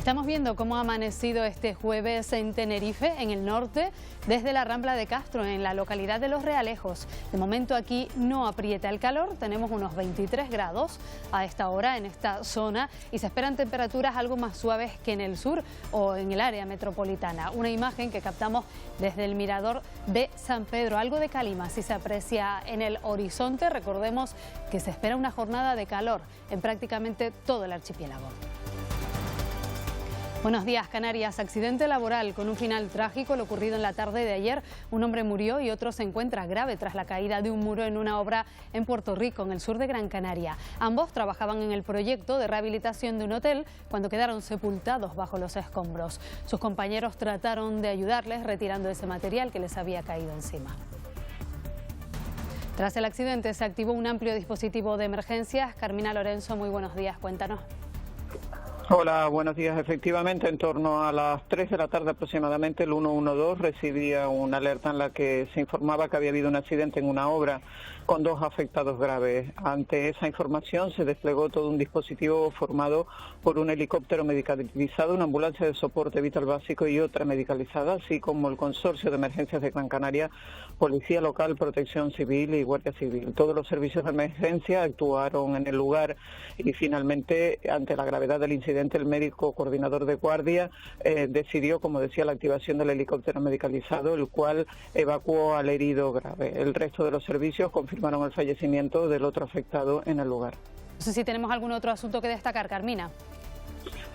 Estamos viendo cómo ha amanecido este jueves en Tenerife, en el norte, desde la Rambla de Castro, en la localidad de Los Realejos. De momento aquí no aprieta el calor, tenemos unos 23 grados a esta hora en esta zona y se esperan temperaturas algo más suaves que en el sur o en el área metropolitana. Una imagen que captamos desde el mirador de San Pedro, algo de calima si se aprecia en el horizonte. Recordemos que se espera una jornada de calor en prácticamente todo el archipiélago. Buenos días, Canarias. Accidente laboral con un final trágico, lo ocurrido en la tarde de ayer. Un hombre murió y otro se encuentra grave tras la caída de un muro en una obra en Puerto Rico, en el sur de Gran Canaria. Ambos trabajaban en el proyecto de rehabilitación de un hotel cuando quedaron sepultados bajo los escombros. Sus compañeros trataron de ayudarles retirando ese material que les había caído encima. Tras el accidente se activó un amplio dispositivo de emergencias. Carmina Lorenzo, muy buenos días, cuéntanos. Hola, buenos días. Efectivamente, en torno a las 3 de la tarde aproximadamente, el 112 recibía una alerta en la que se informaba que había habido un accidente en una obra con 2 afectados graves. Ante esa información se desplegó todo un dispositivo formado por un helicóptero medicalizado, una ambulancia de soporte vital básico y otra medicalizada, así como el Consorcio de Emergencias de Gran Canaria, Policía Local, Protección Civil y Guardia Civil. Todos los servicios de emergencia actuaron en el lugar y finalmente, ante la gravedad del incidente, el médico coordinador de guardia decidió, como decía, la activación del helicóptero medicalizado, el cual evacuó al herido grave. El resto de los servicios confirmaron el fallecimiento del otro afectado en el lugar. No sé si tenemos algún otro asunto que destacar, Carmina.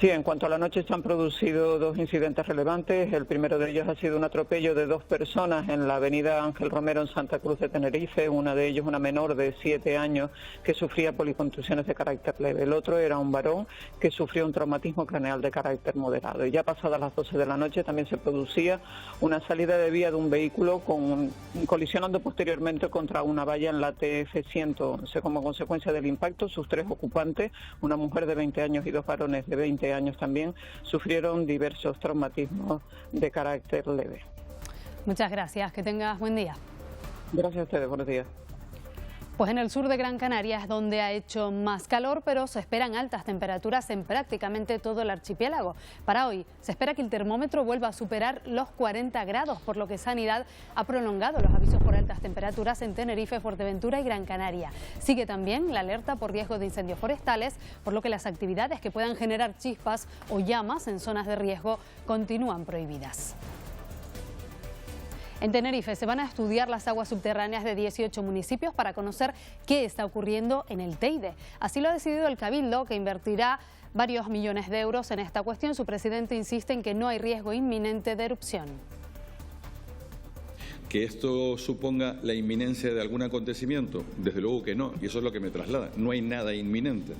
Sí, en cuanto a la noche se han producido 2 incidentes relevantes. El primero de ellos ha sido un atropello de 2 personas en la avenida Ángel Romero en Santa Cruz de Tenerife. Una de ellos, una menor de 7 años que sufría policontusiones de carácter leve. El otro era un varón que sufrió un traumatismo craneal de carácter moderado. Y ya pasadas las 12 de la noche también se producía una salida de vía de un vehículo colisionando posteriormente contra una valla en la TF 111. Como consecuencia del impacto, sus 3 ocupantes, una mujer de 20 años y 2 varones de 20 años también, sufrieron diversos traumatismos de carácter leve. Muchas gracias, que tengas buen día. Gracias a ustedes, buenos días. Pues en el sur de Gran Canaria es donde ha hecho más calor, pero se esperan altas temperaturas en prácticamente todo el archipiélago. Para hoy se espera que el termómetro vuelva a superar los 40 grados, por lo que Sanidad ha prolongado los avisos por altas temperaturas en Tenerife, Fuerteventura y Gran Canaria. Sigue también la alerta por riesgo de incendios forestales, por lo que las actividades que puedan generar chispas o llamas en zonas de riesgo continúan prohibidas. En Tenerife se van a estudiar las aguas subterráneas de 18 municipios para conocer qué está ocurriendo en el Teide. Así lo ha decidido el Cabildo, que invertirá varios millones de euros en esta cuestión. Su presidente insiste en que no hay riesgo inminente de erupción. ¿Que esto suponga la inminencia de algún acontecimiento? Desde luego que no, y eso es lo que me traslada. No hay nada inminente.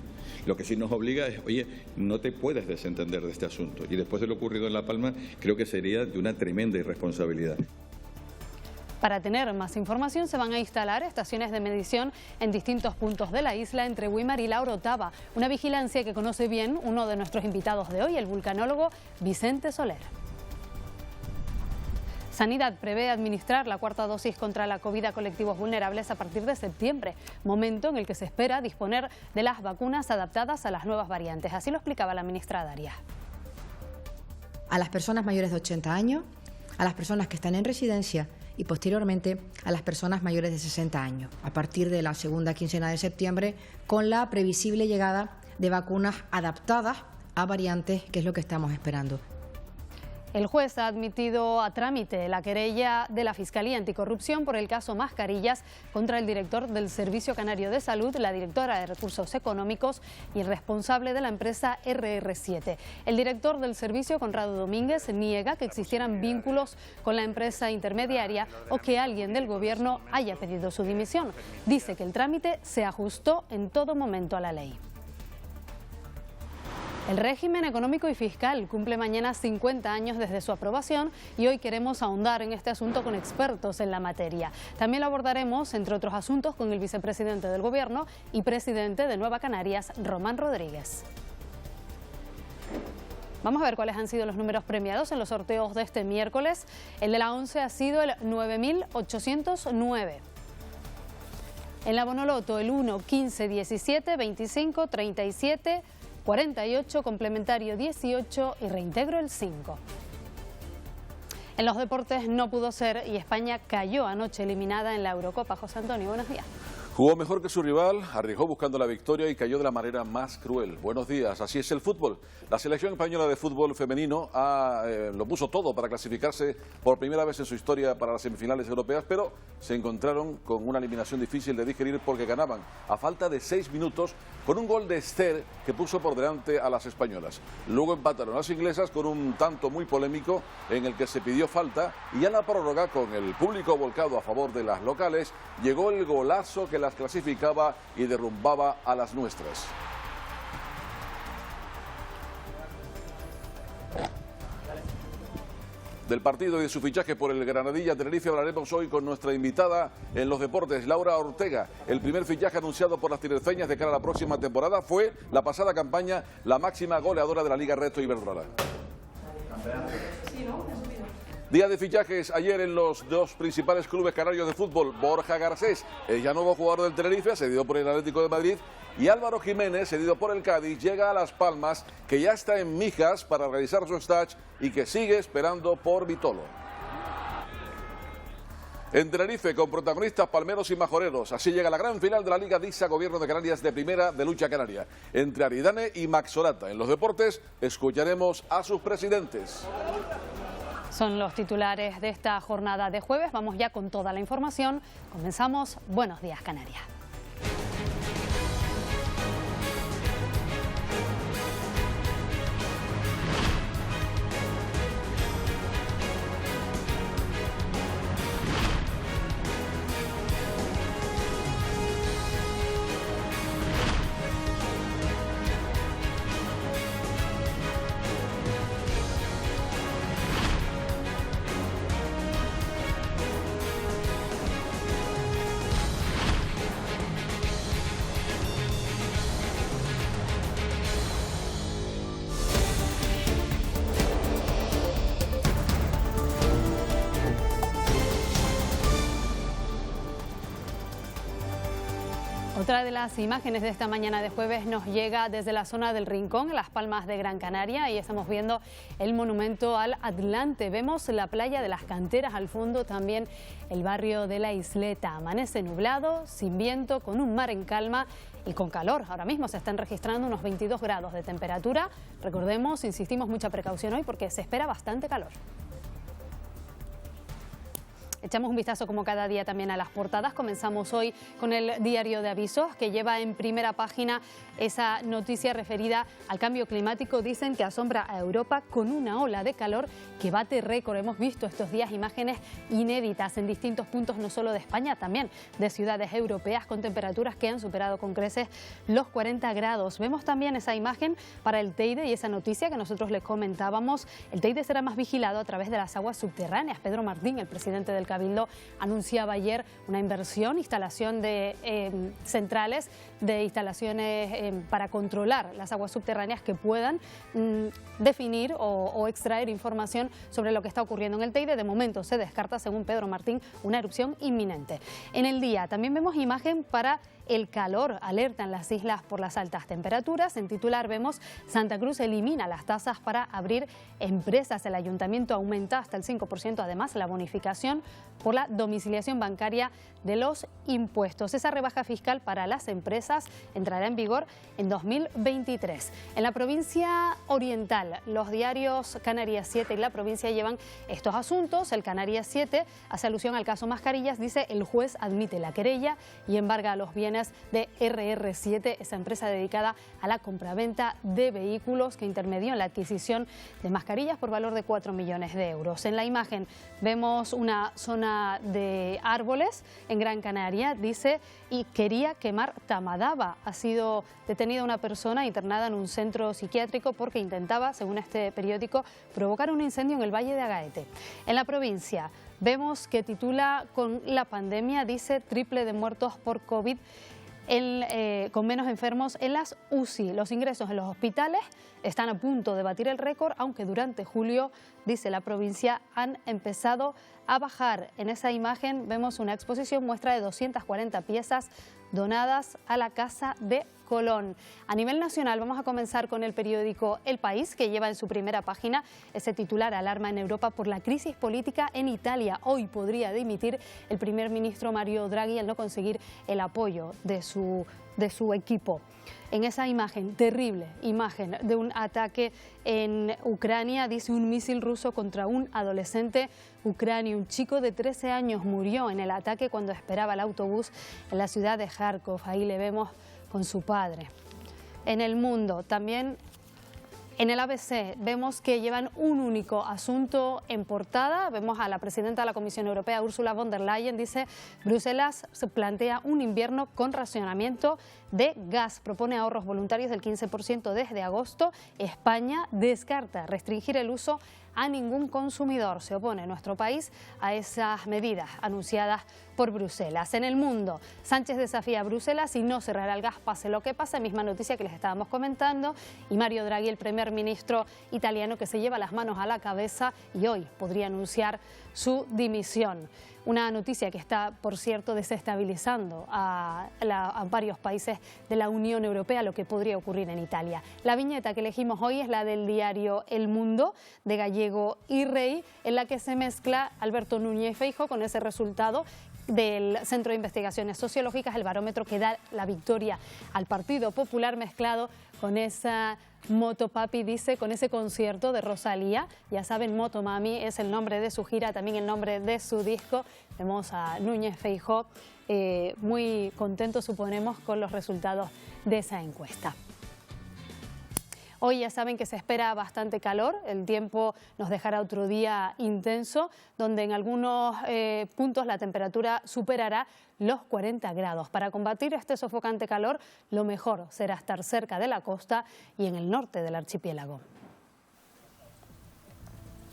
Lo que sí nos obliga es, oye, no te puedes desentender de este asunto. Y después de lo ocurrido en La Palma, creo que sería de una tremenda irresponsabilidad. Para tener más información se van a instalar estaciones de medición en distintos puntos de la isla entre Güímar y La Orotava, una vigilancia que conoce bien uno de nuestros invitados de hoy, el vulcanólogo Vicente Soler. Sanidad prevé administrar la 4ª dosis contra la COVID a colectivos vulnerables a partir de septiembre, momento en el que se espera disponer de las vacunas adaptadas a las nuevas variantes. Así lo explicaba la ministra Darias. A las personas mayores de 80 años, a las personas que están en residencia y posteriormente a las personas mayores de 60 años, a partir de la segunda quincena de septiembre, con la previsible llegada de vacunas adaptadas a variantes, que es lo que estamos esperando. El juez ha admitido a trámite la querella de la Fiscalía Anticorrupción por el caso Mascarillas contra el director del Servicio Canario de Salud, la directora de Recursos Económicos y el responsable de la empresa RR7. El director del servicio, Conrado Domínguez, niega que existieran vínculos con la empresa intermediaria o que alguien del Gobierno haya pedido su dimisión. Dice que el trámite se ajustó en todo momento a la ley. El régimen económico y fiscal cumple mañana 50 años desde su aprobación y hoy queremos ahondar en este asunto con expertos en la materia. También lo abordaremos, entre otros asuntos, con el vicepresidente del Gobierno y presidente de Nueva Canarias, Román Rodríguez. Vamos a ver cuáles han sido los números premiados en los sorteos de este miércoles. El de la 11 ha sido el 9.809. En la Bonoloto el 1, 15, 17, 25, 37, 48, complementario 18 y reintegro el 5. En los deportes no pudo ser y España cayó anoche eliminada en la Eurocopa. José Antonio, buenos días. Jugó mejor que su rival, arriesgó buscando la victoria y cayó de la manera más cruel. Buenos días, así es el fútbol. La selección española de fútbol femenino lo puso todo para clasificarse por primera vez en su historia para las semifinales europeas, pero se encontraron con una eliminación difícil de digerir porque ganaban a falta de 6 minutos con un gol de Esther que puso por delante a las españolas. Luego empataron las inglesas con un tanto muy polémico en el que se pidió falta y a la prórroga, con el público volcado a favor de las locales, llegó el golazo que las clasificaba y derrumbaba a las nuestras. Del partido y de su fichaje por el Granadilla Tenerife hablaremos hoy con nuestra invitada en los deportes, Laura Ortega. El primer fichaje anunciado por las tinerfeñas de cara a la próxima temporada fue la pasada campaña la máxima goleadora de la Liga Reto Iberdrola. Día de fichajes ayer en los dos principales clubes canarios de fútbol. Borja Garcés, el ya nuevo jugador del Tenerife, cedido por el Atlético de Madrid, y Álvaro Jiménez, cedido por el Cádiz, llega a Las Palmas, que ya está en Mijas para realizar su stage y que sigue esperando por Vitolo. En Tenerife, con protagonistas palmeros y majoreros, así llega la gran final de la Liga DISA Gobierno de Canarias de Primera de Lucha Canaria, entre Aridane y Maxorata. En los deportes escucharemos a sus presidentes. Son los titulares de esta jornada de jueves. Vamos ya con toda la información. Comenzamos Buenos Días Canarias. Otra de las imágenes de esta mañana de jueves nos llega desde la zona del Rincón, en Las Palmas de Gran Canaria, y estamos viendo el monumento al Atlante. Vemos la playa de las Canteras al fondo, también el barrio de la Isleta. Amanece nublado, sin viento, con un mar en calma y con calor. Ahora mismo se están registrando unos 22 grados de temperatura. Recordemos, insistimos, mucha precaución hoy porque se espera bastante calor. Echamos un vistazo como cada día también a las portadas. Comenzamos hoy con el diario de Avisos, que lleva en primera página esa noticia referida al cambio climático. Dicen que asombra a Europa con una ola de calor que bate récord. Hemos visto estos días imágenes inéditas en distintos puntos, no solo de España, también de ciudades europeas, con temperaturas que han superado con creces los 40 grados. Vemos también esa imagen para el Teide y esa noticia que nosotros les comentábamos. El Teide será más vigilado a través de las aguas subterráneas. Pedro Martín, el presidente del Cabildo, anunciaba ayer una inversión, instalación de centrales, de instalaciones para controlar las aguas subterráneas que puedan definir o extraer información sobre lo que está ocurriendo en el Teide. De momento se descarta, según Pedro Martín, una erupción inminente. En el día también vemos imagen para el calor. Alertan las islas por las altas temperaturas. En titular vemos: Santa Cruz elimina las tasas para abrir empresas. El ayuntamiento aumenta hasta el 5% además la bonificación por la domiciliación bancaria de los impuestos. Esa rebaja fiscal para las empresas entrará en vigor en 2023. En la provincia oriental, los diarios Canarias 7 y La Provincia llevan estos asuntos. El Canarias 7 hace alusión al caso Mascarillas. Dice: el juez admite la querella y embarga los bienes de RR7, esa empresa dedicada a la compraventa de vehículos que intermedió en la adquisición de mascarillas por valor de 4 millones de euros. En la imagen vemos una zona de árboles en Gran Canaria. Dice: y quería quemar Tamadaba. Ha sido detenida una persona internada en un centro psiquiátrico porque intentaba, según este periódico, provocar un incendio en el Valle de Agaete. En La Provincia vemos que titula: con la pandemia, dice, triple de muertos por COVID, con menos enfermos en las UCI. Los ingresos en los hospitales están a punto de batir el récord, aunque durante julio, dice La Provincia, han empezado a bajar. En esa imagen vemos una exposición muestra de 240 piezas donadas a la Casa de Colón. A nivel nacional vamos a comenzar con el periódico El País, que lleva en su primera página ese titular: alarma en Europa por la crisis política en Italia. Hoy podría dimitir el primer ministro Mario Draghi al no conseguir el apoyo de su equipo. En esa imagen, terrible imagen de un ataque en Ucrania, dice: un misil ruso contra un adolescente ucranio. Un chico de 13 años murió en el ataque cuando esperaba el autobús en la ciudad de Kharkov. Ahí le vemos con su padre. En El Mundo, también en el ABC, vemos que llevan un único asunto en portada. Vemos a la presidenta de la Comisión Europea, Ursula von der Leyen, dice: Bruselas se plantea un invierno con racionamiento de gas. Propone ahorros voluntarios del 15% desde agosto. España descarta restringir el uso a ningún consumidor. Se opone nuestro país a esas medidas anunciadas por Bruselas. En El Mundo, Sánchez desafía a Bruselas y no cerrará el gas pase lo que pase, misma noticia que les estábamos comentando, y Mario Draghi, el primer ministro italiano, que se lleva las manos a la cabeza y hoy podría anunciar su dimisión. Una noticia que está, por cierto, desestabilizando a varios países de la Unión Europea, lo que podría ocurrir en Italia. La viñeta que elegimos hoy es la del diario El Mundo, de Gallego y Rey, en la que se mezcla Alberto Núñez Feijóo con ese resultado del Centro de Investigaciones Sociológicas, el barómetro que da la victoria al Partido Popular, mezclado con esa Motopapi, dice, con ese concierto de Rosalía. Ya saben, Motomami es el nombre de su gira, también el nombre de su disco. Vemos a Núñez Feijóo muy contento, suponemos, con los resultados de esa encuesta. Hoy ya saben que se espera bastante calor, el tiempo nos dejará otro día intenso, donde en algunos puntos la temperatura superará los 40 grados. Para combatir este sofocante calor, lo mejor será estar cerca de la costa y en el norte del archipiélago.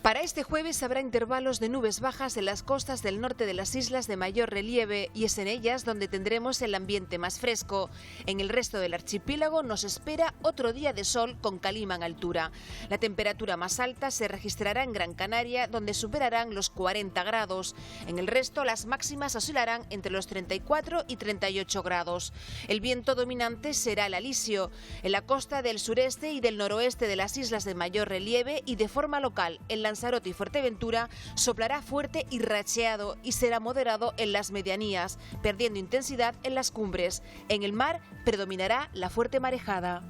Para este jueves habrá intervalos de nubes bajas en las costas del norte de las islas de mayor relieve y es en ellas donde tendremos el ambiente más fresco. En el resto del archipiélago nos espera otro día de sol con calima en altura. La temperatura más alta se registrará en Gran Canaria, donde superarán los 40 grados. En el resto las máximas oscilarán entre los 34 y 38 grados. El viento dominante será el alisio. En la costa del sureste y del noroeste de las islas de mayor relieve y de forma local en Lanzarote y Fuerteventura soplará fuerte y racheado y será moderado en las medianías, perdiendo intensidad en las cumbres. En el mar predominará la fuerte marejada.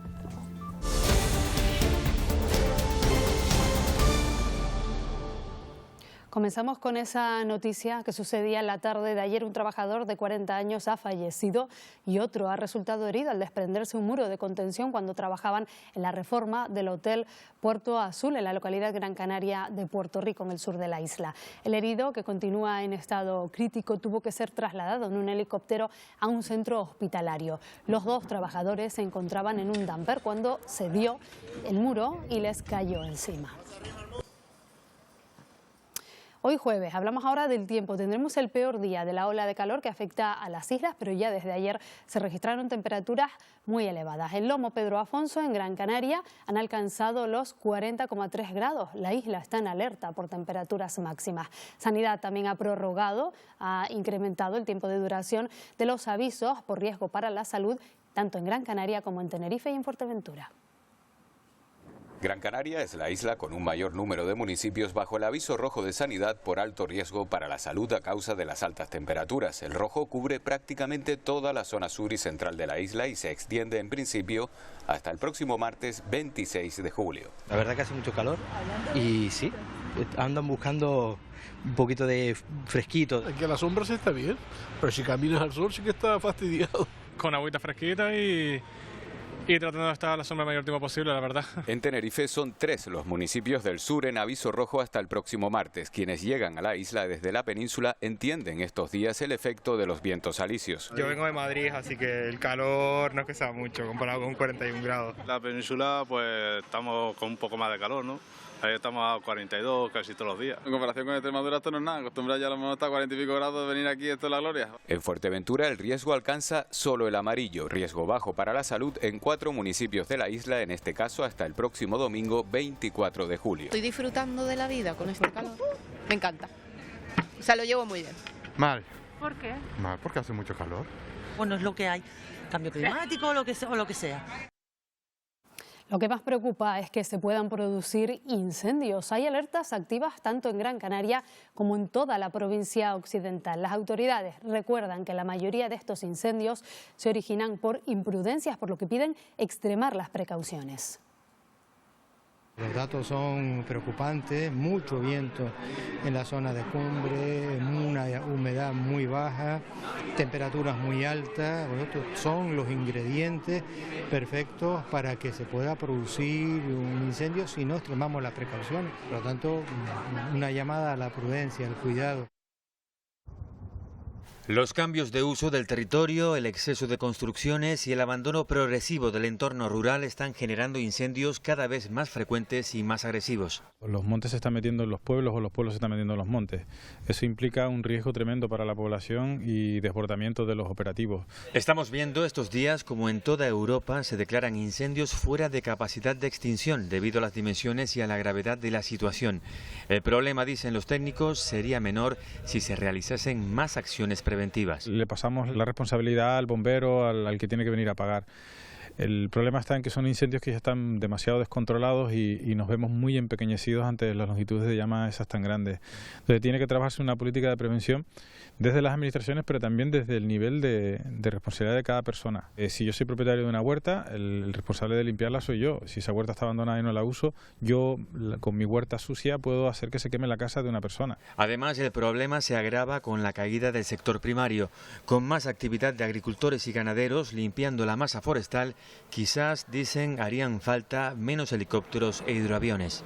Comenzamos con esa noticia que sucedía en la tarde de ayer. Un trabajador de 40 años ha fallecido y otro ha resultado herido al desprenderse un muro de contención cuando trabajaban en la reforma del Hotel Puerto Azul en la localidad Gran Canaria de Puerto Rico, en el sur de la isla. El herido, que continúa en estado crítico, tuvo que ser trasladado en un helicóptero a un centro hospitalario. Los dos trabajadores se encontraban en un dumper cuando se dio el muro y les cayó encima. Hoy jueves, hablamos ahora del tiempo. Tendremos el peor día de la ola de calor que afecta a las islas, pero ya desde ayer se registraron temperaturas muy elevadas. En Lomo Pedro Afonso, en Gran Canaria, han alcanzado los 40,3 grados. La isla está en alerta por temperaturas máximas. Sanidad también ha incrementado el tiempo de duración de los avisos por riesgo para la salud, tanto en Gran Canaria como en Tenerife y en Fuerteventura. Gran Canaria es la isla con un mayor número de municipios bajo el aviso rojo de sanidad por alto riesgo para la salud a causa de las altas temperaturas. El rojo cubre prácticamente toda la zona sur y central de la isla y se extiende en principio hasta el próximo martes 26 de julio. La verdad que hace mucho calor y sí, andan buscando un poquito de fresquito. Aquí a la sombra sí está bien, pero si caminas al sol sí que está fastidiado. Con agüita fresquita y tratando de estar a la sombra el mayor tiempo posible, la verdad. En Tenerife son 3 los municipios del sur en aviso rojo hasta el próximo martes. Quienes llegan a la isla desde la península entienden estos días el efecto de los vientos alisios. Yo vengo de Madrid, así que el calor no es que sea mucho comparado con 41 grados. La península, pues estamos con un poco más de calor, ¿no? Ahí estamos a 42 casi todos los días. En comparación con Extremadura esto no es nada, acostumbrado ya a lo mejor hasta 40 y pico grados de venir aquí, esto es la gloria. En Fuerteventura el riesgo alcanza solo el amarillo, riesgo bajo para la salud en 4 municipios de la isla, en este caso hasta el próximo domingo 24 de julio. Estoy disfrutando de la vida con este calor, me encanta, o sea, lo llevo muy bien. Mal. ¿Por qué? Mal, porque hace mucho calor. Bueno, es lo que hay, cambio climático o lo que sea. Lo que más preocupa es que se puedan producir incendios. Hay alertas activas tanto en Gran Canaria como en toda la provincia occidental. Las autoridades recuerdan que la mayoría de estos incendios se originan por imprudencias, por lo que piden extremar las precauciones. Los datos son preocupantes, mucho viento en la zona de cumbre, una humedad muy baja, temperaturas muy altas. Estos son los ingredientes perfectos para que se pueda producir un incendio si no extremamos las precauciones. Por lo tanto, una llamada a la prudencia, al cuidado. Los cambios de uso del territorio, el exceso de construcciones y el abandono progresivo del entorno rural están generando incendios cada vez más frecuentes y más agresivos. Los montes se están metiendo en los pueblos o los pueblos se están metiendo en los montes. Eso implica un riesgo tremendo para la población y desbordamiento de los operativos. Estamos viendo estos días como en toda Europa se declaran incendios fuera de capacidad de extinción debido a las dimensiones y a la gravedad de la situación. El problema, dicen los técnicos, sería menor si se realizasen más acciones preventivas. Le pasamos la responsabilidad al bombero, al que tiene que venir a apagar. El problema está en que son incendios que ya están demasiado descontrolados y nos vemos muy empequeñecidos ante las longitudes de llama esas tan grandes. Entonces tiene que trabajarse una política de prevención desde las administraciones, pero también desde el nivel de responsabilidad de cada persona. Si yo soy propietario de una huerta, el responsable de limpiarla soy yo. Si esa huerta está abandonada y no la uso, yo con mi huerta sucia puedo hacer que se queme la casa de una persona. Además, el problema se agrava con la caída del sector primario. Con más actividad de agricultores y ganaderos limpiando la masa forestal, quizás, dicen, harían falta menos helicópteros e hidroaviones.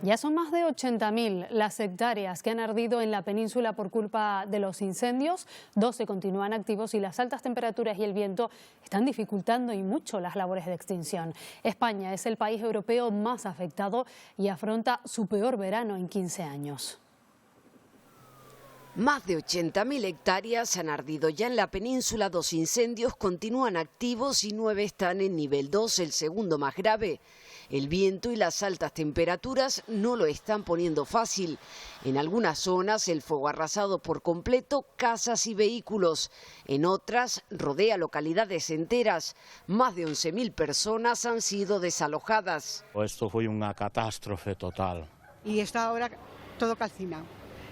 Ya son más de 80.000 las hectáreas que han ardido en la península por culpa de los incendios. 12 continúan activos y las altas temperaturas y el viento están dificultando y mucho las labores de extinción. España es el país europeo más afectado y afronta su peor verano en 15 años. Más de 80.000 hectáreas han ardido ya en la península. 2 incendios continúan activos y 9 están en nivel 2, el segundo más grave. El viento y las altas temperaturas no lo están poniendo fácil. En algunas zonas el fuego ha arrasado por completo casas y vehículos. En otras rodea localidades enteras. Más de 11.000 personas han sido desalojadas. Esto fue una catástrofe total. Y está ahora todo calcinado.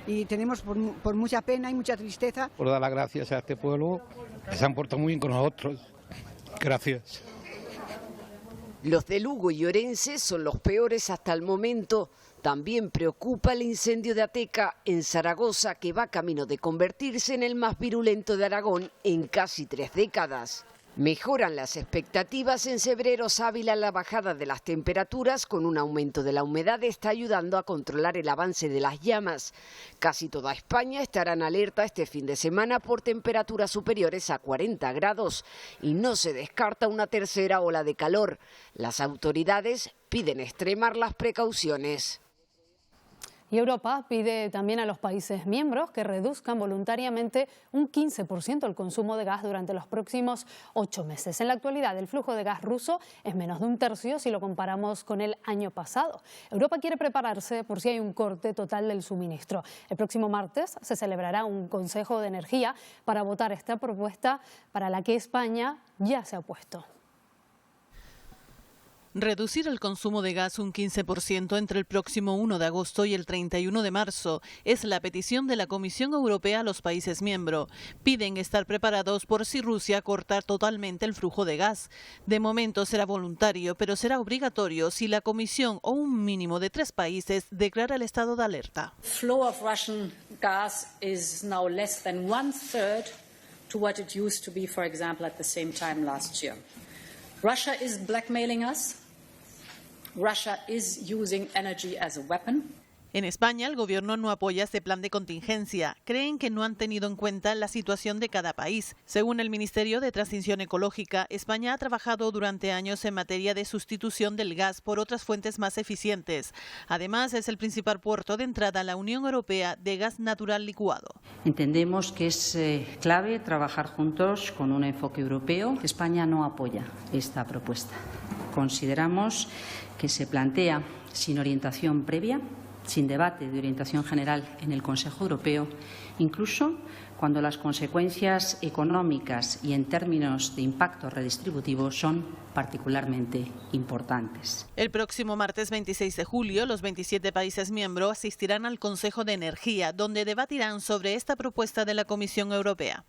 Y tenemos por mucha pena y mucha tristeza. Por dar las gracias a este pueblo, que se han portado muy bien con nosotros. Gracias. Los de Lugo y Orense son los peores hasta el momento. También preocupa el incendio de Ateca en Zaragoza, que va camino de convertirse en el más virulento de Aragón en casi 3 décadas. Mejoran las expectativas en Cebreros, Ávila. La bajada de las temperaturas con un aumento de la humedad está ayudando a controlar el avance de las llamas. Casi toda España estará en alerta este fin de semana por temperaturas superiores a 40 grados y no se descarta una tercera ola de calor. Las autoridades piden extremar las precauciones. Y Europa pide también a los países miembros que reduzcan voluntariamente un 15% el consumo de gas durante los próximos 8 meses. En la actualidad, el flujo de gas ruso es menos de 1/3 si lo comparamos con el año pasado. Europa quiere prepararse por si hay un corte total del suministro. El próximo martes se celebrará un Consejo de Energía para votar esta propuesta para la que España ya se ha opuesto. Reducir el consumo de gas un 15% entre el próximo 1 de agosto y el 31 de marzo es la petición de la Comisión Europea a los países miembros. Piden estar preparados por si Rusia corta totalmente el flujo de gas. De momento será voluntario, pero será obligatorio si la Comisión o un mínimo de 3 países declara el estado de alerta. Flow of Russian gas is now less than 1/3 to what it used to be, for example, at the same time last year. Russia is blackmailing us. Russia is using energy as a weapon. En España, el Gobierno no apoya este plan de contingencia. Creen que no han tenido en cuenta la situación de cada país. Según el Ministerio de Transición Ecológica, España ha trabajado durante años en materia de sustitución del gas por otras fuentes más eficientes. Además, es el principal puerto de entrada a la Unión Europea de gas natural licuado. Entendemos que es clave trabajar juntos con un enfoque europeo. España no apoya esta propuesta. Consideramos que se plantea sin orientación previa sin debate de orientación general en el Consejo Europeo, incluso cuando las consecuencias económicas y en términos de impacto redistributivo son particularmente importantes. El próximo martes 26 de julio, los 27 países miembros asistirán al Consejo de Energía, donde debatirán sobre esta propuesta de la Comisión Europea.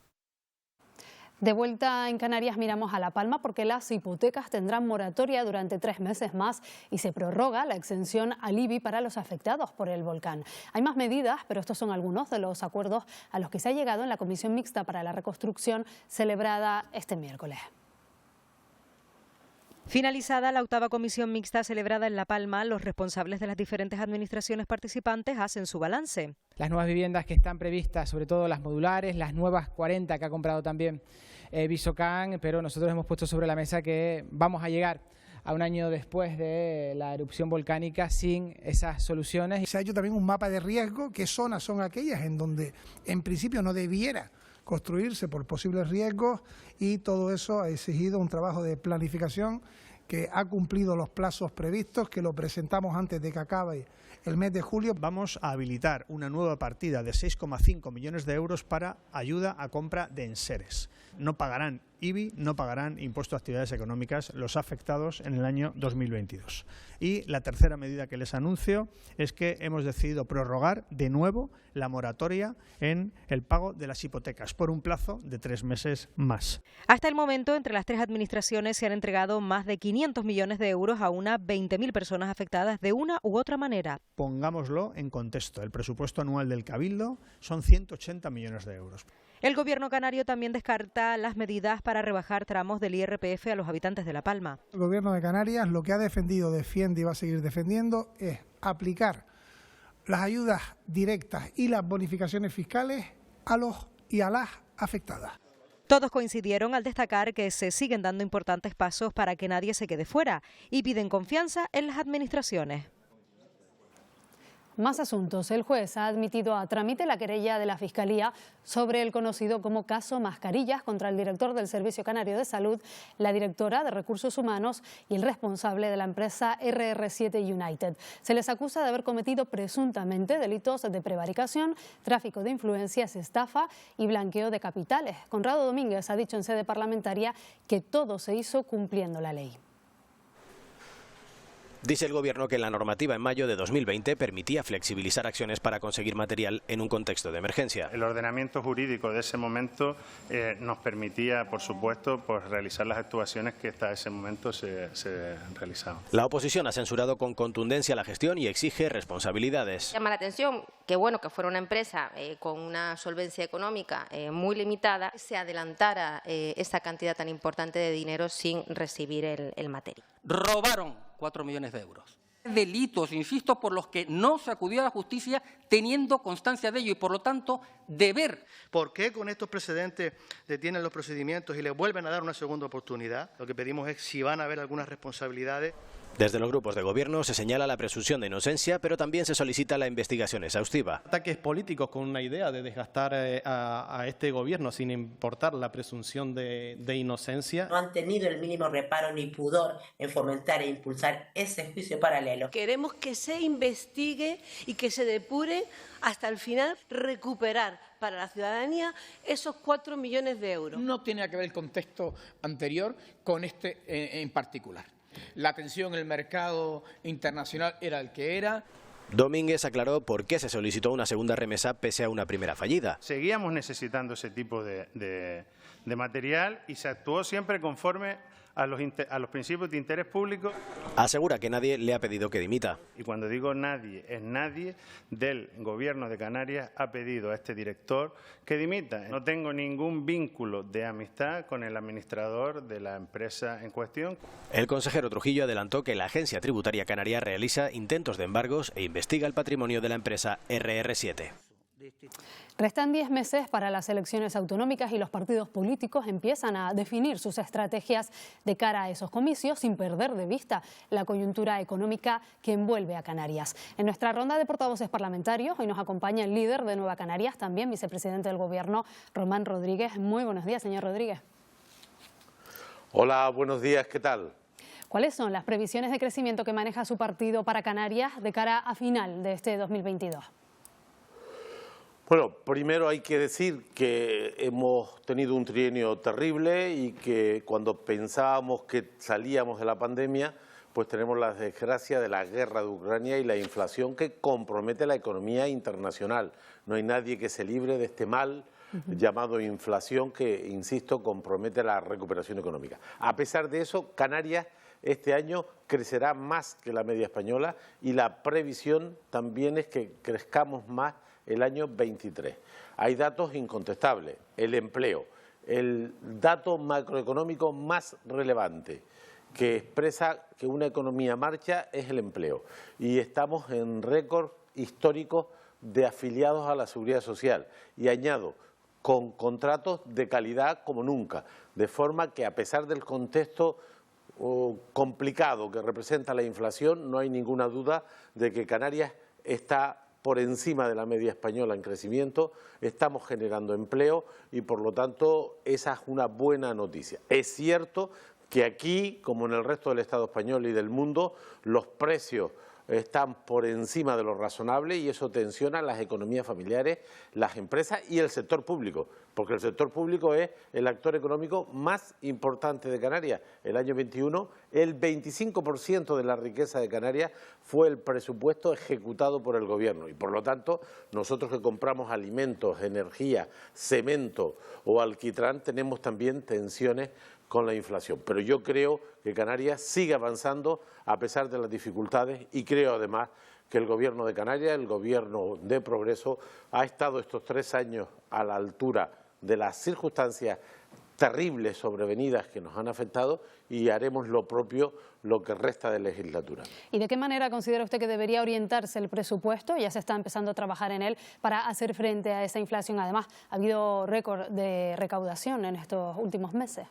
De vuelta en Canarias miramos a La Palma porque las hipotecas tendrán moratoria durante 3 meses más y se prorroga la exención al IBI para los afectados por el volcán. Hay más medidas, pero estos son algunos de los acuerdos a los que se ha llegado en la Comisión Mixta para la Reconstrucción celebrada este miércoles. Finalizada la 8ª comisión mixta celebrada en La Palma, los responsables de las diferentes administraciones participantes hacen su balance. Las nuevas viviendas que están previstas, sobre todo las modulares, las nuevas 40 que ha comprado también Visocan, pero nosotros hemos puesto sobre la mesa que vamos a llegar a un año después de la erupción volcánica sin esas soluciones. Se ha hecho también un mapa de riesgo, qué zonas son aquellas en donde en principio no debiera construirse por posibles riesgos, y todo eso ha exigido un trabajo de planificación que ha cumplido los plazos previstos, que lo presentamos antes de que acabe el mes de julio. Vamos a habilitar una nueva partida de 6,5 millones de euros para ayuda a compra de enseres. No pagarán IBI, no pagarán impuesto a actividades económicas los afectados en el año 2022. Y la tercera medida que les anuncio es que hemos decidido prorrogar de nuevo la moratoria en el pago de las hipotecas por un plazo de 3 meses más. Hasta el momento, entre las 3 administraciones se han entregado más de 500 millones de euros a unas 20.000 personas afectadas de una u otra manera. Pongámoslo en contexto. El presupuesto anual del Cabildo son 180 millones de euros. El Gobierno canario también descarta las medidas para rebajar tramos del IRPF a los habitantes de La Palma. El Gobierno de Canarias lo que ha defendido, defiende y va a seguir defendiendo es aplicar las ayudas directas y las bonificaciones fiscales a los y a las afectadas. Todos coincidieron al destacar que se siguen dando importantes pasos para que nadie se quede fuera y piden confianza en las administraciones. Más asuntos. El juez ha admitido a trámite la querella de la Fiscalía sobre el conocido como caso Mascarillas contra el director del Servicio Canario de Salud, la directora de Recursos Humanos y el responsable de la empresa RR7 United. Se les acusa de haber cometido presuntamente delitos de prevaricación, tráfico de influencias, estafa y blanqueo de capitales. Conrado Domínguez ha dicho en sede parlamentaria que todo se hizo cumpliendo la ley. Dice el Gobierno que la normativa en mayo de 2020 permitía flexibilizar acciones para conseguir material en un contexto de emergencia. El ordenamiento jurídico de ese momento nos permitía, por supuesto, realizar las actuaciones que hasta ese momento se realizaban. La oposición ha censurado con contundencia la gestión y exige responsabilidades. Llama la atención que, bueno, que fuera una empresa con una solvencia económica muy limitada, se adelantara esa cantidad tan importante de dinero sin recibir el material. Robaron 4 millones de euros. Delitos, insisto, por los que no se acudió a la justicia teniendo constancia de ello y, por lo tanto, deber. ¿Por qué con estos precedentes detienen los procedimientos y les vuelven a dar una segunda oportunidad? Lo que pedimos es si van a haber algunas responsabilidades. Desde los grupos de gobierno se señala la presunción de inocencia, pero también se solicita la investigación exhaustiva. Ataques políticos con una idea de desgastar a este gobierno sin importar la presunción de inocencia. No han tenido el mínimo reparo ni pudor en fomentar e impulsar ese juicio paralelo. Queremos que se investigue y que se depure hasta el final, recuperar para la ciudadanía esos 4 millones de euros. No tiene que ver el contexto anterior con este en particular. La tensión en el mercado internacional era el que era. Domínguez aclaró por qué se solicitó una segunda remesa pese a una primera fallida. Seguíamos necesitando ese tipo de material y se actuó siempre conforme a los principios de interés público. Asegura que nadie le ha pedido que dimita. Y cuando digo nadie, es nadie del Gobierno de Canarias ha pedido a este director que dimita. No tengo ningún vínculo de amistad con el administrador de la empresa en cuestión. El consejero Trujillo adelantó que la Agencia Tributaria Canaria realiza intentos de embargos e investiga el patrimonio de la empresa RR7. Restan 10 meses para las elecciones autonómicas y los partidos políticos empiezan a definir sus estrategias de cara a esos comicios sin perder de vista la coyuntura económica que envuelve a Canarias. En nuestra ronda de portavoces parlamentarios hoy nos acompaña el líder de Nueva Canarias, también vicepresidente del Gobierno, Román Rodríguez. Muy buenos días, señor Rodríguez. Hola, buenos días, ¿qué tal? ¿Cuáles son las previsiones de crecimiento que maneja su partido para Canarias de cara a final de este 2022? Bueno, primero hay que decir que hemos tenido un trienio terrible y que cuando pensábamos que salíamos de la pandemia, pues tenemos la desgracia de la guerra de Ucrania y la inflación que compromete la economía internacional. No hay nadie que se libre de este mal llamado inflación que, insisto, compromete la recuperación económica. A pesar de eso, Canarias este año crecerá más que la media española y la previsión también es que crezcamos más el año 23. Hay datos incontestables, el empleo, el dato macroeconómico más relevante que expresa que una economía marcha es el empleo. Y estamos en récord histórico de afiliados a la Seguridad Social. Y añado, con contratos de calidad como nunca, de forma que a pesar del contexto complicado que representa la inflación, no hay ninguna duda de que Canarias está por encima de la media española en crecimiento, estamos generando empleo y por lo tanto esa es una buena noticia. Es cierto que aquí, como en el resto del Estado español y del mundo, los precios están por encima de lo razonable y eso tensiona las economías familiares, las empresas y el sector público, porque el sector público es el actor económico más importante de Canarias. El año 21, el 25% de la riqueza de Canarias fue el presupuesto ejecutado por el Gobierno y por lo tanto nosotros que compramos alimentos, energía, cemento o alquitrán tenemos también tensiones con la inflación. Pero yo creo que Canarias sigue avanzando a pesar de las dificultades y creo además que el Gobierno de Canarias, el Gobierno de Progreso, ha estado estos 3 años a la altura de las circunstancias terribles sobrevenidas que nos han afectado y haremos lo propio lo que resta de legislatura. ¿Y de qué manera considera usted que debería orientarse el presupuesto? Ya se está empezando a trabajar en él para hacer frente a esa inflación. Además, ha habido récord de recaudación en estos últimos meses.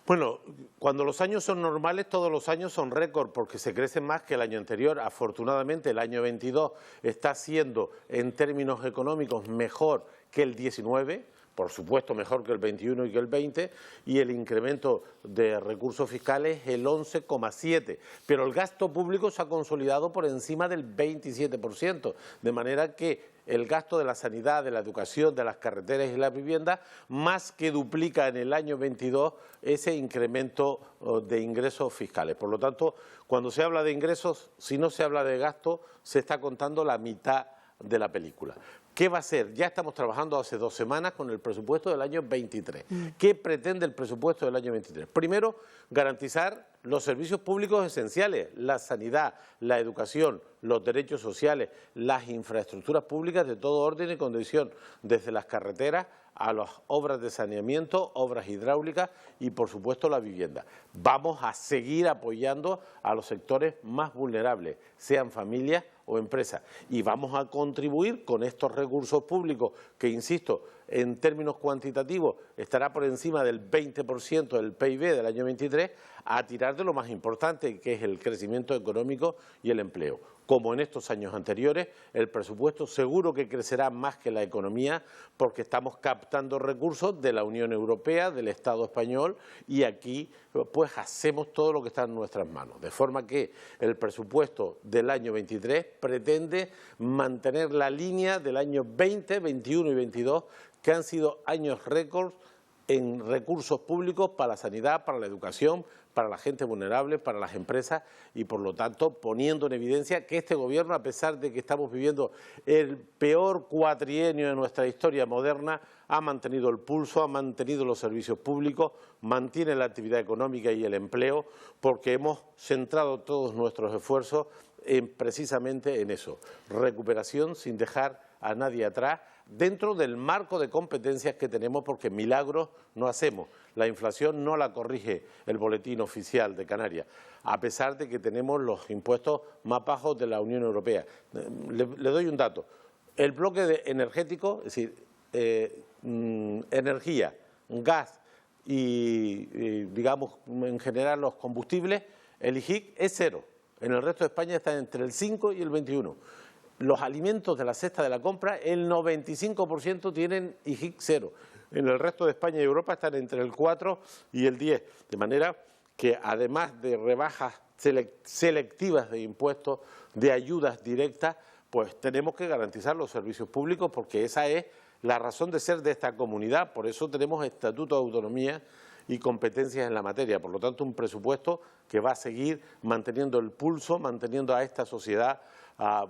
Bueno, cuando los años son normales, todos los años son récord porque se crece más que el año anterior. Afortunadamente, el año 22 está siendo, en términos económicos, mejor que el 19, por supuesto mejor que el 21 y que el 20, y el incremento de recursos fiscales el 11,7. Pero el gasto público se ha consolidado por encima del 27%, de manera que el gasto de la sanidad, de la educación, de las carreteras y la vivienda, más que duplica en el año 22 ese incremento de ingresos fiscales. Por lo tanto, cuando se habla de ingresos, si no se habla de gasto, se está contando la mitad de la película. ¿Qué va a ser? Ya estamos trabajando hace 2 semanas con el presupuesto del año 23. ¿Qué pretende el presupuesto del año 23? Primero, garantizar los servicios públicos esenciales, la sanidad, la educación, los derechos sociales, las infraestructuras públicas de todo orden y condición, desde las carreteras a las obras de saneamiento, obras hidráulicas y, por supuesto, la vivienda. Vamos a seguir apoyando a los sectores más vulnerables, sean familias o empresas, y vamos a contribuir con estos recursos públicos que, insisto, en términos cuantitativos estará por encima del 20% del PIB del año 23, a tirar de lo más importante, que es el crecimiento económico y el empleo. Como en estos años anteriores, el presupuesto seguro que crecerá más que la economía porque estamos captando recursos de la Unión Europea, del Estado español y aquí pues hacemos todo lo que está en nuestras manos. De forma que el presupuesto del año 23 pretende mantener la línea del año 20, 21 y 22 que han sido años récords en recursos públicos para la sanidad, para la educación, para la gente vulnerable, para las empresas y, por lo tanto, poniendo en evidencia que este Gobierno, a pesar de que estamos viviendo el peor cuatrienio de nuestra historia moderna, ha mantenido el pulso, ha mantenido los servicios públicos, mantiene la actividad económica y el empleo, porque hemos centrado todos nuestros esfuerzos precisamente en eso, recuperación sin dejar a nadie atrás, dentro del marco de competencias que tenemos, porque milagros no hacemos. La inflación no la corrige el boletín oficial de Canarias, a pesar de que tenemos los impuestos más bajos de la Unión Europea. Le doy un dato. El bloque energético, es decir, energía, gas y, digamos, en general los combustibles, el IGIC es 0. En el resto de España está entre el 5 y el 21. Los alimentos de la cesta de la compra, el 95% tienen IGIC 0. En el resto de España y Europa están entre el 4 y el 10. De manera que además de rebajas selectivas de impuestos, de ayudas directas, pues tenemos que garantizar los servicios públicos, porque esa es la razón de ser de esta comunidad. Por eso tenemos estatuto de autonomía y competencias en la materia. Por lo tanto, un presupuesto que va a seguir manteniendo el pulso, manteniendo a esta sociedad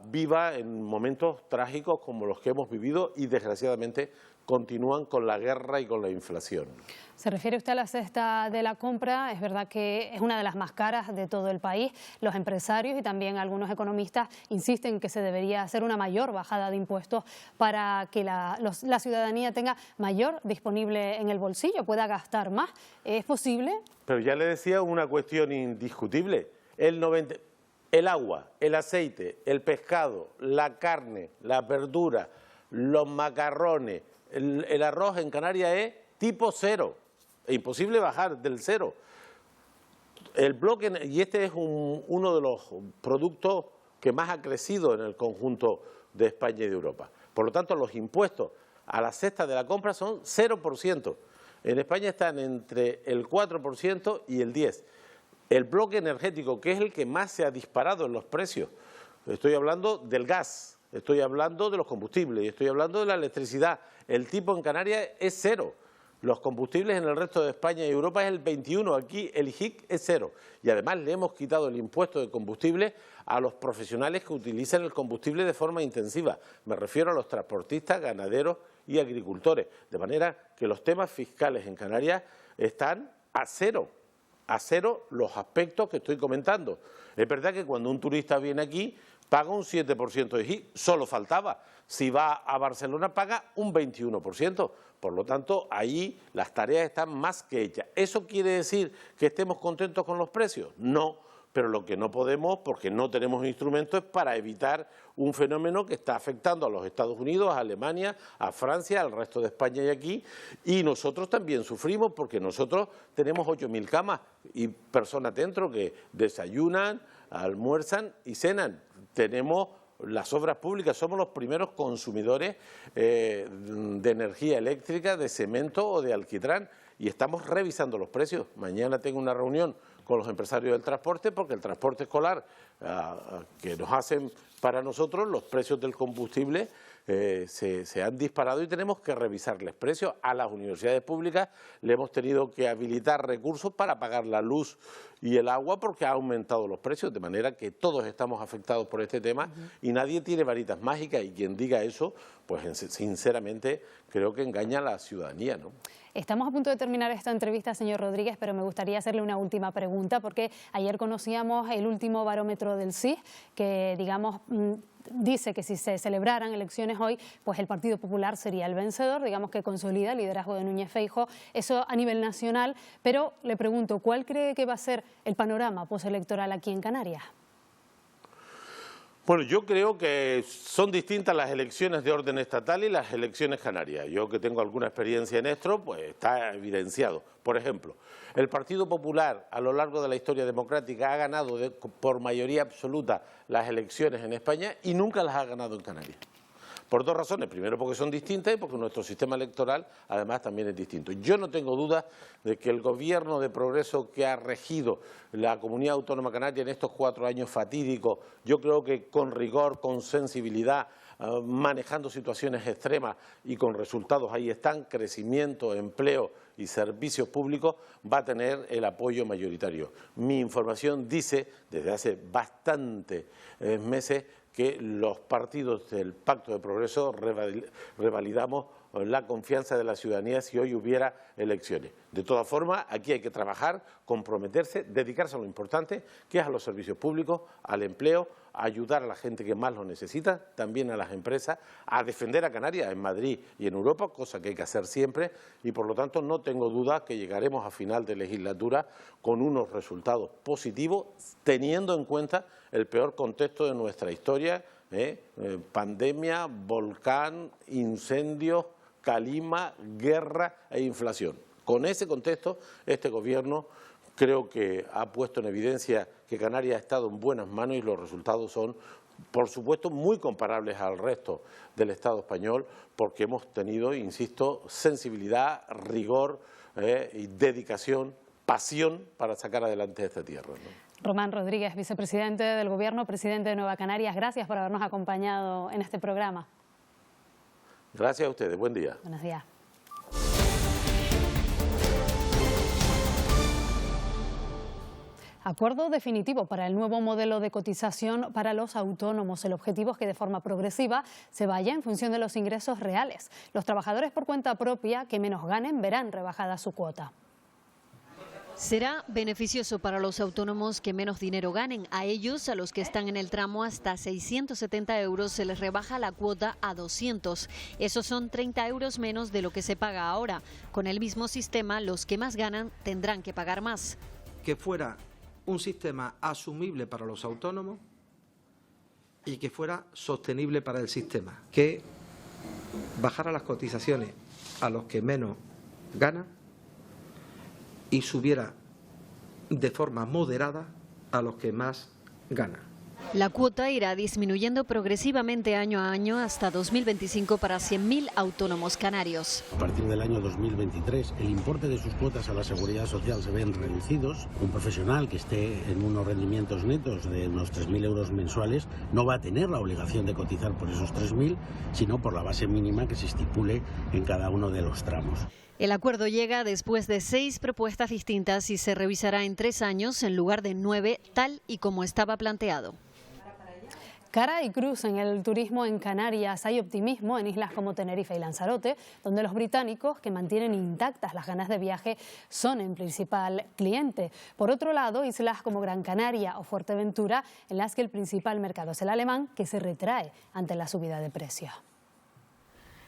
viva en momentos trágicos como los que hemos vivido y, desgraciadamente, continúan con la guerra y con la inflación. Se refiere usted a la cesta de la compra. Es verdad que es una de las más caras de todo el país. Los empresarios y también algunos economistas insisten que se debería hacer una mayor bajada de impuestos para que la ciudadanía tenga mayor disponible en el bolsillo, pueda gastar más. ¿Es posible? Pero ya le decía una cuestión indiscutible. El agua, el aceite, el pescado, la carne, la verdura, los macarrones, el arroz en Canarias es tipo cero. Es imposible bajar del cero. El bloque, y este es uno de los productos que más ha crecido en el conjunto de España y de Europa. Por lo tanto, los impuestos a la cesta de la compra son 0%. En España están entre el 4% y el 10%. El bloque energético, que es el que más se ha disparado en los precios, estoy hablando del gas, estoy hablando de los combustibles, estoy hablando de la electricidad. El tipo en Canarias es cero. Los combustibles en el resto de España y Europa es el 21, aquí el IGIC es cero. Y además le hemos quitado el impuesto de combustible a los profesionales que utilizan el combustible de forma intensiva. Me refiero a los transportistas, ganaderos y agricultores. De manera que los temas fiscales en Canarias están a cero los aspectos que estoy comentando. Es verdad que cuando un turista viene aquí paga un 7% de IGI, solo faltaba. Si va a Barcelona paga un 21%. Por lo tanto, ahí las tareas están más que hechas. ¿Eso quiere decir que estemos contentos con los precios? No, pero lo que no podemos, porque no tenemos instrumentos, es para evitar un fenómeno que está afectando a los Estados Unidos, a Alemania, a Francia, al resto de España y aquí. Y nosotros también sufrimos porque nosotros tenemos 8.000 camas y personas dentro que desayunan, almuerzan y cenan. Tenemos las obras públicas, somos los primeros consumidores de energía eléctrica, de cemento o de alquitrán, y estamos revisando los precios. Mañana tengo una reunión con los empresarios del transporte, porque el transporte escolar que nos hacen para nosotros, los precios del combustible se han disparado y tenemos que revisarles precios. A las universidades públicas le hemos tenido que habilitar recursos para pagar la luz y el agua porque ha aumentado los precios, de manera que todos estamos afectados por este tema y nadie tiene varitas mágicas, y quien diga eso, pues sinceramente creo que engaña a la ciudadanía, ¿no? Estamos a punto de terminar esta entrevista, señor Rodríguez, pero me gustaría hacerle una última pregunta, porque ayer conocíamos el último barómetro del CIS, que digamos dice que si se celebraran elecciones hoy, pues el Partido Popular sería el vencedor, digamos que consolida el liderazgo de Núñez Feijóo, eso a nivel nacional, pero le pregunto, ¿cuál cree que va a ser el panorama postelectoral aquí en Canarias? Bueno, yo creo que son distintas las elecciones de orden estatal y las elecciones canarias. Yo, que tengo alguna experiencia en esto, pues está evidenciado. Por ejemplo, el Partido Popular a lo largo de la historia democrática ha ganado por mayoría absoluta las elecciones en España y nunca las ha ganado en Canarias. Por dos razones. Primero, porque son distintas y porque nuestro sistema electoral además también es distinto. Yo no tengo duda de que el gobierno de progreso que ha regido la Comunidad Autónoma Canaria en estos 4 años fatídicos, yo creo que con rigor, con sensibilidad, manejando situaciones extremas y con resultados ahí están, crecimiento, empleo y servicios públicos, va a tener el apoyo mayoritario. Mi información dice, desde hace bastantes meses, que los partidos del Pacto de Progreso revalidamos la confianza de la ciudadanía si hoy hubiera elecciones. De todas formas, aquí hay que trabajar, comprometerse, dedicarse a lo importante, que es a los servicios públicos, al empleo, a ayudar a la gente que más lo necesita, también a las empresas, a defender a Canarias en Madrid y en Europa, cosa que hay que hacer siempre, y por lo tanto no tengo duda que llegaremos a final de legislatura con unos resultados positivos, teniendo en cuenta el peor contexto de nuestra historia, pandemia, volcán, incendios, calima, guerra e inflación. Con ese contexto, este gobierno creo que ha puesto en evidencia que Canarias ha estado en buenas manos y los resultados son, por supuesto, muy comparables al resto del Estado español, porque hemos tenido, insisto, sensibilidad, rigor y dedicación pasión para sacar adelante esta tierra, ¿no? Román Rodríguez, vicepresidente del Gobierno, presidente de Nueva Canarias, gracias por habernos acompañado en este programa. Gracias a ustedes, buen día. Buenos días. Acuerdo definitivo para el nuevo modelo de cotización para los autónomos. El objetivo es que de forma progresiva se vaya en función de los ingresos reales. Los trabajadores por cuenta propia que menos ganen verán rebajada su cuota. Será beneficioso para los autónomos que menos dinero ganen. A ellos, a los que están en el tramo hasta 670 euros, se les rebaja la cuota a 200. Esos son 30 euros menos de lo que se paga ahora. Con el mismo sistema, los que más ganan tendrán que pagar más. Que fuera un sistema asumible para los autónomos y que fuera sostenible para el sistema. Que bajara las cotizaciones a los que menos ganan y subiera de forma moderada a los que más ganan. La cuota irá disminuyendo progresivamente año a año hasta 2025 para 100.000 autónomos canarios. A partir del año 2023, el importe de sus cuotas a la Seguridad Social se ven reducidos. Un profesional que esté en unos rendimientos netos de unos 3.000 euros mensuales no va a tener la obligación de cotizar por esos 3.000, sino por la base mínima que se estipule en cada uno de los tramos. El acuerdo llega después de 6 propuestas distintas y se revisará en 3 años en lugar de 9, tal y como estaba planteado. Cara y cruz en el turismo en Canarias. Hay optimismo en islas como Tenerife y Lanzarote, donde los británicos, que mantienen intactas las ganas de viaje, son el principal cliente. Por otro lado, islas como Gran Canaria o Fuerteventura, en las que el principal mercado es el alemán, que se retrae ante la subida de precios.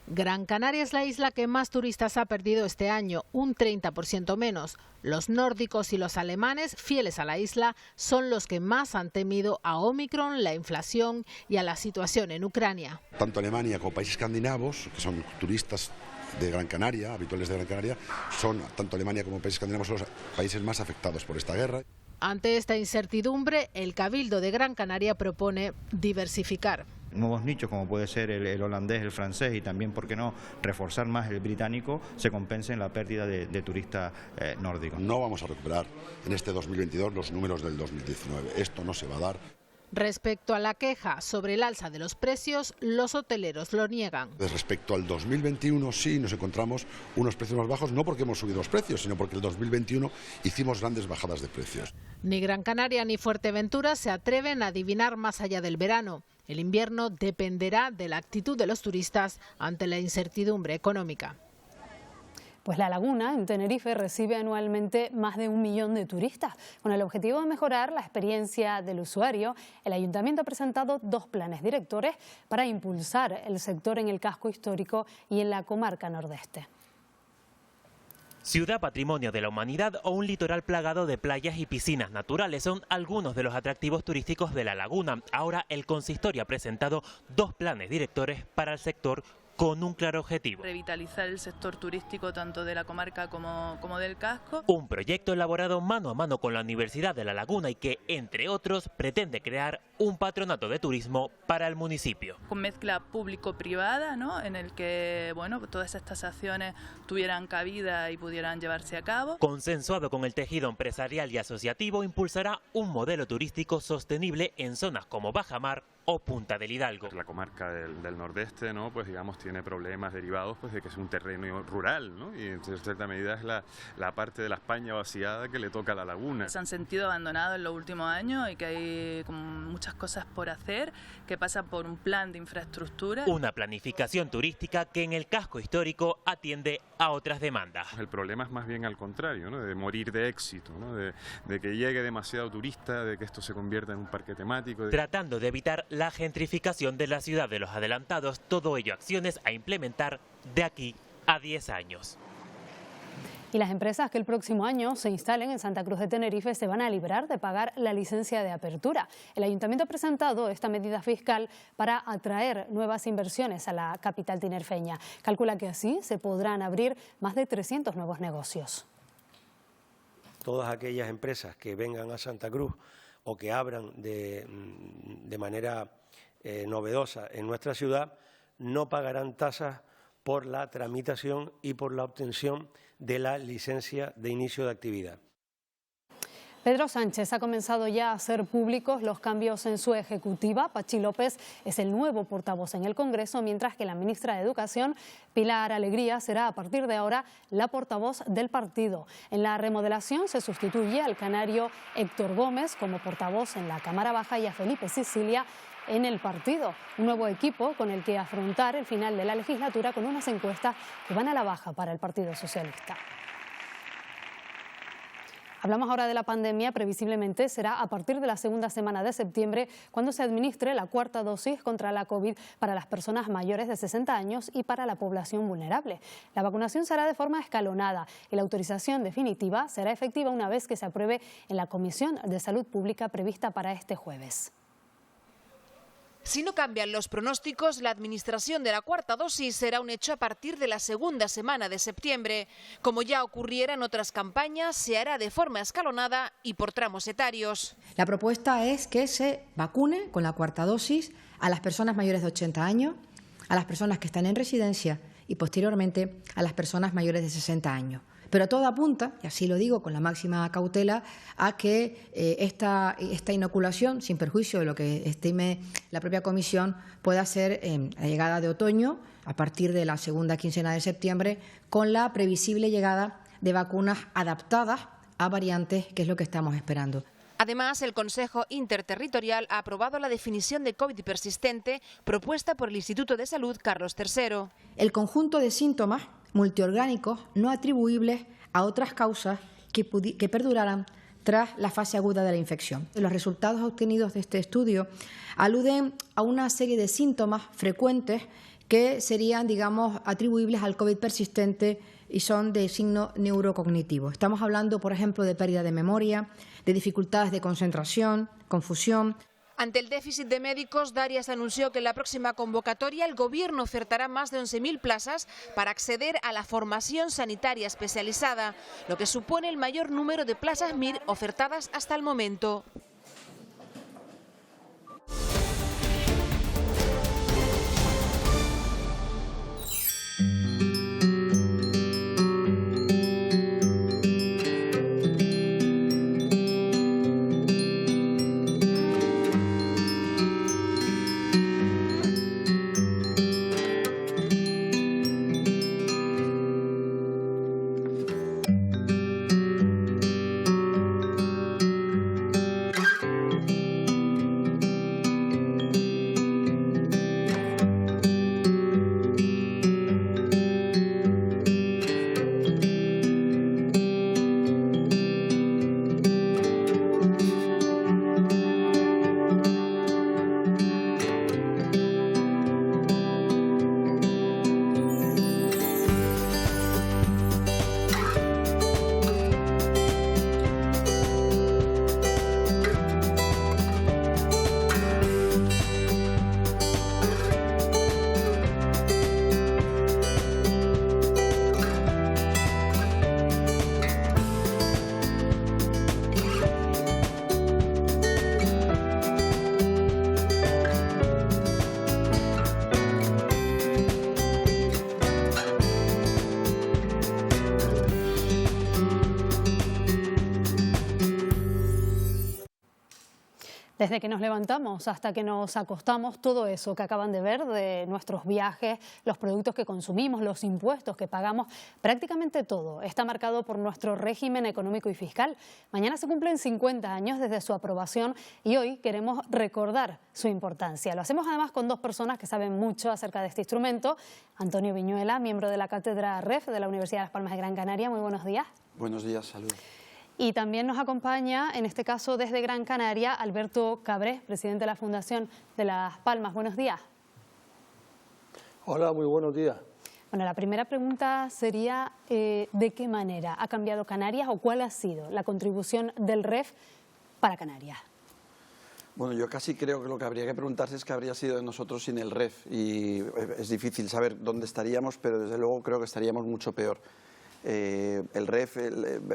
Gran Canaria es la isla que más turistas ha perdido este año, un 30% menos. Los nórdicos y los alemanes, fieles a la isla, son los que más han temido a Omicron, la inflación y a la situación en Ucrania. Tanto Alemania como países escandinavos, que son turistas de Gran Canaria, habituales de Gran Canaria, son tanto Alemania como países escandinavos son los países más afectados por esta guerra. Ante esta incertidumbre, el Cabildo de Gran Canaria propone diversificar. Nuevos nichos como puede ser el holandés, el francés y también, ¿por qué no?, reforzar más el británico, se compensen la pérdida de turistas nórdicos. No vamos a recuperar en este 2022 los números del 2019, esto no se va a dar. Respecto a la queja sobre el alza de los precios, los hoteleros lo niegan. Respecto al 2021 sí nos encontramos unos precios más bajos, no porque hemos subido los precios, sino porque el 2021 hicimos grandes bajadas de precios. Ni Gran Canaria ni Fuerteventura se atreven a adivinar más allá del verano. El invierno dependerá de la actitud de los turistas ante la incertidumbre económica. Pues La Laguna, en Tenerife, recibe anualmente más de 1 millón de turistas. Con el objetivo de mejorar la experiencia del usuario, el Ayuntamiento ha presentado 2 planes directores para impulsar el sector en el casco histórico y en la comarca nordeste. Ciudad Patrimonio de la Humanidad o un litoral plagado de playas y piscinas naturales son algunos de los atractivos turísticos de La Laguna. Ahora el consistorio ha presentado 2 planes directores para el sector con un claro objetivo: revitalizar el sector turístico tanto de la comarca como del casco. Un proyecto elaborado mano a mano con la Universidad de La Laguna y que, entre otros, pretende crear un patronato de turismo para el municipio. Con mezcla público-privada, ¿no?, en el que todas estas acciones tuvieran cabida y pudieran llevarse a cabo. Consensuado con el tejido empresarial y asociativo, impulsará un modelo turístico sostenible en zonas como Bajamar o Punta del Hidalgo. La comarca del nordeste, ¿no?, pues digamos tiene problemas derivados pues de que es un terreno rural, ¿no?, y en cierta medida es la parte de la España vaciada que le toca a La Laguna. Se han sentido abandonados en los últimos años y que hay como muchas cosas por hacer, que pasan por un plan de infraestructura. Una planificación turística que en el casco histórico atiende a otras demandas. El problema es más bien al contrario, ¿no?, de morir de éxito, ¿no?, de que llegue demasiado turista, de que esto se convierta en un parque temático. Tratando de evitar la gentrificación de la ciudad de los adelantados, todo ello acciones a implementar de aquí a 10 años. Y las empresas que el próximo año se instalen en Santa Cruz de Tenerife se van a librar de pagar la licencia de apertura. El Ayuntamiento ha presentado esta medida fiscal para atraer nuevas inversiones a la capital tinerfeña. Calcula que así se podrán abrir más de 300 nuevos negocios. Todas aquellas empresas que vengan a Santa Cruz o que abran de manera novedosa en nuestra ciudad no pagarán tasas por la tramitación y por la obtención de la licencia de inicio de actividad. Pedro Sánchez ha comenzado ya a hacer públicos los cambios en su ejecutiva. Pachi López es el nuevo portavoz en el Congreso, mientras que la ministra de Educación, Pilar Alegría, será a partir de ahora la portavoz del partido. En la remodelación se sustituye al canario Héctor Gómez como portavoz en la Cámara Baja y a Felipe Sicilia en el partido. Un nuevo equipo con el que afrontar el final de la legislatura con unas encuestas que van a la baja para el Partido Socialista. Hablamos ahora de la pandemia. Previsiblemente será a partir de la segunda semana de septiembre cuando se administre la cuarta dosis contra la COVID para las personas mayores de 60 años y para la población vulnerable. La vacunación será de forma escalonada y la autorización definitiva será efectiva una vez que se apruebe en la Comisión de Salud Pública prevista para este jueves. Si no cambian los pronósticos, la administración de la cuarta dosis será un hecho a partir de la segunda semana de septiembre. Como ya ocurriera en otras campañas, se hará de forma escalonada y por tramos etarios. La propuesta es que se vacune con la cuarta dosis a las personas mayores de 80 años, a las personas que están en residencia y posteriormente a las personas mayores de 60 años. Pero todo apunta, y así lo digo con la máxima cautela, a que esta inoculación, sin perjuicio de lo que estime la propia Comisión, pueda ser la llegada de otoño, a partir de la segunda quincena de septiembre, con la previsible llegada de vacunas adaptadas a variantes, que es lo que estamos esperando. Además, el Consejo Interterritorial ha aprobado la definición de COVID persistente propuesta por el Instituto de Salud Carlos III. El conjunto de síntomas multiorgánicos no atribuibles a otras causas que perduraran tras la fase aguda de la infección. Los resultados obtenidos de este estudio aluden a una serie de síntomas frecuentes que serían, digamos, atribuibles al COVID persistente y son de signo neurocognitivo. Estamos hablando, por ejemplo, de pérdida de memoria, de dificultades de concentración, confusión. Ante el déficit de médicos, Darias anunció que en la próxima convocatoria el Gobierno ofertará más de 11.000 plazas para acceder a la formación sanitaria especializada, lo que supone el mayor número de plazas MIR ofertadas hasta el momento. Desde que nos levantamos hasta que nos acostamos, todo eso que acaban de ver de nuestros viajes, los productos que consumimos, los impuestos que pagamos, prácticamente todo está marcado por nuestro régimen económico y fiscal. Mañana se cumplen 50 años desde su aprobación y hoy queremos recordar su importancia. Lo hacemos además con dos personas que saben mucho acerca de este instrumento. Antonio Viñuela, miembro de la Cátedra REF de la Universidad de Las Palmas de Gran Canaria. Muy buenos días. Buenos días, salud. Y también nos acompaña, en este caso desde Gran Canaria, Alberto Cabré, presidente de la Fundación de Las Palmas. Buenos días. Hola, muy buenos días. Bueno, la primera pregunta sería ¿de qué manera ha cambiado Canarias o cuál ha sido la contribución del REF para Canarias? Bueno, yo casi creo que lo que habría que preguntarse es qué habría sido de nosotros sin el REF. Y es difícil saber dónde estaríamos, pero desde luego creo que estaríamos mucho peor. El REF,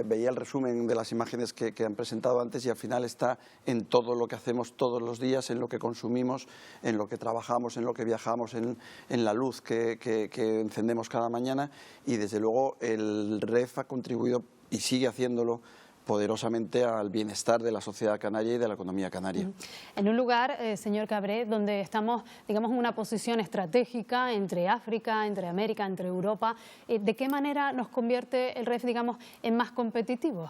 veía el resumen de las imágenes que han presentado antes y al final está en todo lo que hacemos todos los días, en lo que consumimos, en lo que trabajamos, en lo que viajamos, en la luz que encendemos cada mañana y desde luego el REF ha contribuido y sigue haciéndolo poderosamente al bienestar de la sociedad canaria y de la economía canaria. En un lugar, señor Cabré, donde estamos, digamos, en una posición estratégica entre África, entre América, entre Europa, ¿de qué manera nos convierte el REF, digamos, en más competitivos?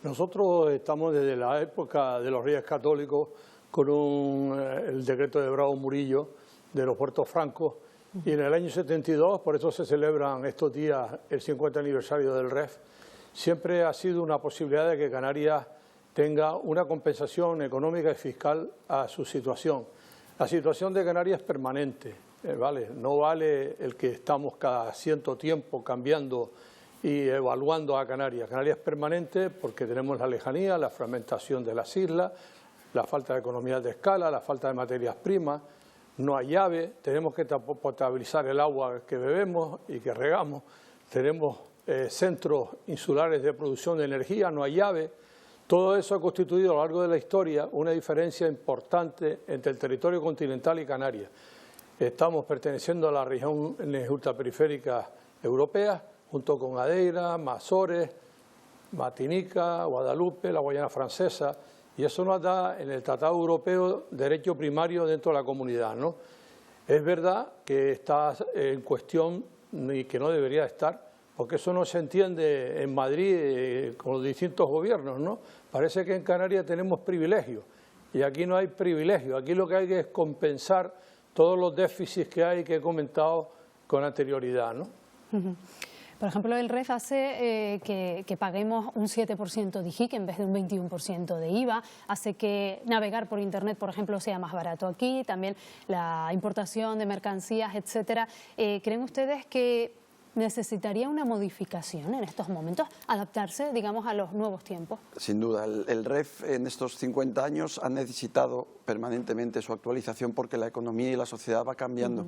Nosotros estamos desde la época de los Reyes Católicos con el decreto de Bravo Murillo de los puertos francos, y en el año 72, por eso se celebran estos días el 50 aniversario del REF, siempre ha sido una posibilidad de que Canarias tenga una compensación económica y fiscal a su situación. La situación de Canarias es permanente, ¿vale? No vale el que estamos cada cierto tiempo cambiando y evaluando a Canarias. Canarias es permanente porque tenemos la lejanía, la fragmentación de las islas, la falta de economías de escala, la falta de materias primas, no hay llave, tenemos que potabilizar el agua que bebemos y que regamos, tenemos centros insulares de producción de energía, no hay llave. Todo eso ha constituido a lo largo de la historia una diferencia importante entre el territorio continental y Canarias. Estamos perteneciendo a la región ultraperiférica europea, junto con Madeira, Azores, Martinica, Guadalupe, la Guayana Francesa, y eso nos da en el Tratado Europeo derecho primario dentro de la comunidad, ¿no? Es verdad que está en cuestión y que no debería estar, porque eso no se entiende en Madrid con los distintos gobiernos, ¿no? Parece que en Canarias tenemos privilegios, y aquí no hay privilegios, aquí lo que hay que es compensar todos los déficits que hay que he comentado con anterioridad, ¿no? Por ejemplo, el REF hace que paguemos un 7% de IGIC en vez de un 21% de IVA, hace que navegar por Internet, por ejemplo, sea más barato aquí, también la importación de mercancías, etcétera. ¿Creen ustedes que necesitaría una modificación en estos momentos, adaptarse, digamos, a los nuevos tiempos? Sin duda, el REF en estos 50 años ha necesitado permanentemente su actualización porque la economía y la sociedad va cambiando.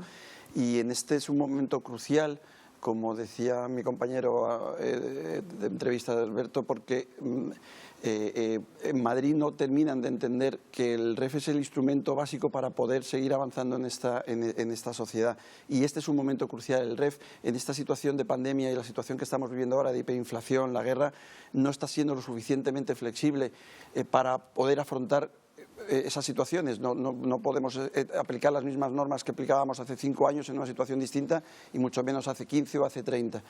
Y en este es un momento crucial, como decía mi compañero de entrevista de Alberto, porque en Madrid no terminan de entender que el REF es el instrumento básico para poder seguir avanzando en esta sociedad. Y este es un momento crucial. El REF, en esta situación de pandemia y la situación que estamos viviendo ahora de hiperinflación, la guerra, no está siendo lo suficientemente flexible para poder afrontar esas situaciones. No podemos aplicar las mismas normas que aplicábamos hace 5 años en una situación distinta y mucho menos hace 15 o hace 30.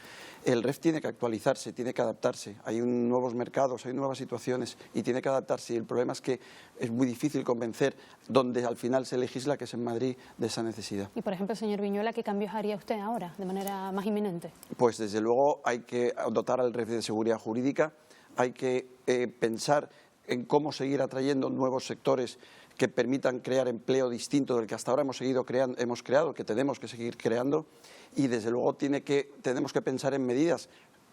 El REF tiene que actualizarse, tiene que adaptarse. Hay nuevos mercados, hay nuevas situaciones y tiene que adaptarse. Y el problema es que es muy difícil convencer donde al final se legisla, que es en Madrid, de esa necesidad. Y por ejemplo, señor Viñuela, ¿qué cambios haría usted ahora de manera más inminente? Pues desde luego hay que dotar al REF de seguridad jurídica, hay que pensar en cómo seguir atrayendo nuevos sectores que permitan crear empleo distinto del que hasta ahora hemos creado, que tenemos que seguir creando, y desde luego tenemos que pensar en medidas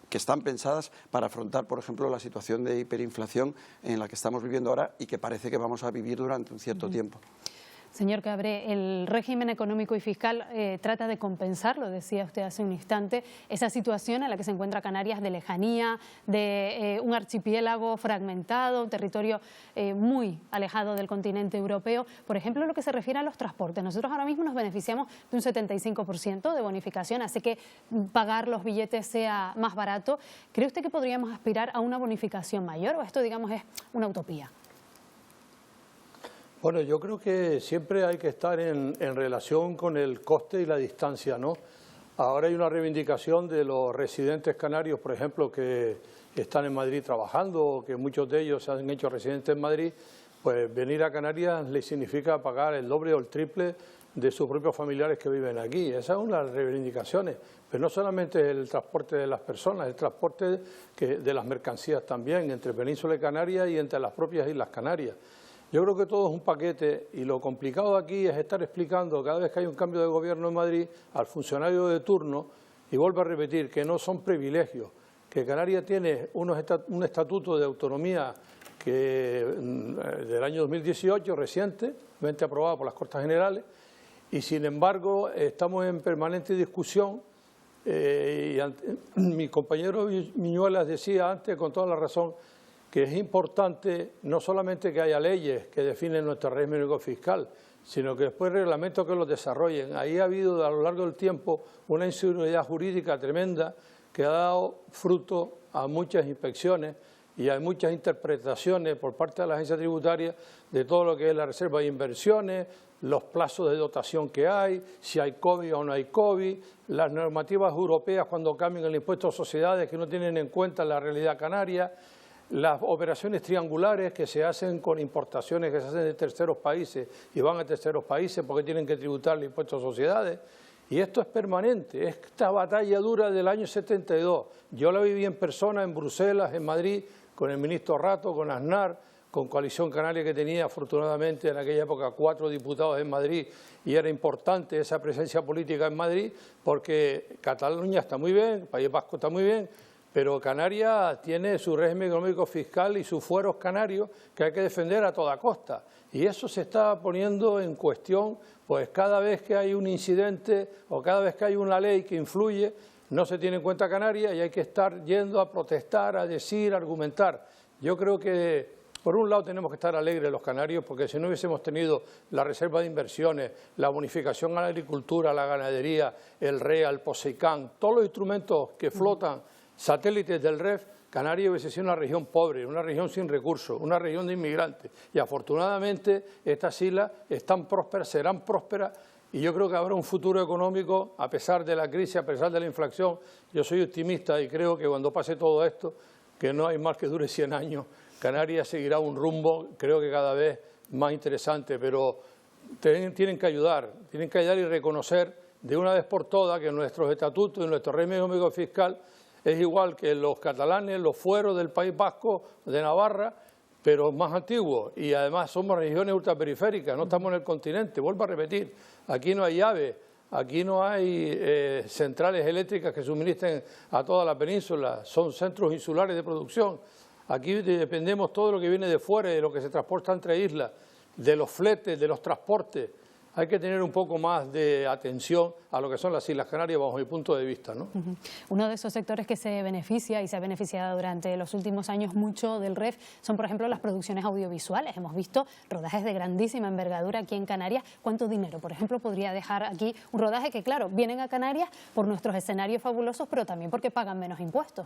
que están pensadas para afrontar, por ejemplo, la situación de hiperinflación en la que estamos viviendo ahora y que parece que vamos a vivir durante un cierto tiempo. Señor Cabré, el régimen económico y fiscal trata de compensar, lo decía usted hace un instante, esa situación en la que se encuentra Canarias de lejanía, de un archipiélago fragmentado, un territorio muy alejado del continente europeo. Por ejemplo, en lo que se refiere a los transportes, nosotros ahora mismo nos beneficiamos de un 75% de bonificación, hace que pagar los billetes sea más barato. ¿Cree usted que podríamos aspirar a una bonificación mayor o esto, digamos, es una utopía? Bueno, yo creo que siempre hay que estar en relación con el coste y la distancia, ¿no? Ahora hay una reivindicación de los residentes canarios, por ejemplo, que están en Madrid trabajando, que muchos de ellos se han hecho residentes en Madrid, pues venir a Canarias les significa pagar el doble o el triple de sus propios familiares que viven aquí. Esas son las reivindicaciones, pero no solamente el transporte de las personas, el transporte de las mercancías también, entre Península y Canarias y entre las propias Islas Canarias. Yo creo que todo es un paquete y lo complicado aquí es estar explicando cada vez que hay un cambio de gobierno en Madrid al funcionario de turno, y vuelvo a repetir que no son privilegios, que Canarias tiene un estatuto de autonomía del año 2018, recientemente aprobado por las Cortes Generales, y sin embargo estamos en permanente discusión. Mi compañero Viñuelas decía antes, con toda la razón, que es importante no solamente que haya leyes que definen nuestro régimen fiscal, sino que después reglamentos que los desarrollen. Ahí ha habido a lo largo del tiempo una inseguridad jurídica tremenda que ha dado fruto a muchas inspecciones y hay muchas interpretaciones por parte de la agencia tributaria de todo lo que es la reserva de inversiones, los plazos de dotación que hay, si hay COVID o no hay COVID, las normativas europeas cuando cambian el impuesto a sociedades que no tienen en cuenta la realidad canaria, las operaciones triangulares que se hacen con importaciones que se hacen de terceros países y van a terceros países porque tienen que tributar el impuesto a sociedades. Y esto es permanente, esta batalla dura del año 72. Yo la viví en persona en Bruselas, en Madrid, con el ministro Rato, con Aznar, con Coalición Canaria, que tenía afortunadamente en aquella época 4 diputados en Madrid, y era importante esa presencia política en Madrid, porque Cataluña está muy bien, País Vasco está muy bien, pero Canarias tiene su régimen económico fiscal y sus fueros canarios que hay que defender a toda costa. Y eso se está poniendo en cuestión, pues cada vez que hay un incidente o cada vez que hay una ley que influye, no se tiene en cuenta Canarias y hay que estar yendo a protestar, a decir, a argumentar. Yo creo que, por un lado, tenemos que estar alegres los canarios, porque si no hubiésemos tenido la reserva de inversiones, la bonificación a la agricultura, a la ganadería, el REA, el POSEICAN, todos los instrumentos que flotan, satélites del REF, Canarias hubiese sido una región pobre, una región sin recursos, una región de inmigrantes. Y afortunadamente estas islas están prósperas, serán prósperas, y yo creo que habrá un futuro económico a pesar de la crisis, a pesar de la inflación. Yo soy optimista y creo que cuando pase todo esto, que no hay más que dure 100 años, Canarias seguirá un rumbo, creo que cada vez más interesante, pero tienen que ayudar y reconocer de una vez por todas que nuestros estatutos y nuestro régimen económico fiscal es igual que los catalanes, los fueros del País Vasco, de Navarra, pero más antiguos, y además somos regiones ultraperiféricas, no estamos en el continente. Vuelvo a repetir, aquí no hay llave, aquí no hay centrales eléctricas que suministren a toda la península, son centros insulares de producción. Aquí dependemos todo lo que viene de fuera, de lo que se transporta entre islas, de los fletes, de los transportes. Hay que tener un poco más de atención a lo que son las Islas Canarias bajo mi punto de vista, ¿no? Uno de esos sectores que se beneficia y se ha beneficiado durante los últimos años mucho del REF son, por ejemplo, las producciones audiovisuales. Hemos visto rodajes de grandísima envergadura aquí en Canarias. ¿Cuánto dinero, por ejemplo, podría dejar aquí un rodaje que, claro, vienen a Canarias por nuestros escenarios fabulosos, pero también porque pagan menos impuestos?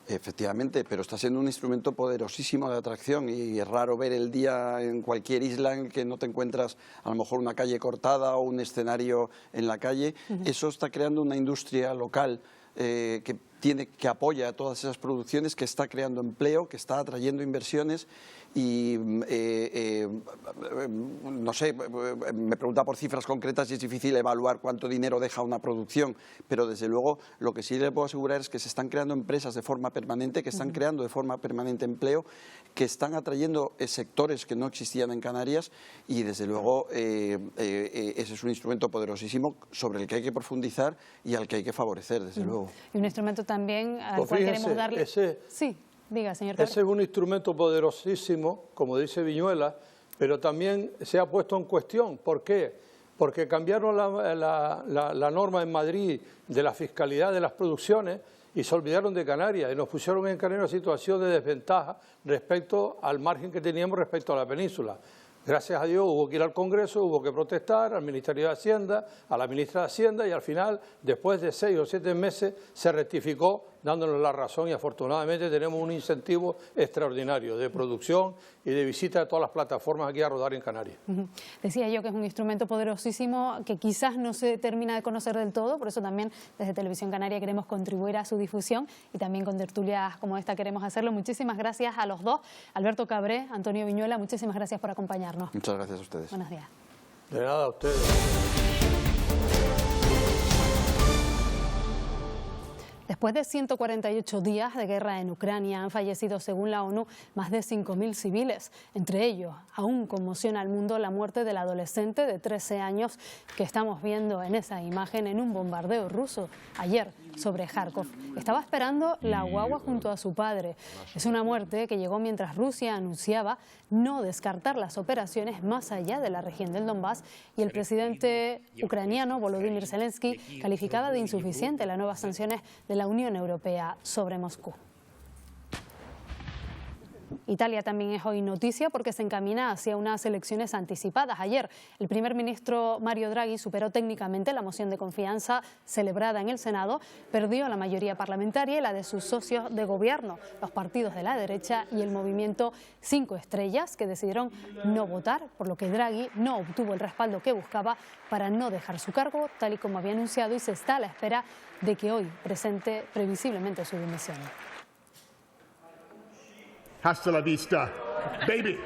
Efectivamente, pero está siendo un instrumento poderosísimo de atracción y es raro ver el día en cualquier isla en que no te encuentras a lo mejor una calle cortada o un escenario en la calle. Eso está creando una industria local que apoya a todas esas producciones, que está creando empleo, que está atrayendo inversiones y no sé, me pregunta por cifras concretas y es difícil evaluar cuánto dinero deja una producción, pero desde luego lo que sí le puedo asegurar es que se están creando empresas de forma permanente, que están creando de forma permanente empleo, que están atrayendo sectores que no existían en Canarias y desde luego ese es un instrumento poderosísimo sobre el que hay que profundizar y al que hay que favorecer, desde luego. Y un instrumento también al cual queremos darle... Sí. Diga, señor Cabrera. Ese es un instrumento poderosísimo, como dice Viñuela, pero también se ha puesto en cuestión. ¿Por qué? Porque cambiaron la norma en Madrid de la fiscalidad de las producciones y se olvidaron de Canarias y nos pusieron en Canarias una situación de desventaja respecto al margen que teníamos respecto a la península. Gracias a Dios hubo que ir al Congreso, hubo que protestar al Ministerio de Hacienda, a la ministra de Hacienda y al final, después de 6 o 7 meses, se rectificó dándonos la razón y afortunadamente tenemos un incentivo extraordinario de producción y de visita de todas las plataformas aquí a rodar en Canarias. Decía yo que es un instrumento poderosísimo que quizás no se termina de conocer del todo, por eso también desde Televisión Canaria queremos contribuir a su difusión y también con tertulias como esta queremos hacerlo. Muchísimas gracias a los dos, Alberto Cabré, Antonio Viñuela, muchísimas gracias por acompañarnos. Muchas gracias a ustedes. Buenos días. De nada, a ustedes. Después de 148 días de guerra en Ucrania han fallecido, según la ONU, más de 5.000 civiles. Entre ellos, aún conmociona al mundo la muerte del adolescente de 13 años que estamos viendo en esa imagen en un bombardeo ruso ayer sobre Kharkov. Estaba esperando la guagua junto a su padre. Es una muerte que llegó mientras Rusia anunciaba no descartar las operaciones más allá de la región del Donbass y el presidente ucraniano Volodymyr Zelensky calificaba de insuficiente las nuevas sanciones de la Unión Europea sobre Moscú. Italia también es hoy noticia porque se encamina hacia unas elecciones anticipadas. Ayer, el primer ministro Mario Draghi superó técnicamente la moción de confianza celebrada en el Senado, perdió la mayoría parlamentaria y la de sus socios de gobierno, los partidos de la derecha y el movimiento 5 Estrellas, que decidieron no votar, por lo que Draghi no obtuvo el respaldo que buscaba para no dejar su cargo, tal y como había anunciado, y se está a la espera de que hoy presente previsiblemente su dimisión. Hasta la vista, baby.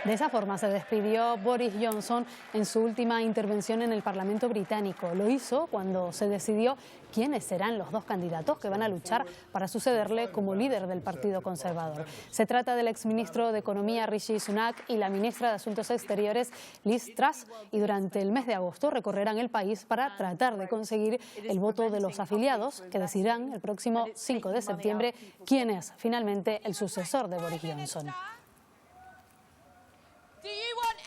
De esa forma se despidió Boris Johnson en su última intervención en el Parlamento británico. Lo hizo cuando se decidió quiénes serán los dos candidatos que van a luchar para sucederle como líder del Partido Conservador. Se trata del exministro de Economía Rishi Sunak y la ministra de Asuntos Exteriores Liz Truss, y durante el mes de agosto recorrerán el país para tratar de conseguir el voto de los afiliados, que decidirán el próximo 5 de septiembre quién es finalmente el sucesor de Boris Johnson.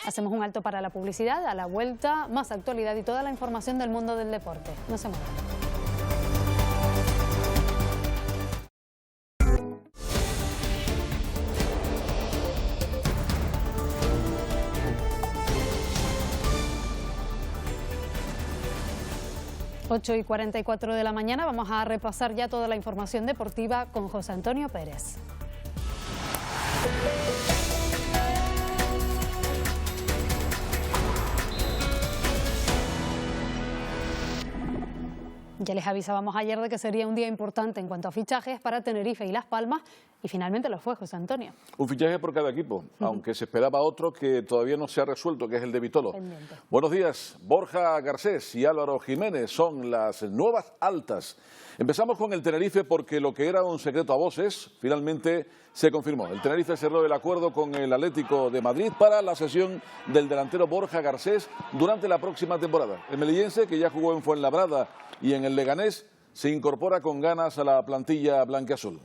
Hacemos un alto para la publicidad. A la vuelta, más actualidad y toda la información del mundo del deporte. No se muevan. Ocho y 44 de la mañana, vamos a repasar ya toda la información deportiva con José Antonio Pérez. Ya les avisábamos ayer de que sería un día importante en cuanto a fichajes para Tenerife y Las Palmas, y finalmente lo fue, José Antonio. Un fichaje por cada equipo, aunque se esperaba otro que todavía no se ha resuelto, que es el de Vitolo. Pendiente. Buenos días. Borja Garcés y Álvaro Jiménez son las nuevas altas. Empezamos con el Tenerife porque lo que era un secreto a voces finalmente se confirmó. El Tenerife cerró el acuerdo con el Atlético de Madrid para la cesión del delantero Borja Garcés durante la próxima temporada. El melillense, que ya jugó en Fuenlabrada y en el Leganés, se incorpora con ganas a la plantilla blanquiazul.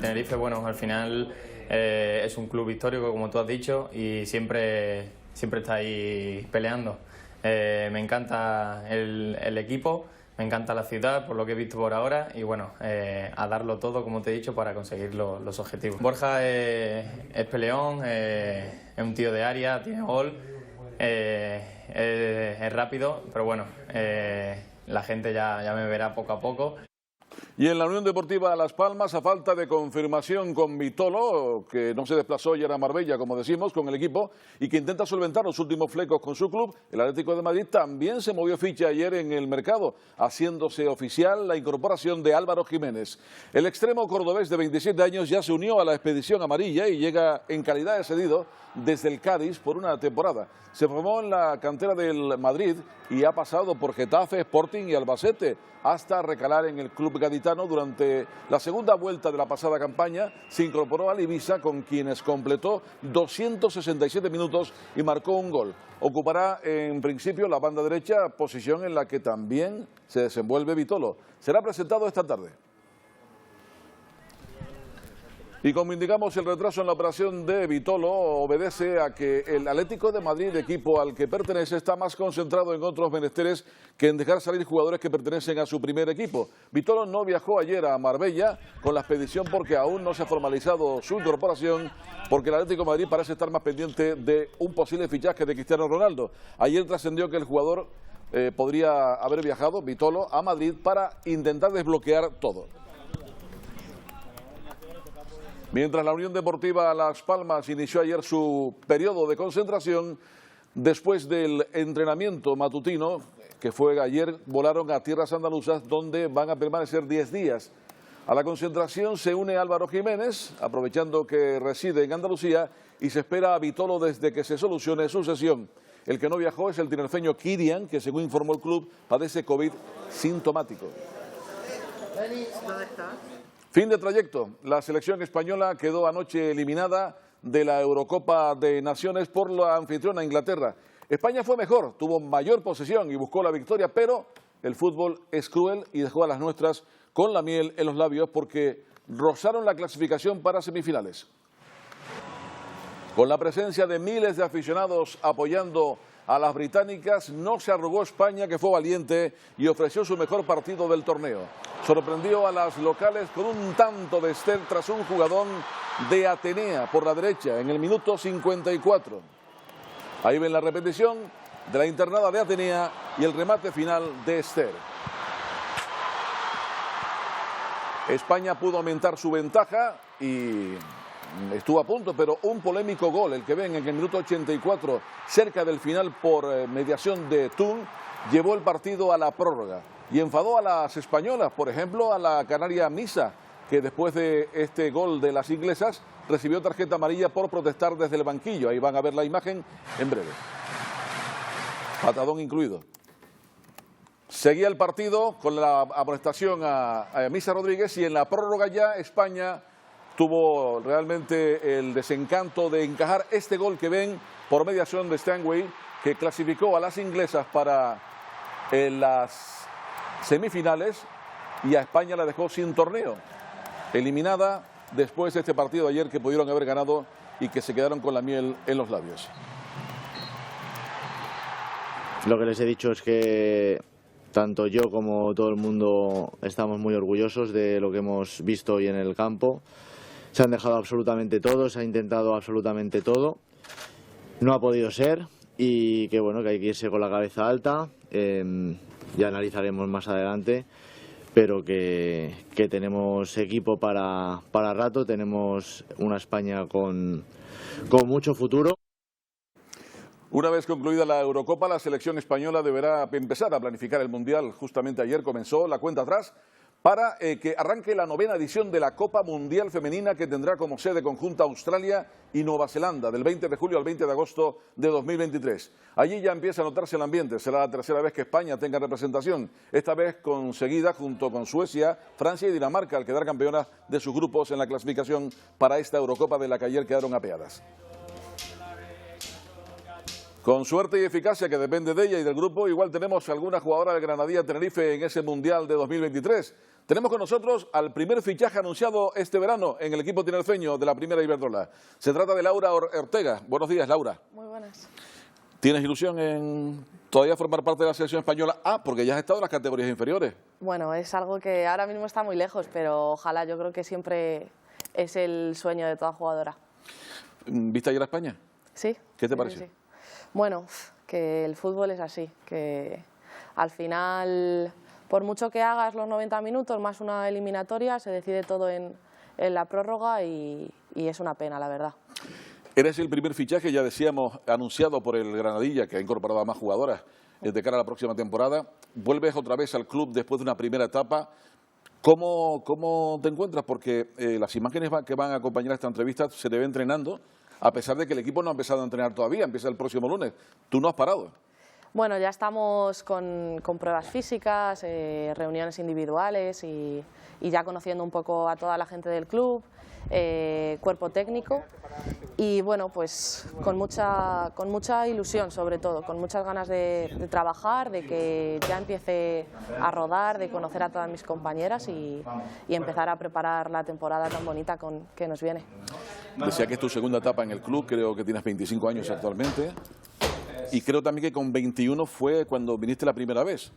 Tenerife, bueno, al final es un club histórico, como tú has dicho, y siempre está ahí peleando. Me encanta el equipo, me encanta la ciudad, por lo que he visto por ahora, y bueno, a darlo todo, como te he dicho, para conseguir los objetivos. Borja es peleón, es un tío de área, tiene gol, es rápido, pero bueno, la gente ya me verá poco a poco. Y en la Unión Deportiva Las Palmas, a falta de confirmación con Vitolo, que no se desplazó ayer a Marbella, como decimos, con el equipo, y que intenta solventar los últimos flecos con su club, el Atlético de Madrid también se movió ficha ayer en el mercado, haciéndose oficial la incorporación de Álvaro Jiménez. El extremo cordobés de 27 años ya se unió a la expedición amarilla y llega en calidad de cedido desde el Cádiz por una temporada. Se formó en la cantera del Madrid y ha pasado por Getafe, Sporting y Albacete, hasta recalar en el club gaditano durante la segunda vuelta de la pasada campaña. Se incorporó al Ibiza, con quienes completó 267 minutos y marcó un gol. Ocupará en principio la banda derecha, posición en la que también se desenvuelve Vitolo. Será presentado esta tarde. Y como indicamos, el retraso en la operación de Vitolo obedece a que el Atlético de Madrid, equipo al que pertenece, está más concentrado en otros menesteres que en dejar salir jugadores que pertenecen a su primer equipo. Vitolo no viajó ayer a Marbella con la expedición porque aún no se ha formalizado su incorporación, porque el Atlético de Madrid parece estar más pendiente de un posible fichaje de Cristiano Ronaldo. Ayer trascendió que el jugador podría haber viajado, Vitolo, a Madrid para intentar desbloquear todo. Mientras la Unión Deportiva Las Palmas inició ayer su periodo de concentración, después del entrenamiento matutino, que fue ayer, volaron a tierras andaluzas, donde van a permanecer 10 días. A la concentración se une Álvaro Jiménez, aprovechando que reside en Andalucía, y se espera a Vitolo desde que se solucione su sesión. El que no viajó es el tinerfeño Kirian, que según informó el club, padece COVID sintomático. ¿Dónde está? Fin de trayecto. La selección española quedó anoche eliminada de la Eurocopa de Naciones por la anfitriona Inglaterra. España fue mejor, tuvo mayor posesión y buscó la victoria, pero el fútbol es cruel y dejó a las nuestras con la miel en los labios porque rozaron la clasificación para semifinales. Con la presencia de miles de aficionados apoyando a las británicas, no se arrugó España, que fue valiente y ofreció su mejor partido del torneo. Sorprendió a las locales con un tanto de Esther tras un jugadón de Atenea por la derecha en el minuto 54. Ahí ven la repetición de la internada de Atenea y el remate final de Esther. España pudo aumentar su ventaja y estuvo a punto, pero un polémico gol, el que ven en el minuto 84, cerca del final por mediación de Thun, llevó el partido a la prórroga y enfadó a las españolas, por ejemplo a la canaria Misa, que después de este gol de las inglesas recibió tarjeta amarilla por protestar desde el banquillo. Ahí van a ver la imagen en breve. Patadón incluido. Seguía el partido con la amonestación a Misa Rodríguez y en la prórroga ya España tuvo realmente el desencanto de encajar este gol que ven por mediación de Stanway, que clasificó a las inglesas para las semifinales y a España la dejó sin torneo, eliminada después de este partido de ayer que pudieron haber ganado y que se quedaron con la miel en los labios. Lo que les he dicho es que tanto yo como todo el mundo estamos muy orgullosos de lo que hemos visto hoy en el campo. Se han dejado absolutamente todo, se ha intentado absolutamente todo. No ha podido ser y que bueno, que hay que irse con la cabeza alta. Ya analizaremos más adelante, pero que tenemos equipo para rato, tenemos una España con mucho futuro. Una vez concluida la Eurocopa, la selección española deberá empezar a planificar el Mundial. Justamente ayer comenzó la cuenta atrás para que arranque la 9ª edición de la Copa Mundial Femenina, que tendrá como sede conjunta Australia y Nueva Zelanda, del 20 de julio al 20 de agosto de 2023. Allí ya empieza a notarse el ambiente. Será la tercera vez que España tenga representación, esta vez conseguida junto con Suecia, Francia y Dinamarca, al quedar campeonas de sus grupos en la clasificación para esta Eurocopa de la que ayer quedaron apeadas. Con suerte y eficacia, que depende de ella y del grupo, igual tenemos alguna jugadora del Granadilla Tenerife en ese Mundial de 2023. Tenemos con nosotros al primer fichaje anunciado este verano en el equipo tinerfeño de la Primera Iberdrola. Se trata de Laura Ortega. Buenos días, Laura. Muy buenas. ¿Tienes ilusión en todavía formar parte de la selección española? Porque ya has estado en las categorías inferiores. Bueno, es algo que ahora mismo está muy lejos, pero ojalá, yo creo que siempre es el sueño de toda jugadora. ¿Viste ayer a España? Sí. ¿Qué te pareció? Sí. Bueno, que el fútbol es así, que al final, por mucho que hagas los 90 minutos más una eliminatoria, se decide todo en la prórroga y es una pena, la verdad. Eres el primer fichaje, ya decíamos, anunciado por el Granadilla, que ha incorporado a más jugadoras de cara a la próxima temporada. Vuelves otra vez al club después de una primera etapa. ¿Cómo te encuentras? Porque las imágenes que van a acompañar a esta entrevista se te ve entrenando, a pesar de que el equipo no ha empezado a entrenar todavía, empieza el próximo lunes. Tú no has parado. Bueno, ya estamos con pruebas físicas, reuniones individuales y ya conociendo un poco a toda la gente del club, cuerpo técnico y bueno, pues con mucha ilusión, sobre todo, con muchas ganas de trabajar, de que ya empiece a rodar, de conocer a todas mis compañeras y empezar a preparar la temporada tan bonita que nos viene. Decía que es tu segunda etapa en el club, creo que tienes 25 años actualmente y creo también que con 21 fue cuando viniste la primera vez.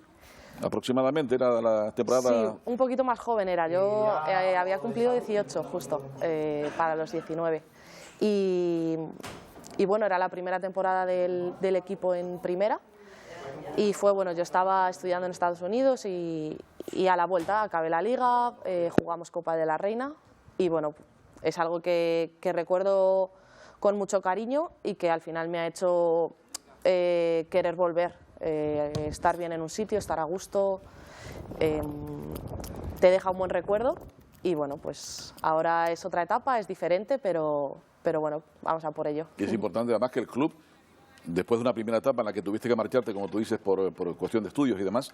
Aproximadamente era la temporada... Sí, un poquito más joven era. Yo había cumplido 18 justo, para los 19. Y bueno, era la primera temporada del equipo en primera. Y fue, bueno, yo estaba estudiando en Estados Unidos y a la vuelta acabé la liga, jugamos Copa de la Reina y bueno, es algo que recuerdo con mucho cariño y que al final me ha hecho querer volver. Estar bien en un sitio, estar a gusto, te deja un buen recuerdo y bueno, pues ahora es otra etapa, es diferente, pero bueno, vamos a por ello. Y es importante además que el club, después de una primera etapa en la que tuviste que marcharte, como tú dices, por cuestión de estudios y demás,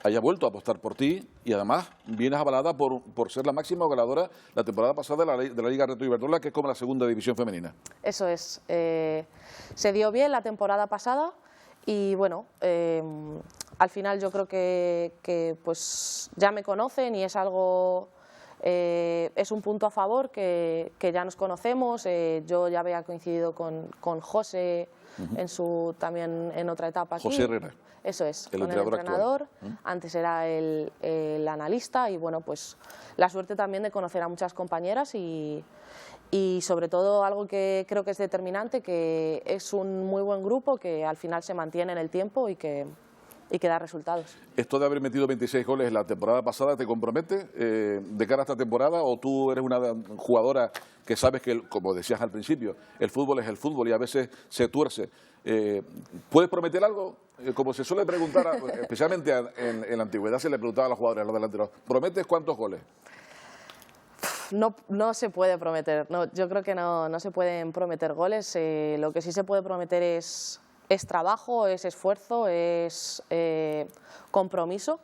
haya vuelto a apostar por ti y además vienes avalada por ser la máxima goleadora la temporada pasada de la Liga Reto Iberdrola, que es como la segunda división femenina. Eso es, se dio bien la temporada pasada. Y bueno, al final yo creo que pues ya me conocen y es algo Es un punto a favor que ya nos conocemos. Yo ya había coincidido con José también en otra etapa aquí. José Herrera. Eso es, el con el entrenador. Antes era el analista y bueno, pues la suerte también de conocer a muchas compañeras y sobre todo algo que creo que es determinante, que es un muy buen grupo que al final se mantiene en el tiempo y que da resultados. ¿Esto de haber metido 26 goles la temporada pasada te compromete de cara a esta temporada, o tú eres una jugadora que sabes que, como decías al principio, el fútbol es el fútbol y a veces se tuerce? ¿Puedes prometer algo? Como se suele preguntar, especialmente en la antigüedad se le preguntaba a los jugadores, a los delanteros, ¿prometes cuántos goles? No se puede prometer, yo creo que no se pueden prometer goles. Lo que sí se puede prometer es trabajo, es esfuerzo, es compromiso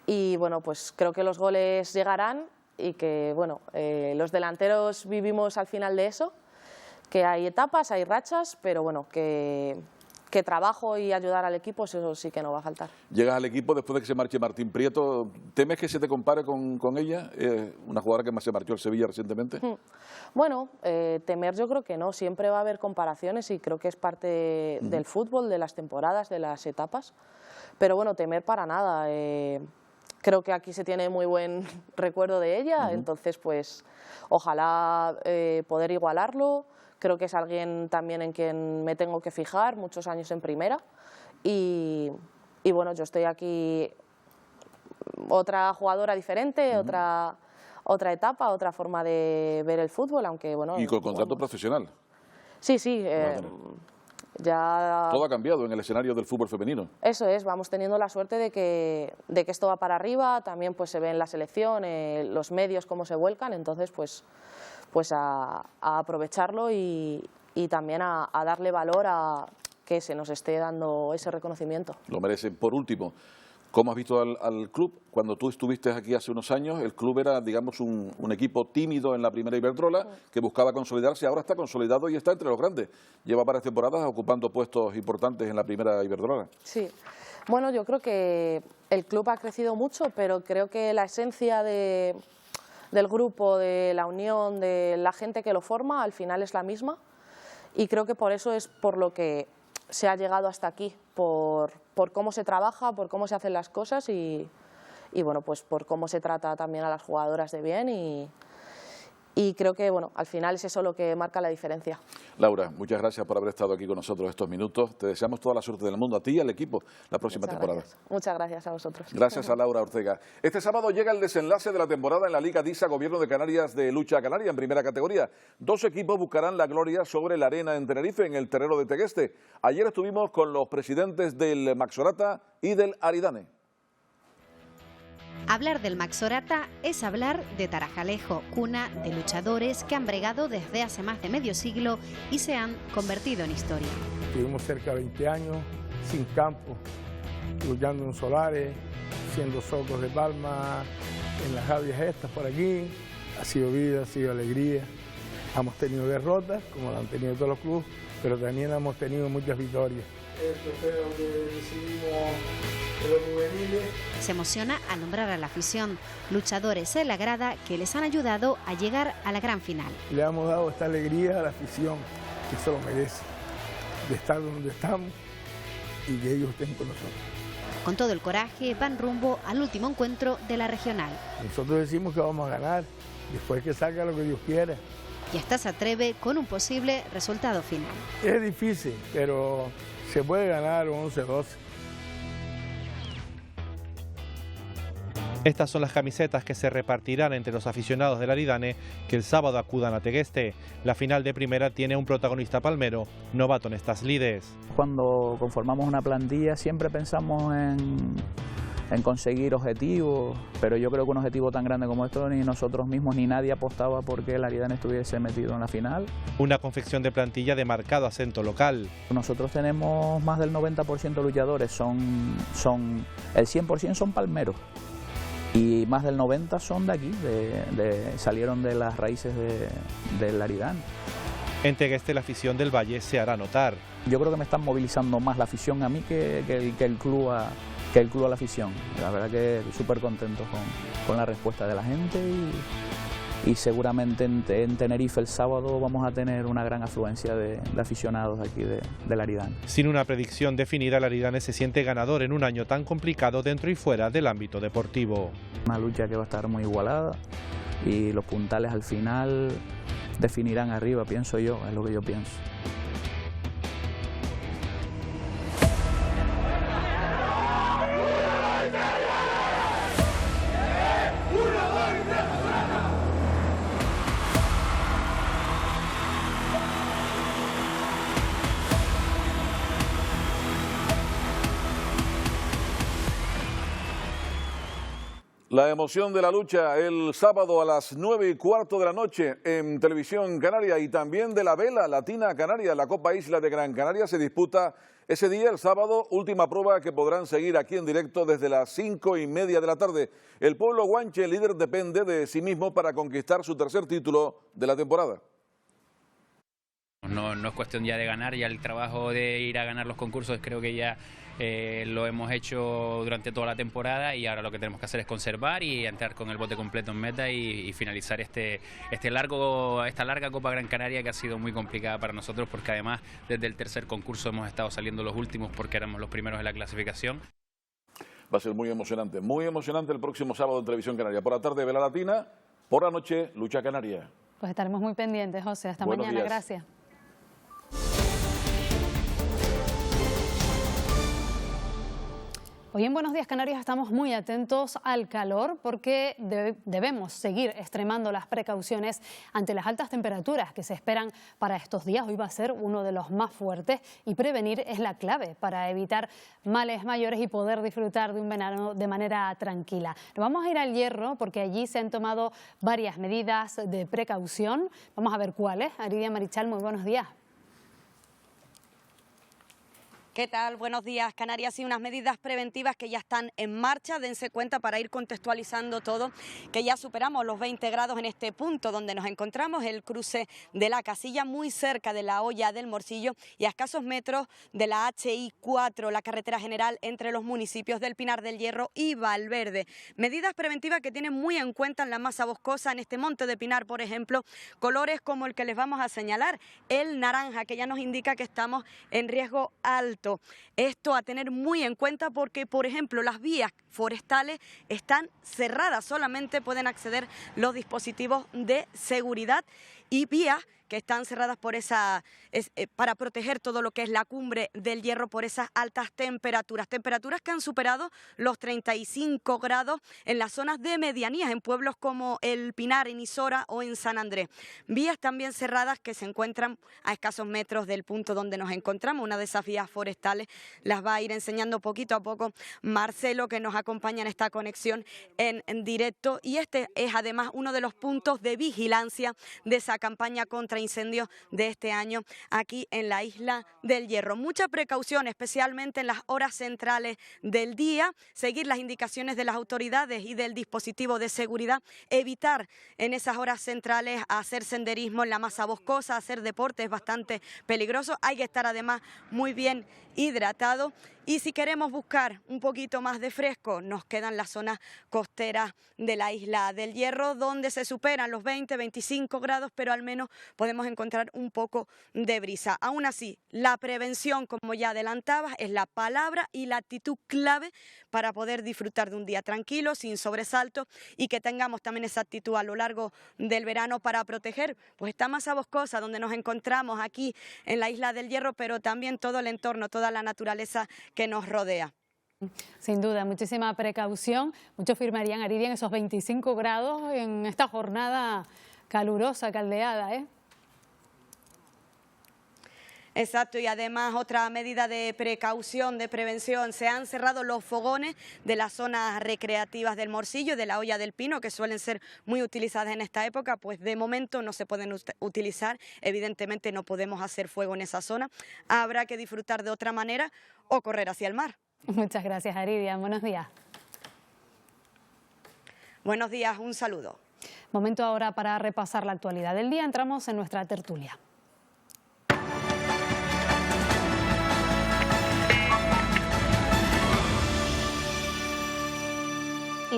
y bueno, pues creo que los goles llegarán y que bueno, los delanteros vivimos al final de eso, que hay etapas, hay rachas, pero bueno, que trabajo y ayudar al equipo, eso sí que no va a faltar. Llegas al equipo después de que se marche Martín Prieto, ¿temes que se te compare con ella? Una jugadora que se marchó al Sevilla recientemente. Bueno, temer yo creo que no, siempre va a haber comparaciones y creo que es parte del fútbol, de las temporadas, de las etapas, pero bueno, temer para nada. Creo que aquí se tiene muy buen recuerdo de ella, entonces pues ojalá poder igualarlo. Creo que es alguien también en quien me tengo que fijar, muchos años en primera y bueno, yo estoy aquí, otra jugadora diferente, otra etapa, otra forma de ver el fútbol, aunque bueno... Y con contrato profesional. Sí, ya... Todo ha cambiado en el escenario del fútbol femenino. Eso es, vamos teniendo la suerte de que esto va para arriba, también pues se ve en la selección, los medios cómo se vuelcan, entonces pues a aprovecharlo y también a darle valor a que se nos esté dando ese reconocimiento. Lo merecen. Por último, ¿cómo has visto al club? Cuando tú estuviste aquí hace unos años, el club era, digamos, un equipo tímido en la primera Iberdrola, que buscaba consolidarse, ahora está consolidado y está entre los grandes. Lleva varias temporadas ocupando puestos importantes en la primera Iberdrola. Sí, bueno, yo creo que el club ha crecido mucho, pero creo que la esencia del grupo, de la unión, de la gente que lo forma, al final es la misma y creo que por eso es por lo que se ha llegado hasta aquí, por cómo se trabaja, por cómo se hacen las cosas y bueno, pues por cómo se trata también a las jugadoras de bien y creo que bueno, al final es eso lo que marca la diferencia. Laura, muchas gracias por haber estado aquí con nosotros estos minutos. Te deseamos toda la suerte del mundo, a ti y al equipo, la próxima temporada. Muchas gracias a vosotros. Gracias a Laura Ortega. Este sábado llega el desenlace de la temporada en la Liga DISA Gobierno de Canarias de Lucha Canaria en primera categoría. 2 equipos buscarán la gloria sobre la arena en Tenerife, en el terreno de Tegueste. Ayer estuvimos con los presidentes del Maxorata y del Aridane. Hablar del Maxorata es hablar de Tarajalejo, cuna de luchadores que han bregado desde hace más de medio siglo y se han convertido en historia. Estuvimos cerca de 20 años, sin campo, luchando en solares, haciendo socos de palma, en las javias estas por aquí. Ha sido vida, ha sido alegría. Hemos tenido derrotas, como lo han tenido todos los clubes, pero también hemos tenido muchas victorias. El trofeo que recibimos de los juveniles. Se emociona al nombrar a la afición, luchadores en la grada que les han ayudado a llegar a la gran final. Le hemos dado esta alegría a la afición, que se lo merece, de estar donde estamos y que ellos estén con nosotros. Con todo el coraje van rumbo al último encuentro de la regional. Nosotros decimos que vamos a ganar, después que salga lo que Dios quiera. Y hasta se atreve con un posible resultado final. Es difícil, pero se puede ganar 11-12. Estas son las camisetas que se repartirán entre los aficionados del Aridane que el sábado acudan a Tegueste. La final de primera tiene un protagonista palmero, novato en estas lides. Cuando conformamos una plantilla siempre pensamos en conseguir objetivos, pero yo creo que un objetivo tan grande como esto ni nosotros mismos ni nadie apostaba porque el Aridane estuviese metido en la final. Una confección de plantilla de marcado acento local. Nosotros tenemos más del 90% de luchadores, el 100% son palmeros. Y más del 90% son de aquí, salieron de las raíces del Aridane. En Tegueste la afición del Valle se hará notar. Yo creo que me están movilizando más la afición a mí que el club a la afición. La verdad que súper contento con la respuesta de la gente y seguramente en Tenerife el sábado vamos a tener una gran afluencia de aficionados aquí del Aridane. Sin una predicción definida, el Aridane se siente ganador en un año tan complicado dentro y fuera del ámbito deportivo. Una lucha que va a estar muy igualada y los puntales al final definirán arriba, pienso yo, es lo que yo pienso. La emoción de la lucha el sábado a las 9:15 de la noche en Televisión Canaria y también de la Vela Latina Canaria. La Copa Isla de Gran Canaria se disputa ese día, el sábado, última prueba que podrán seguir aquí en directo desde las 5:30 de la tarde. El pueblo guanche, líder, depende de sí mismo para conquistar su tercer título de la temporada. No es cuestión ya de ganar, ya el trabajo de ir a ganar los concursos creo que ya lo hemos hecho durante toda la temporada y ahora lo que tenemos que hacer es conservar y entrar con el bote completo en meta y finalizar esta larga Copa Gran Canaria que ha sido muy complicada para nosotros porque además desde el tercer concurso hemos estado saliendo los últimos porque éramos los primeros en la clasificación. Va a ser muy emocionante el próximo sábado en Televisión Canaria. Por la tarde Vela Latina, por la noche Lucha Canaria. Pues estaremos muy pendientes, José. Hasta Buenos mañana, días. gracias. Hoy en Buenos Días Canarias estamos muy atentos al calor porque debemos seguir extremando las precauciones ante las altas temperaturas que se esperan para estos días. Hoy va a ser uno de los más fuertes y prevenir es la clave para evitar males mayores y poder disfrutar de un verano de manera tranquila. Nos vamos a ir al Hierro porque allí se han tomado varias medidas de precaución. Vamos a ver cuáles. Aridia Marichal, muy buenos días. ¿Qué tal? Buenos días. Canarias y unas medidas preventivas que ya están en marcha. Dense cuenta para ir contextualizando todo, que ya superamos los 20 grados en este punto donde nos encontramos, el cruce de la Casilla, muy cerca de la Hoya del Morcillo y a escasos metros de la HI4, la carretera general entre los municipios del Pinar del Hierro y Valverde. Medidas preventivas que tienen muy en cuenta en la masa boscosa, en este monte de Pinar, por ejemplo, colores como el que les vamos a señalar, el naranja, que ya nos indica que estamos en riesgo alto. Esto a tener muy en cuenta porque, por ejemplo, las vías forestales están cerradas, solamente pueden acceder los dispositivos de seguridad y vías que están cerradas por para proteger todo lo que es la cumbre del Hierro por esas altas temperaturas que han superado los 35 grados en las zonas de medianías, en pueblos como El Pinar, en Isora o en San Andrés. Vías también cerradas que se encuentran a escasos metros del punto donde nos encontramos. Una de esas vías forestales las va a ir enseñando poquito a poco Marcelo, que nos acompaña en esta conexión en directo, y este es además uno de los puntos de vigilancia de esa campaña contra incendios de este año aquí en la isla del Hierro. Mucha precaución, especialmente en las horas centrales del día, seguir las indicaciones de las autoridades y del dispositivo de seguridad, evitar en esas horas centrales hacer senderismo en la masa boscosa, hacer deporte es bastante peligroso, hay que estar además muy bien hidratado. Y si queremos buscar un poquito más de fresco, nos quedan las zonas costeras de la isla del Hierro, donde se superan los 20-25 grados, pero al menos podemos encontrar un poco de brisa. Aún así, la prevención, como ya adelantabas, es la palabra y la actitud clave para poder disfrutar de un día tranquilo, sin sobresaltos, y que tengamos también esa actitud a lo largo del verano para proteger pues esta masa boscosa donde nos encontramos aquí en la isla del Hierro, pero también todo el entorno, toda la naturaleza que nos rodea. Sin duda, muchísima precaución. Muchos firmarían, Aridia, en esos 25 grados en esta jornada calurosa, caldeada, ¿eh? Exacto, y además otra medida de precaución, de prevención, se han cerrado los fogones de las zonas recreativas del Morcillo, de la Hoya del Pino, que suelen ser muy utilizadas en esta época, pues de momento no se pueden utilizar, evidentemente no podemos hacer fuego en esa zona, habrá que disfrutar de otra manera o correr hacia el mar. Muchas gracias, Aridia, buenos días. Buenos días, un saludo. Momento ahora para repasar la actualidad del día, entramos en nuestra tertulia.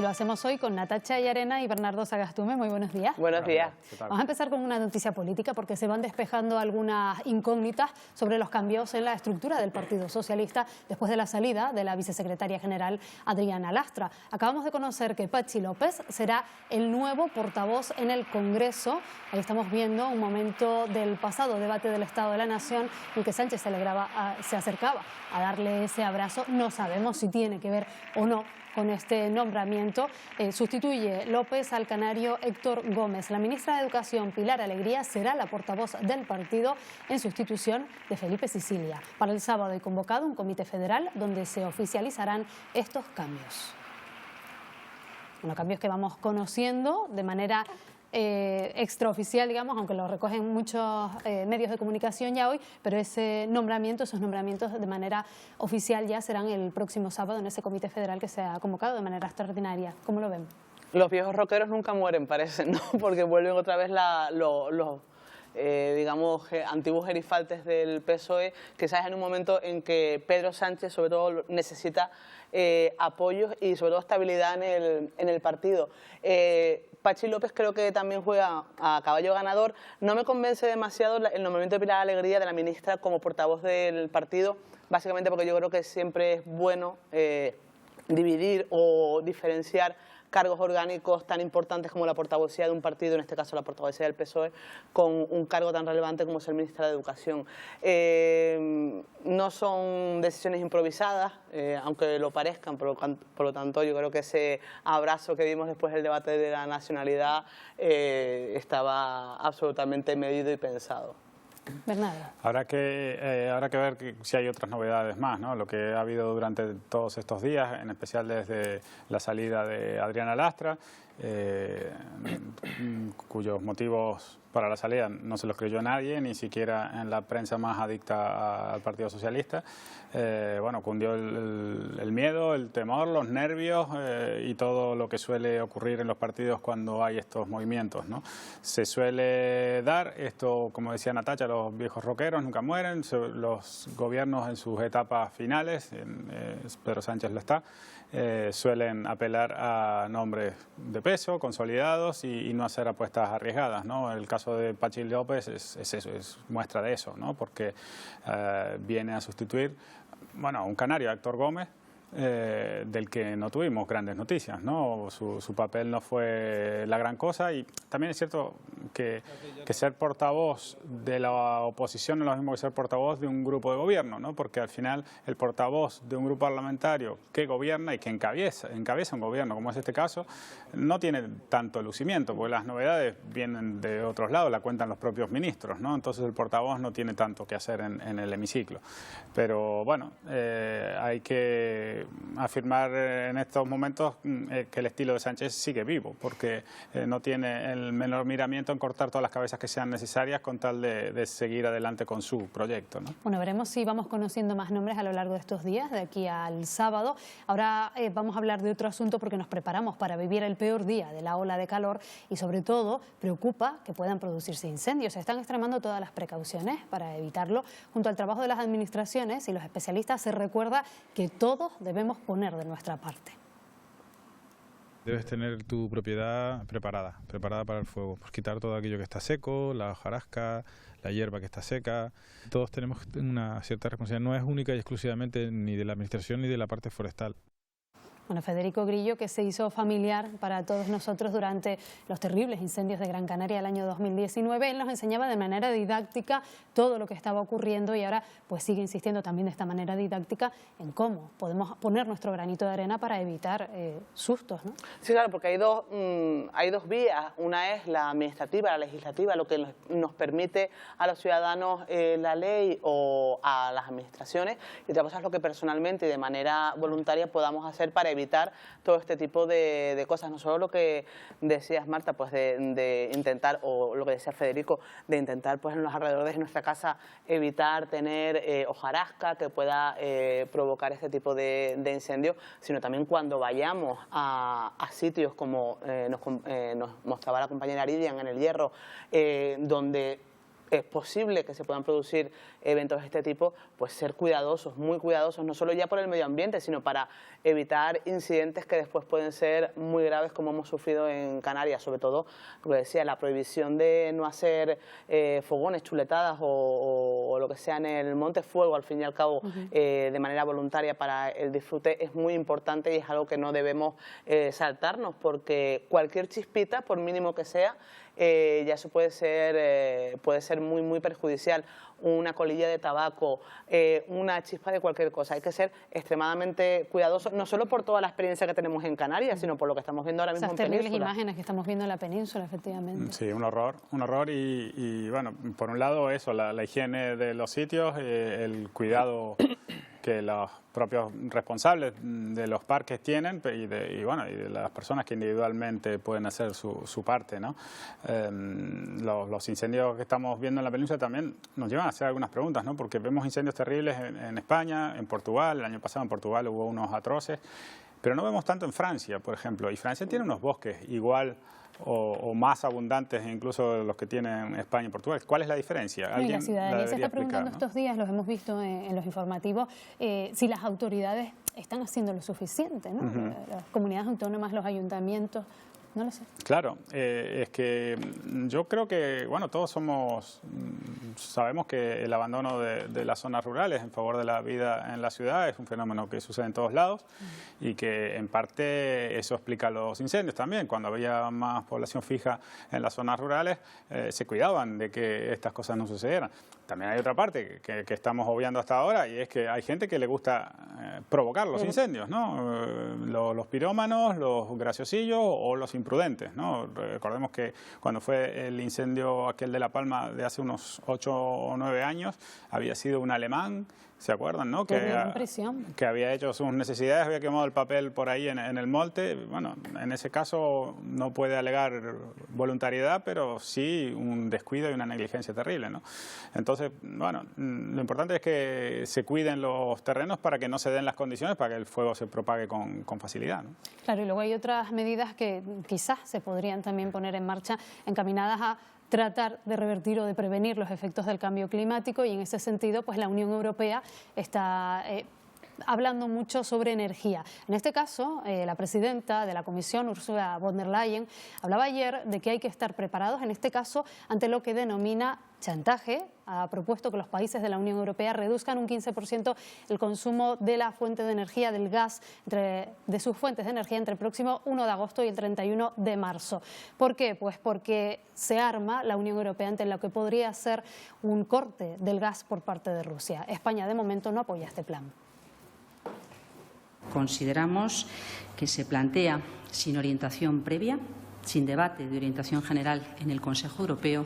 lo hacemos hoy con Natacha Yarena y Bernardo Sagastume. Muy buenos días. Buenos días. Vamos a empezar con una noticia política porque se van despejando algunas incógnitas sobre los cambios en la estructura del Partido Socialista después de la salida de la vicesecretaria general Adriana Lastra. Acabamos de conocer que Patxi López será el nuevo portavoz en el Congreso. Ahí estamos viendo un momento del pasado debate del Estado de la Nación en que Sánchez se acercaba a darle ese abrazo. No sabemos si tiene que ver o no con este nombramiento. Sustituye López al canario Héctor Gómez. La ministra de Educación, Pilar Alegría, será la portavoz del partido en sustitución de Felipe Sicilia. Para el sábado hay convocado un comité federal donde se oficializarán estos cambios. Bueno, cambios que vamos conociendo de manera extraoficial, digamos, aunque lo recogen muchos medios de comunicación ya hoy, pero esos nombramientos de manera oficial ya serán el próximo sábado en ese comité federal que se ha convocado de manera extraordinaria. ¿Cómo lo ven? Los viejos rockeros nunca mueren, parece, ¿no? Porque vuelven otra vez los digamos, antiguos gerifaltes del PSOE, quizás en un momento en que Pedro Sánchez sobre todo necesita apoyos y sobre todo estabilidad en el partido. Patxi López creo que también juega a caballo ganador. No me convence demasiado el nombramiento de Pilar Alegría, de la ministra, como portavoz del partido, básicamente porque yo creo que siempre es bueno dividir o diferenciar cargos orgánicos tan importantes como la portavocía de un partido, en este caso la portavocía del PSOE, con un cargo tan relevante como ser ministra de Educación. No son decisiones improvisadas, aunque lo parezcan, por lo tanto yo creo que ese abrazo que vimos después del debate de la nacionalidad estaba absolutamente medido y pensado. Bernardo. Habrá que ver si hay otras novedades más, ¿no? Lo que ha habido durante todos estos días, en especial desde la salida de Adriana Lastra, cuyos motivos para la salida no se los creyó nadie, ni siquiera en la prensa más adicta al Partido Socialista. Bueno, cundió el miedo, el temor, los nervios y todo lo que suele ocurrir en los partidos cuando hay estos movimientos, ¿no? Se suele dar esto, como decía Natacha, los viejos rockeros nunca mueren, los gobiernos en sus etapas finales, Pedro Sánchez lo está, suelen apelar a nombres de peso, consolidados y no hacer apuestas arriesgadas, ¿no? El caso de Patxi López es muestra de eso, ¿no? Porque viene a sustituir, bueno, a un canario, a Héctor Gómez, del que no tuvimos grandes noticias, ¿no? Su papel no fue la gran cosa y también es cierto que ser portavoz de la oposición no es lo mismo que ser portavoz de un grupo de gobierno, ¿no? Porque al final el portavoz de un grupo parlamentario que gobierna y que encabeza un gobierno, como es este caso, no tiene tanto lucimiento, porque las novedades vienen de otros lados, la cuentan los propios ministros, ¿no? Entonces el portavoz no tiene tanto que hacer en el hemiciclo. Pero bueno, hay que afirmar en estos momentos que el estilo de Sánchez sigue vivo, porque no tiene el menor miramiento en cortar todas las cabezas que sean necesarias con tal de seguir adelante con su proyecto, ¿no? Bueno, veremos si vamos conociendo más nombres a lo largo de estos días, de aquí al sábado. Ahora vamos a hablar de otro asunto porque nos preparamos para vivir el peor día de la ola de calor y sobre todo preocupa que puedan producirse incendios. Se están extremando todas las precauciones para evitarlo. Junto al trabajo de las administraciones y los especialistas se recuerda que todos debemos poner de nuestra parte. Debes tener tu propiedad preparada para el fuego. Pues quitar todo aquello que está seco, la hojarasca, la hierba que está seca. Todos tenemos una cierta responsabilidad. No es única y exclusivamente ni de la administración ni de la parte forestal. Bueno, Federico Grillo, que se hizo familiar para todos nosotros durante los terribles incendios de Gran Canaria del año 2019, él nos enseñaba de manera didáctica todo lo que estaba ocurriendo y ahora pues sigue insistiendo también de esta manera didáctica en cómo podemos poner nuestro granito de arena para evitar sustos, ¿no? Sí, claro, porque hay dos vías. Una es la administrativa, la legislativa, lo que nos permite a los ciudadanos la ley o a las administraciones, y otra cosa es lo que personalmente y de manera voluntaria podamos hacer para evitar todo este tipo de cosas. No solo lo que decías, Marta, pues de intentar, o lo que decía Federico, de intentar pues en los alrededores de nuestra casa evitar tener hojarasca que pueda provocar este tipo de incendios, sino también cuando vayamos a sitios como nos mostraba la compañera Aridian en El Hierro, donde es posible que se puedan producir eventos de este tipo, pues ser cuidadosos, muy cuidadosos, no solo ya por el medio ambiente, sino para evitar incidentes que después pueden ser muy graves, como hemos sufrido en Canarias, sobre todo, como decía, la prohibición de no hacer fogones, chuletadas o lo que sea en el Monte Fuego, al fin y al cabo, de manera voluntaria para el disfrute, es muy importante y es algo que no debemos saltarnos, porque cualquier chispita, por mínimo que sea, ya eso puede ser muy, muy perjudicial. Una colilla de tabaco, una chispa de cualquier cosa. Hay que ser extremadamente cuidadosos, no solo por toda la experiencia que tenemos en Canarias, sino por lo que estamos viendo ahora mismo en Esas terribles Península. imágenes que estamos viendo en la península, efectivamente. Sí, un horror y bueno, por un lado eso, la higiene de los sitios, el cuidado que los propios responsables de los parques tienen y de las personas que individualmente pueden hacer su parte, ¿no? Los incendios que estamos viendo en la península también nos llevan a hacer algunas preguntas, ¿no? Porque vemos incendios terribles en España, en Portugal, el año pasado en Portugal hubo unos atroces, pero no vemos tanto en Francia, por ejemplo, y Francia tiene unos bosques igual o más abundantes incluso de los que tienen España y Portugal. ¿Cuál es la diferencia? Y la ciudadanía se está explicar, preguntando ¿no? estos días, los hemos visto en los informativos, si las autoridades están haciendo lo suficiente, ¿no? Las comunidades autónomas, los ayuntamientos, no lo sé. Claro, es que yo creo que, bueno, todos sabemos que el abandono de las zonas rurales en favor de la vida en la ciudad es un fenómeno que sucede en todos lados y que en parte eso explica los incendios también. Cuando había más población fija en las zonas rurales se cuidaban de que estas cosas no sucedieran. También hay otra parte que estamos obviando hasta ahora y es que hay gente que le gusta provocar los incendios, ¿no? Los pirómanos, los graciosillos o los imprudentes, ¿no? Recordemos que cuando fue el incendio aquel de La Palma de hace unos 8 o 9 años, había sido un alemán, ¿se acuerdan, no? Que había hecho sus necesidades, había quemado el papel por ahí en el monte. Bueno, en ese caso no puede alegar voluntariedad, pero sí un descuido y una negligencia terrible, ¿no? Entonces, bueno, lo importante es que se cuiden los terrenos para que no se den las condiciones para que el fuego se propague con facilidad, ¿no? Claro, y luego hay otras medidas que quizás se podrían también poner en marcha encaminadas a tratar de revertir o de prevenir los efectos del cambio climático y en ese sentido pues la Unión Europea está hablando mucho sobre energía. En este caso, la presidenta de la Comisión, Ursula von der Leyen, hablaba ayer de que hay que estar preparados, en este caso, ante lo que denomina chantaje. Ha propuesto que los países de la Unión Europea reduzcan un 15% el consumo de la fuente de energía, del gas, de sus fuentes de energía entre el próximo 1 de agosto y el 31 de marzo. ¿Por qué? Pues porque se arma la Unión Europea ante lo que podría ser un corte del gas por parte de Rusia. España, de momento, no apoya este plan. Consideramos que se plantea sin orientación previa, sin debate de orientación general en el Consejo Europeo,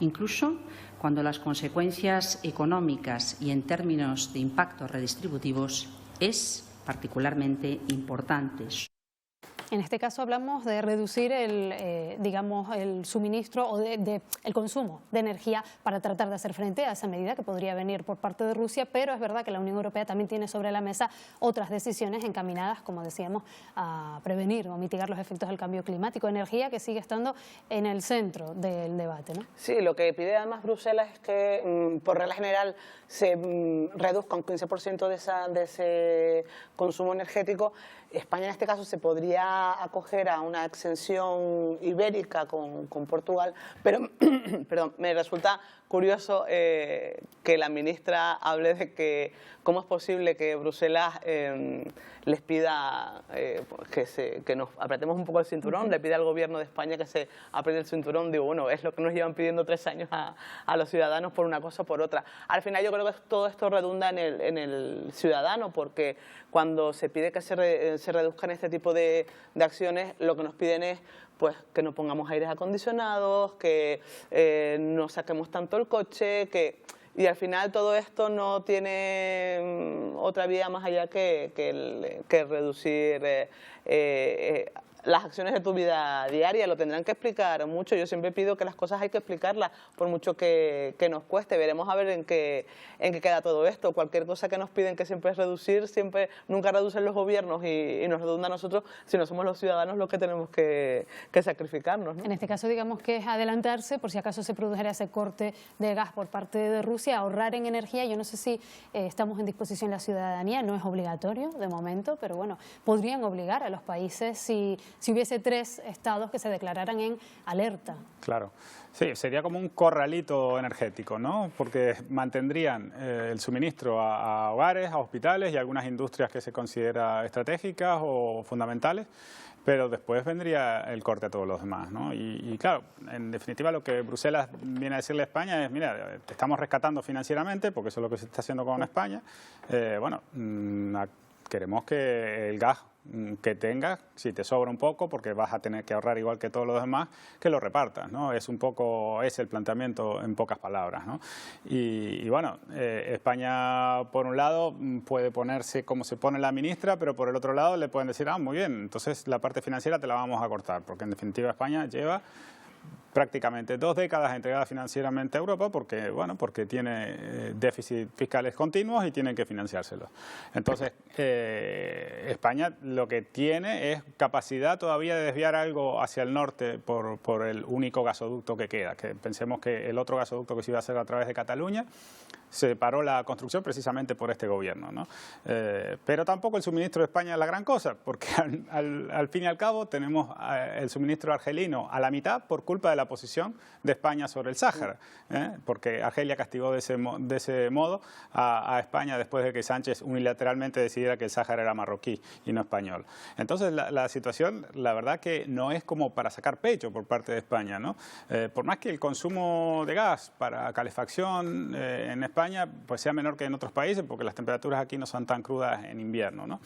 incluso cuando las consecuencias económicas y en términos de impactos redistributivos es particularmente importante. En este caso hablamos de reducir el suministro o el consumo de energía para tratar de hacer frente a esa medida que podría venir por parte de Rusia, pero es verdad que la Unión Europea también tiene sobre la mesa otras decisiones encaminadas, como decíamos, a prevenir o mitigar los efectos del cambio climático. Energía que sigue estando en el centro del debate, ¿no? Sí, lo que pide además Bruselas es que, por regla general, se reduzca un 15% de ese consumo energético. España en este caso se podría acoger a una exención ibérica con Portugal, pero perdón, me resulta curioso que la ministra hable de que cómo es posible que Bruselas les pida que nos apretemos un poco el cinturón, le pide al gobierno de España que se apriete el cinturón. Digo, bueno, es lo que nos llevan pidiendo 3 años a los ciudadanos por una cosa o por otra. Al final yo creo que todo esto redunda en el ciudadano, porque cuando se pide que se reduzcan este tipo de acciones, lo que nos piden es pues que no pongamos aires acondicionados, que no saquemos tanto el coche, y al final todo esto no tiene otra vía más allá que reducir las acciones de tu vida diaria, lo tendrán que explicar mucho. Yo siempre pido que las cosas hay que explicarlas, por mucho que nos cueste. Veremos a ver en qué queda todo esto. Cualquier cosa que nos piden, que siempre es reducir, nunca reducen los gobiernos y nos redunda a nosotros, si no somos los ciudadanos los que tenemos que sacrificarnos, ¿no? En este caso, digamos que es adelantarse, por si acaso se produjera ese corte de gas por parte de Rusia, ahorrar en energía. Yo no sé si estamos en disposición la ciudadanía, no es obligatorio de momento, pero bueno, podrían obligar a los países si hubiese 3 estados que se declararan en alerta. Claro, sí, sería como un corralito energético, ¿no? Porque mantendrían el suministro a hogares, a hospitales y a algunas industrias que se consideran estratégicas o fundamentales, pero después vendría el corte a todos los demás, ¿no? Y claro, en definitiva lo que Bruselas viene a decirle a España es, mira, te estamos rescatando financieramente, porque eso es lo que se está haciendo con España, queremos que el gas que tengas, si te sobra un poco, porque vas a tener que ahorrar igual que todos los demás, que lo repartas, ¿no? Es un poco el planteamiento en pocas palabras, ¿no? Y bueno, España por un lado puede ponerse como se pone la ministra, pero por el otro lado le pueden decir, muy bien, entonces la parte financiera te la vamos a cortar, porque en definitiva España lleva prácticamente 2 décadas entregada financieramente a Europa porque tiene déficits fiscales continuos y tienen que financiárselos. Entonces, España lo que tiene es capacidad todavía de desviar algo hacia el norte por el único gasoducto que queda, que pensemos que el otro gasoducto que se iba a hacer a través de Cataluña se paró la construcción precisamente por este gobierno, ¿no? Pero tampoco el suministro de España es la gran cosa, porque al fin y al cabo tenemos el suministro argelino a la mitad por culpa de la posición de España sobre el Sáhara, porque Argelia castigó de ese modo a España después de que Sánchez unilateralmente decidiera que el Sáhara era marroquí y no español. Entonces la situación, la verdad que no es como para sacar pecho por parte de España, ¿no? Por más que el consumo de gas para calefacción en España pues sea menor que en otros países, porque las temperaturas aquí no son tan crudas en invierno, ¿no?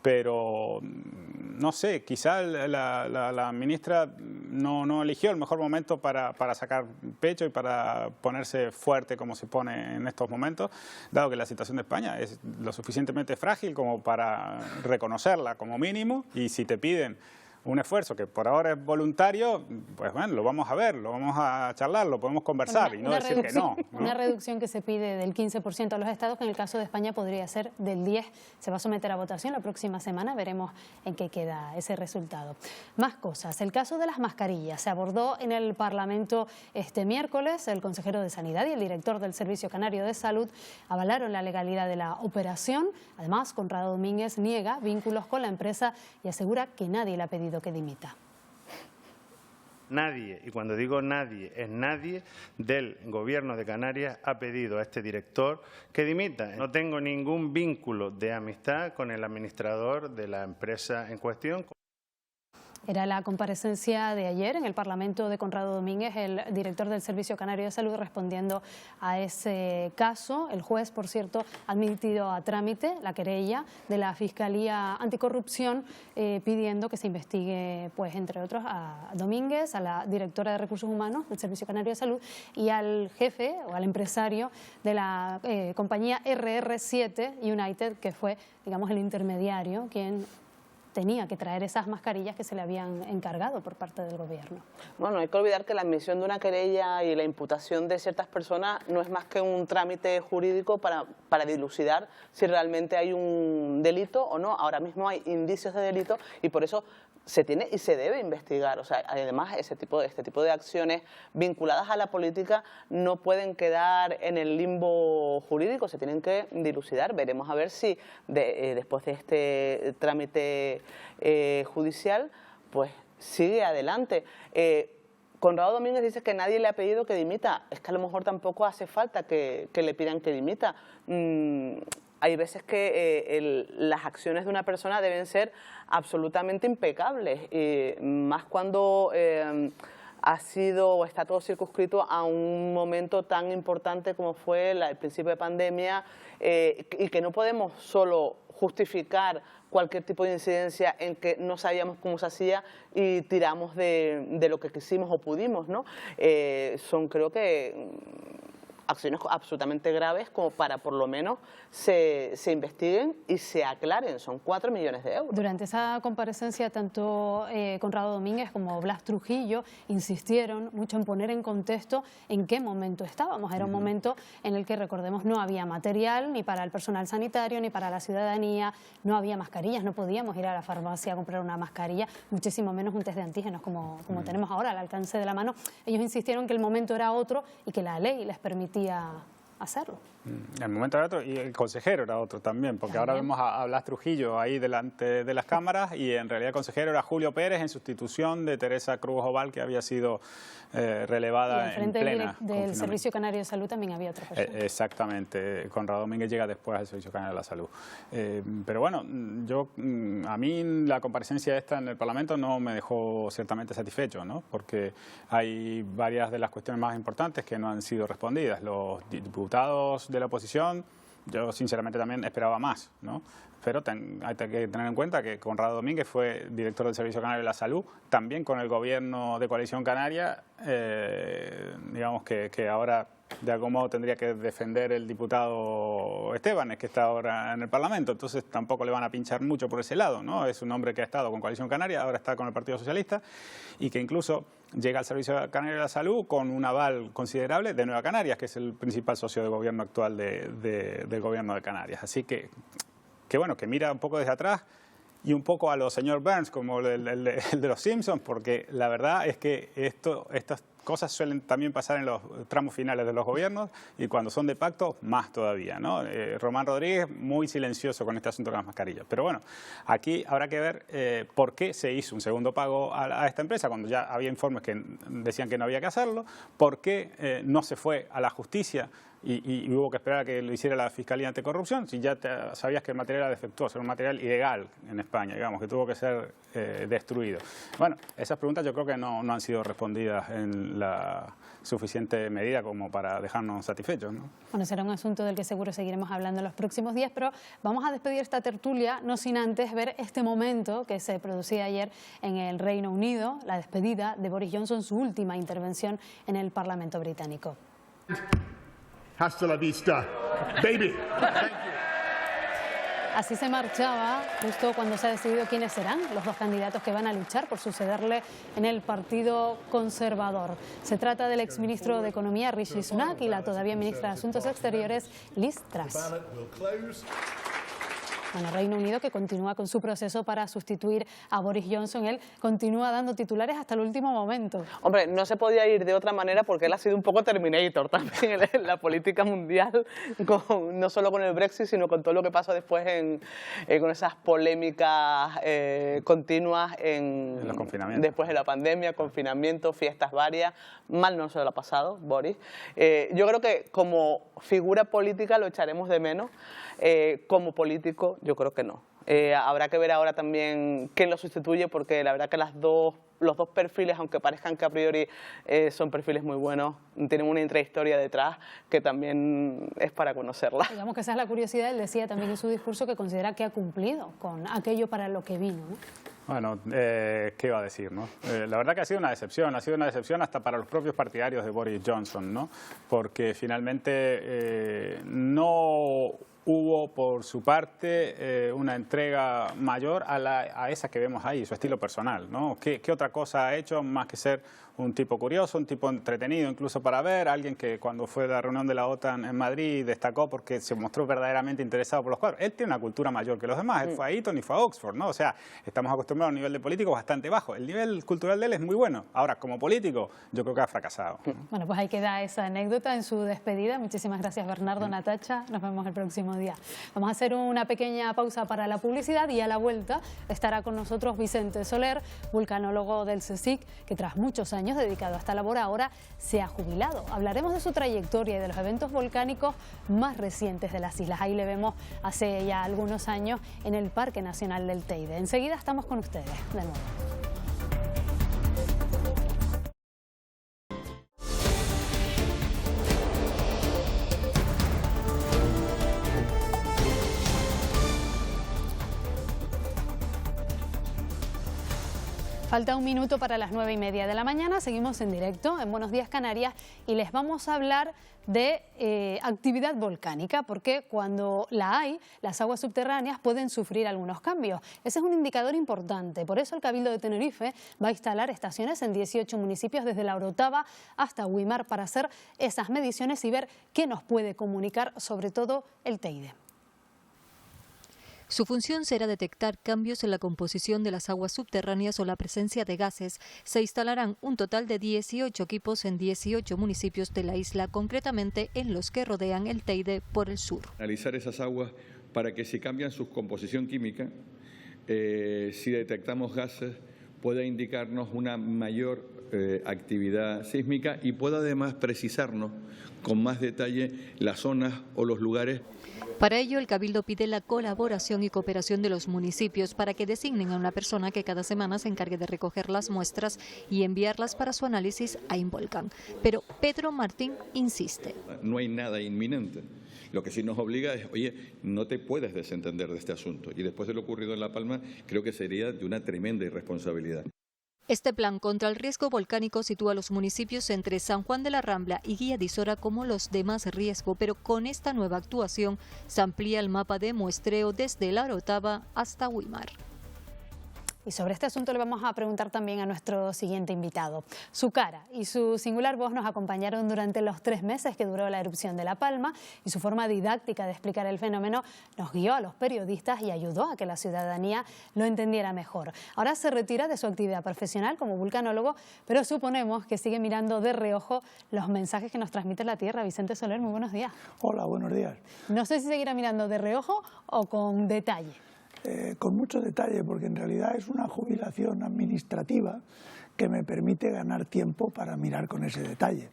Pero no sé, quizá la ministra no eligió el mejor momento para sacar pecho y para ponerse fuerte como se pone en estos momentos, dado que la situación de España es lo suficientemente frágil como para reconocerla como mínimo, y si te piden un esfuerzo que por ahora es voluntario, pues bueno, lo vamos a ver, lo vamos a charlar, lo podemos conversar y no decir que no. Una reducción que se pide del 15% a los estados, que en el caso de España podría ser del 10%. Se va a someter a votación la próxima semana, veremos en qué queda ese resultado. Más cosas. El caso de las mascarillas se abordó en el Parlamento este miércoles. El consejero de Sanidad y el director del Servicio Canario de Salud avalaron la legalidad de la operación. Además, Conrado Domínguez niega vínculos con la empresa y asegura que nadie le ha pedido que dimita. Nadie, y cuando digo nadie, es nadie del Gobierno de Canarias ha pedido a este director que dimita. No tengo ningún vínculo de amistad con el administrador de la empresa en cuestión. Era la comparecencia de ayer en el Parlamento de Conrado Domínguez, el director del Servicio Canario de Salud, respondiendo a ese caso. El juez, por cierto, ha admitido a trámite la querella de la Fiscalía Anticorrupción pidiendo que se investigue, pues entre otros, a Domínguez, a la directora de Recursos Humanos del Servicio Canario de Salud y al jefe o al empresario de la compañía RR7 United, que fue, digamos, el intermediario quien tenía que traer esas mascarillas que se le habían encargado por parte del gobierno. Bueno, hay que olvidar que la admisión de una querella y la imputación de ciertas personas no es más que un trámite jurídico para dilucidar si realmente hay un delito o no. Ahora mismo hay indicios de delito y por eso se tiene y se debe investigar. O sea, además, este tipo de acciones vinculadas a la política no pueden quedar en el limbo jurídico, se tienen que dilucidar. Veremos a ver si después de este trámite judicial, pues sigue adelante. Conrado Domínguez dice que nadie le ha pedido que dimita. Es que a lo mejor tampoco hace falta que le pidan que dimita. Hay veces que las acciones de una persona deben ser absolutamente impecables, más cuando ha sido o está todo circunscrito a un momento tan importante como fue el principio de pandemia, y que no podemos solo justificar cualquier tipo de incidencia en que no sabíamos cómo se hacía y tiramos de lo que quisimos o pudimos, ¿no? Son, creo que, acciones absolutamente graves como para por lo menos se investiguen y se aclaren. Son 4 millones de euros. Durante esa comparecencia, tanto Conrado Domínguez como Blas Trujillo insistieron mucho en poner en contexto en qué momento estábamos. Era un momento en el que, recordemos, no había material ni para el personal sanitario ni para la ciudadanía, no había mascarillas, no podíamos ir a la farmacia a comprar una mascarilla, muchísimo menos un test de antígenos como tenemos ahora al alcance de la mano. Ellos insistieron que el momento era otro y que la ley les permitía hacerlo. El momento era otro y el consejero era otro también, porque ahora vemos a Blas Trujillo ahí delante de las cámaras y en realidad el consejero era Julio Pérez en sustitución de Teresa Cruz Oval, que había sido relevada en plena del Servicio Canario de Salud también había otra persona. Exactamente, Conrado Domínguez llega después al Servicio Canario de la Salud. Pero bueno, a mí la comparecencia esta en el Parlamento no me dejó ciertamente satisfecho, ¿no? Porque hay varias de las cuestiones más importantes que no han sido respondidas. Los diputados de la oposición, yo sinceramente también esperaba más, ¿no? Pero hay que tener en cuenta que Conrado Domínguez fue director del Servicio Canario de la Salud, también con el gobierno de Coalición Canaria, digamos que ahora de algún modo tendría que defender el diputado Estebanes, que está ahora en el Parlamento, entonces tampoco le van a pinchar mucho por ese lado, ¿no? Es un hombre que ha estado con Coalición Canaria, ahora está con el Partido Socialista y que incluso llega al Servicio Canario de la Salud con un aval considerable de Nueva Canarias, que es el principal socio de gobierno actual del gobierno de Canarias. Así que bueno, que mira un poco desde atrás y un poco a los señor Burns como el de los Simpsons, porque la verdad es que estas cosas suelen también pasar en los tramos finales de los gobiernos y cuando son de pacto, más todavía, ¿no? Román Rodríguez muy silencioso con este asunto de las mascarillas. Pero bueno, aquí habrá que ver por qué se hizo un segundo pago a esta empresa cuando ya había informes que decían que no había que hacerlo, por qué no se fue a la justicia y hubo que esperar a que lo hiciera la Fiscalía Anticorrupción, si ya sabías que el material era defectuoso, era un material ilegal en España, digamos, que tuvo que ser destruido. Bueno, esas preguntas yo creo que no han sido respondidas en la suficiente medida como para dejarnos satisfechos, ¿no? Bueno, será un asunto del que seguro seguiremos hablando en los próximos días, pero vamos a despedir esta tertulia, no sin antes ver este momento que se producía ayer en el Reino Unido, la despedida de Boris Johnson, su última intervención en el Parlamento británico. Hasta la vista, baby. Así se marchaba justo cuando se ha decidido quiénes serán los dos candidatos que van a luchar por sucederle en el Partido Conservador. Se trata del exministro de Economía Rishi Sunak y la todavía ministra de Asuntos Exteriores Liz Truss. Bueno, Reino Unido que continúa con su proceso para sustituir a Boris Johnson. Él continúa dando titulares hasta el último momento. Hombre, no se podía ir de otra manera porque él ha sido un poco Terminator también en la política mundial, no solo con el Brexit, sino con todo lo que pasó después con esas polémicas continuas después de la pandemia, confinamiento, fiestas varias. Mal no se lo ha pasado, Boris. Yo creo que como figura política lo echaremos de menos. Como político, yo creo que no. Habrá que ver ahora también quién lo sustituye, porque la verdad que los dos perfiles, aunque parezcan que a priori son perfiles muy buenos, tienen una intrahistoria detrás que también es para conocerla. Digamos que esa es la curiosidad. Él decía también en su discurso que considera que ha cumplido con aquello para lo que vino, ¿no? Bueno, ¿qué iba a decir, no? La verdad que ha sido una decepción hasta para los propios partidarios de Boris Johnson, ¿no? Porque finalmente no hubo por su parte una entrega mayor a esa que vemos ahí, su estilo personal, ¿no? ¿Qué otra cosa ha hecho más que ser un tipo curioso, un tipo entretenido incluso para ver, alguien que cuando fue a la reunión de la OTAN en Madrid destacó porque se mostró verdaderamente interesado por los cuadros? Él tiene una cultura mayor que los demás, él fue a Eton y fue a Oxford, ¿no? O sea, estamos acostumbrados a un nivel de político bastante bajo. El nivel cultural de él es muy bueno. Ahora, como político, yo creo que ha fracasado. Bueno, pues ahí queda esa anécdota en su despedida. Muchísimas gracias, Bernardo, Natacha. Nos vemos el próximo día. Vamos a hacer una pequeña pausa para la publicidad y a la vuelta estará con nosotros Vicente Soler, vulcanólogo del CSIC, que tras muchos años dedicado a esta labor ahora se ha jubilado. Hablaremos de su trayectoria y de los eventos volcánicos más recientes de las islas. Ahí le vemos hace ya algunos años en el Parque Nacional del Teide. Enseguida estamos con ustedes de nuevo. Falta un minuto para las 9:30 de la mañana. Seguimos en directo en Buenos Días Canarias y les vamos a hablar de actividad volcánica, porque cuando la hay, las aguas subterráneas pueden sufrir algunos cambios. Ese es un indicador importante. Por eso el Cabildo de Tenerife va a instalar estaciones en 18 municipios desde La Orotava hasta Güímar para hacer esas mediciones y ver qué nos puede comunicar, sobre todo el Teide. Su función será detectar cambios en la composición de las aguas subterráneas o la presencia de gases. Se instalarán un total de 18 equipos en 18 municipios de la isla, concretamente en los que rodean el Teide por el sur. Analizar esas aguas para que si cambian su composición química, si detectamos gases, pueda indicarnos una mayor actividad sísmica y pueda además precisarnos con más detalle las zonas o los lugares. Para ello, el Cabildo pide la colaboración y cooperación de los municipios para que designen a una persona que cada semana se encargue de recoger las muestras y enviarlas para su análisis a Involcan. Pero Pedro Martín insiste. No hay nada inminente. Lo que sí nos obliga es, oye, no te puedes desentender de este asunto. Y después de lo ocurrido en La Palma, creo que sería de una tremenda irresponsabilidad. Este plan contra el riesgo volcánico sitúa a los municipios entre San Juan de la Rambla y Guía de Isora como los de más riesgo, pero con esta nueva actuación se amplía el mapa de muestreo desde La Orotava hasta Güímar. Y sobre este asunto le vamos a preguntar también a nuestro siguiente invitado. Su cara y su singular voz nos acompañaron durante los 3 meses que duró la erupción de La Palma, y su forma didáctica de explicar el fenómeno nos guió a los periodistas y ayudó a que la ciudadanía lo entendiera mejor. Ahora se retira de su actividad profesional como vulcanólogo, pero suponemos que sigue mirando de reojo los mensajes que nos transmite la Tierra. Vicente Soler, muy buenos días. Hola, buenos días. No sé si seguirá mirando de reojo o con detalle. Con mucho detalle, porque en realidad es una jubilación administrativa que me permite ganar tiempo para mirar con ese detalle.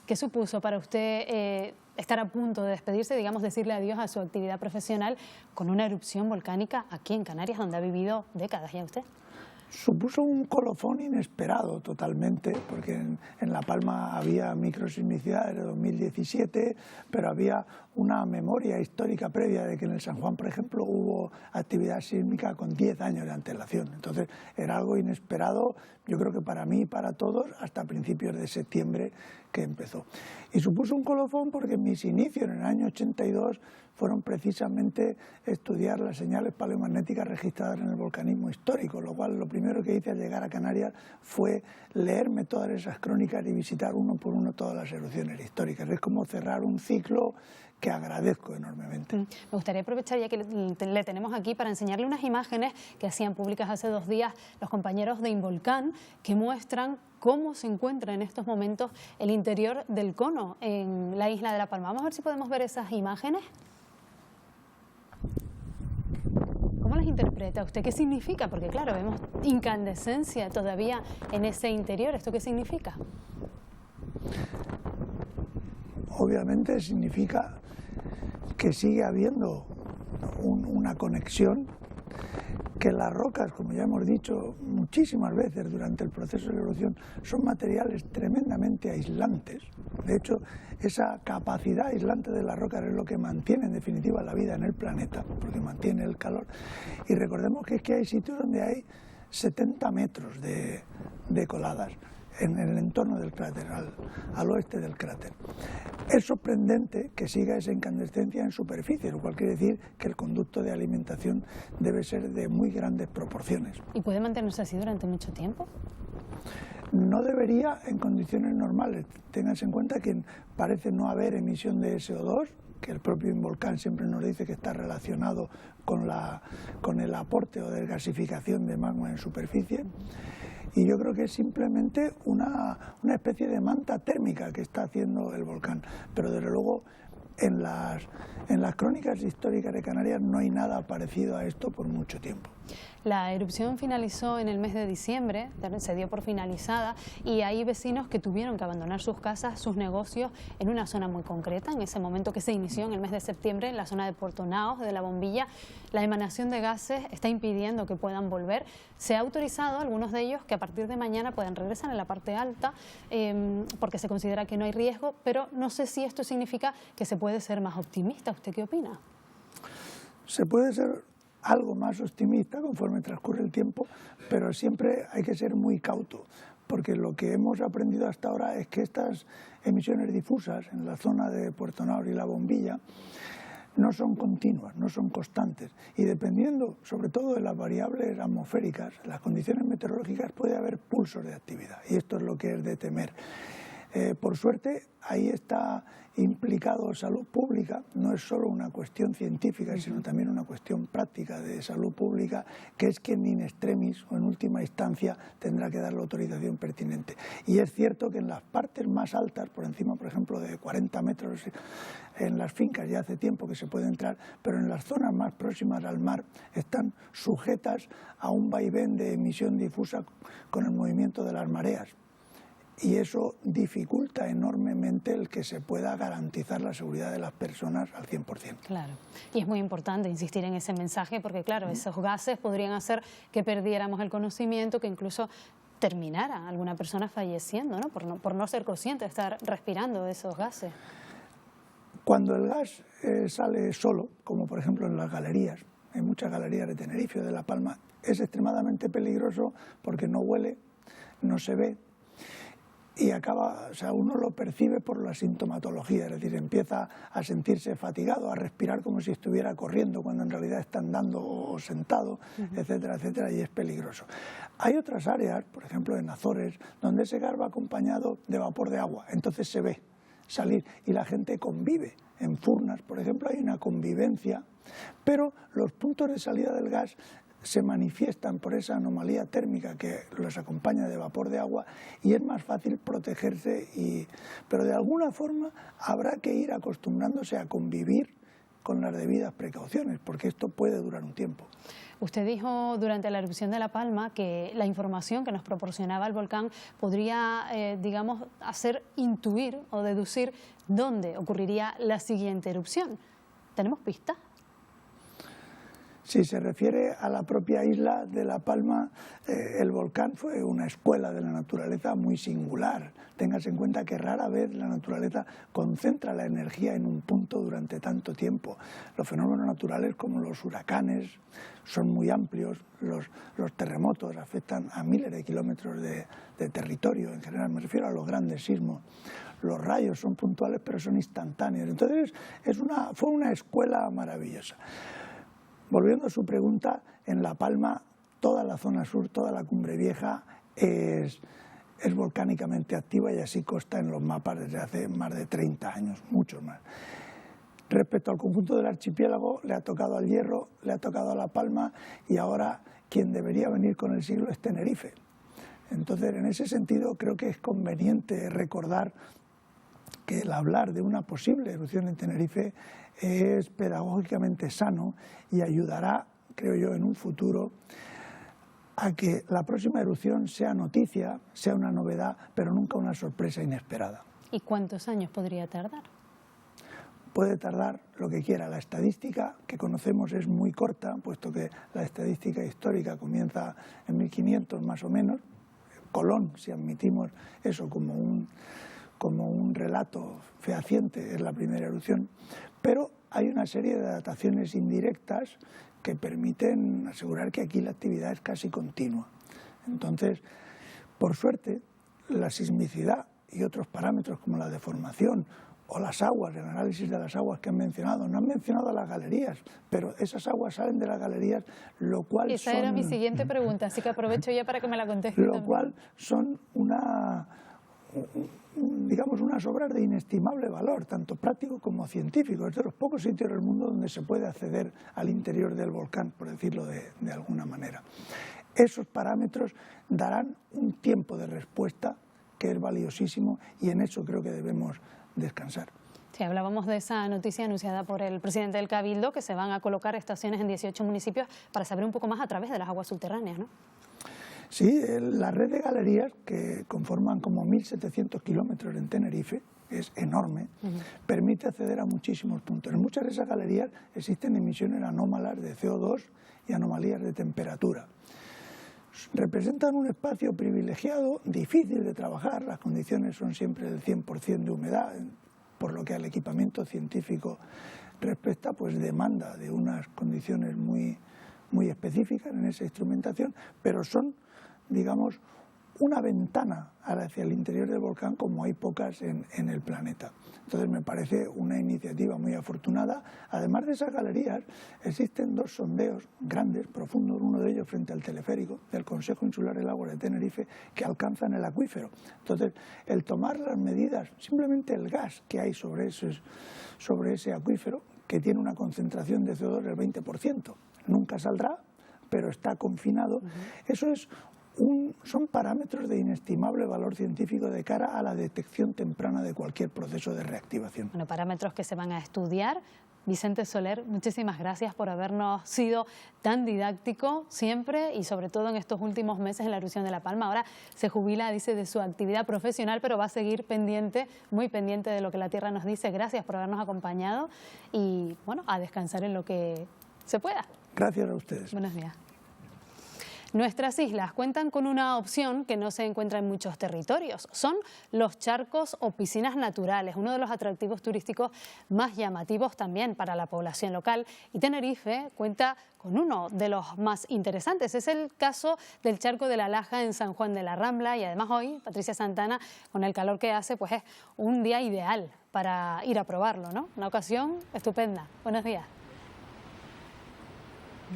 ¿Qué supuso para usted estar a punto de despedirse, digamos, decirle adiós a su actividad profesional con una erupción volcánica aquí en Canarias, donde ha vivido décadas ya usted? Supuso un colofón inesperado totalmente, porque en La Palma había microsismicidad de 2017, pero había una memoria histórica previa de que en el San Juan, por ejemplo, hubo actividad sísmica con 10 años de antelación. Entonces era algo inesperado, yo creo que para mí y para todos, hasta principios de septiembre que empezó. Y supuso un colofón porque mis inicios en el año 82 fueron precisamente estudiar las señales paleomagnéticas registradas en el volcanismo histórico, lo cual lo primero que hice al llegar a Canarias fue leerme todas esas crónicas y visitar uno por uno todas las erupciones históricas. Es como cerrar un ciclo que agradezco enormemente. Me gustaría aprovechar, ya que le tenemos aquí, para enseñarle unas imágenes que hacían públicas hace 2 días los compañeros de Involcan, que muestran cómo se encuentra en estos momentos el interior del cono en la isla de La Palma. Vamos a ver si podemos ver esas imágenes. ¿Cómo las interpreta usted? ¿Qué significa? Porque claro, vemos incandescencia todavía en ese interior. ¿Esto qué significa? Obviamente significa que sigue habiendo una conexión, que las rocas, como ya hemos dicho muchísimas veces durante el proceso de erupción, son materiales tremendamente aislantes. De hecho, esa capacidad aislante de las rocas es lo que mantiene en definitiva la vida en el planeta, porque mantiene el calor. Y recordemos que es que hay sitios donde hay 70 metros de coladas en el entorno del cráter, al oeste del cráter. Es sorprendente que siga esa incandescencia en superficie, lo cual quiere decir que el conducto de alimentación debe ser de muy grandes proporciones. ¿Y puede mantenerse así durante mucho tiempo? No debería en condiciones normales. Ténganse en cuenta que parece no haber emisión de SO2, que el propio Involcan siempre nos dice que está relacionado con el aporte o desgasificación de magma en superficie. Y yo creo que es simplemente una especie de manta térmica que está haciendo el volcán. Pero desde luego en las crónicas históricas de Canarias no hay nada parecido a esto por mucho tiempo. La erupción finalizó en el mes de diciembre, se dio por finalizada, y hay vecinos que tuvieron que abandonar sus casas, sus negocios, en una zona muy concreta. En ese momento que se inició en el mes de septiembre, en la zona de Puerto Naos, de La Bombilla, la emanación de gases está impidiendo que puedan volver. Se ha autorizado a algunos de ellos que a partir de mañana puedan regresar en la parte alta, porque se considera que no hay riesgo, pero no sé si esto significa que se puede ser más optimista. ¿Usted qué opina? Se puede ser algo más optimista conforme transcurre el tiempo, pero siempre hay que ser muy cauto, porque lo que hemos aprendido hasta ahora es que estas emisiones difusas en la zona de Puerto Naur y La Bombilla no son continuas, no son constantes, y dependiendo sobre todo de las variables atmosféricas, las condiciones meteorológicas, puede haber pulsos de actividad, y esto es lo que es de temer. Por suerte, ahí está implicado salud pública, no es solo una cuestión científica, sino también una cuestión práctica de salud pública, que es quien in extremis o en última instancia tendrá que dar la autorización pertinente. Y es cierto que en las partes más altas, por encima, por ejemplo, de 40 metros, en las fincas ya hace tiempo que se puede entrar, pero en las zonas más próximas al mar están sujetas a un vaivén de emisión difusa con el movimiento de las mareas. Y eso dificulta enormemente el que se pueda garantizar la seguridad de las personas al 100%. Claro, y es muy importante insistir en ese mensaje porque, claro, esos gases podrían hacer que perdiéramos el conocimiento, que incluso terminara alguna persona falleciendo, ¿no? Por no ser consciente de estar respirando esos gases. Cuando el gas sale solo, como por ejemplo en las galerías, hay muchas galerías de Tenerife o de La Palma, es extremadamente peligroso porque no huele, no se ve, y acaba, o sea, uno lo percibe por la sintomatología, es decir, empieza a sentirse fatigado, a respirar como si estuviera corriendo cuando en realidad está andando o sentado, etcétera, etcétera, y es peligroso. Hay otras áreas, por ejemplo en Azores, donde ese gas va acompañado de vapor de agua, entonces se ve salir y la gente convive. En Furnas, por ejemplo, hay una convivencia, pero los puntos de salida del gas se manifiestan por esa anomalía térmica que los acompaña de vapor de agua y es más fácil protegerse, pero de alguna forma habrá que ir acostumbrándose a convivir con las debidas precauciones, porque esto puede durar un tiempo. Usted dijo durante la erupción de La Palma que la información que nos proporcionaba el volcán podría, digamos, hacer intuir o deducir dónde ocurriría la siguiente erupción. ¿Tenemos pistas? Si se refiere a la propia isla de La Palma, el volcán fue una escuela de la naturaleza muy singular. Téngase en cuenta que rara vez la naturaleza concentra la energía en un punto durante tanto tiempo. Los fenómenos naturales como los huracanes son muy amplios, los terremotos afectan a miles de kilómetros de territorio, en general me refiero a los grandes sismos. Los rayos son puntuales pero son instantáneos. Entonces fue una escuela maravillosa. Volviendo a su pregunta, en La Palma, toda la zona sur, toda la Cumbre Vieja es volcánicamente activa y así consta en los mapas desde hace más de 30 años, muchos más. Respecto al conjunto del archipiélago, le ha tocado al Hierro, le ha tocado a La Palma y ahora quien debería venir con el siglo es Tenerife. Entonces, en ese sentido, creo que es conveniente recordar que el hablar de una posible erupción en Tenerife es pedagógicamente sano y ayudará, creo yo, en un futuro a que la próxima erupción sea noticia, sea una novedad, pero nunca una sorpresa inesperada. ¿Y cuántos años podría tardar? Puede tardar lo que quiera. La estadística que conocemos es muy corta, puesto que la estadística histórica comienza en 1500 más o menos. Colón, si admitimos eso como un relato fehaciente, es la primera erupción, pero hay una serie de dataciones indirectas que permiten asegurar que aquí la actividad es casi continua. Entonces, por suerte, la sismicidad y otros parámetros como la deformación o las aguas, el análisis de las aguas que han mencionado, no han mencionado las galerías, pero esas aguas salen de las galerías, lo cual Esa era mi siguiente pregunta, así que aprovecho ya para que me la conteste. Lo cual son digamos, unas obras de inestimable valor, tanto práctico como científico. Es de los pocos sitios del mundo donde se puede acceder al interior del volcán, por decirlo de alguna manera. Esos parámetros darán un tiempo de respuesta que es valiosísimo y en eso creo que debemos descansar. Sí, hablábamos de esa noticia anunciada por el presidente del Cabildo, que se van a colocar estaciones en 18 municipios para saber un poco más a través de las aguas subterráneas, ¿no? Sí, la red de galerías, que conforman como 1.700 kilómetros en Tenerife, es enorme, permite acceder a muchísimos puntos. En muchas de esas galerías existen emisiones anómalas de CO2 y anomalías de temperatura. Representan un espacio privilegiado, difícil de trabajar, las condiciones son siempre del 100% de humedad, por lo que al equipamiento científico respecta, pues demanda de unas condiciones muy muy específicas en esa instrumentación, pero son, digamos, una ventana hacia el interior del volcán como hay pocas en el planeta. Entonces me parece una iniciativa muy afortunada. Además de esas galerías, existen 2 sondeos grandes, profundos, uno de ellos frente al teleférico del Consejo Insular del Agua de Tenerife, que alcanzan el acuífero. Entonces, el tomar las medidas, simplemente el gas que hay sobre ese acuífero, que tiene una concentración de CO2 del 20%, nunca saldrá, pero está confinado, eso es son parámetros de inestimable valor científico de cara a la detección temprana de cualquier proceso de reactivación. Bueno, parámetros que se van a estudiar. Vicente Soler, muchísimas gracias por habernos sido tan didáctico siempre y sobre todo en estos últimos meses en la erupción de La Palma. Ahora se jubila, dice, de su actividad profesional, pero va a seguir pendiente, muy pendiente de lo que la Tierra nos dice. Gracias por habernos acompañado y, bueno, a descansar en lo que se pueda. Gracias a ustedes. Buenos días. Nuestras islas cuentan con una opción que no se encuentra en muchos territorios. Son los charcos o piscinas naturales, uno de los atractivos turísticos más llamativos también para la población local. Y Tenerife cuenta con uno de los más interesantes. Es el caso del charco de la Laja en San Juan de la Rambla. Y además hoy, Patricia Santana, con el calor que hace, pues es un día ideal para ir a probarlo, ¿no? Una ocasión estupenda. Buenos días.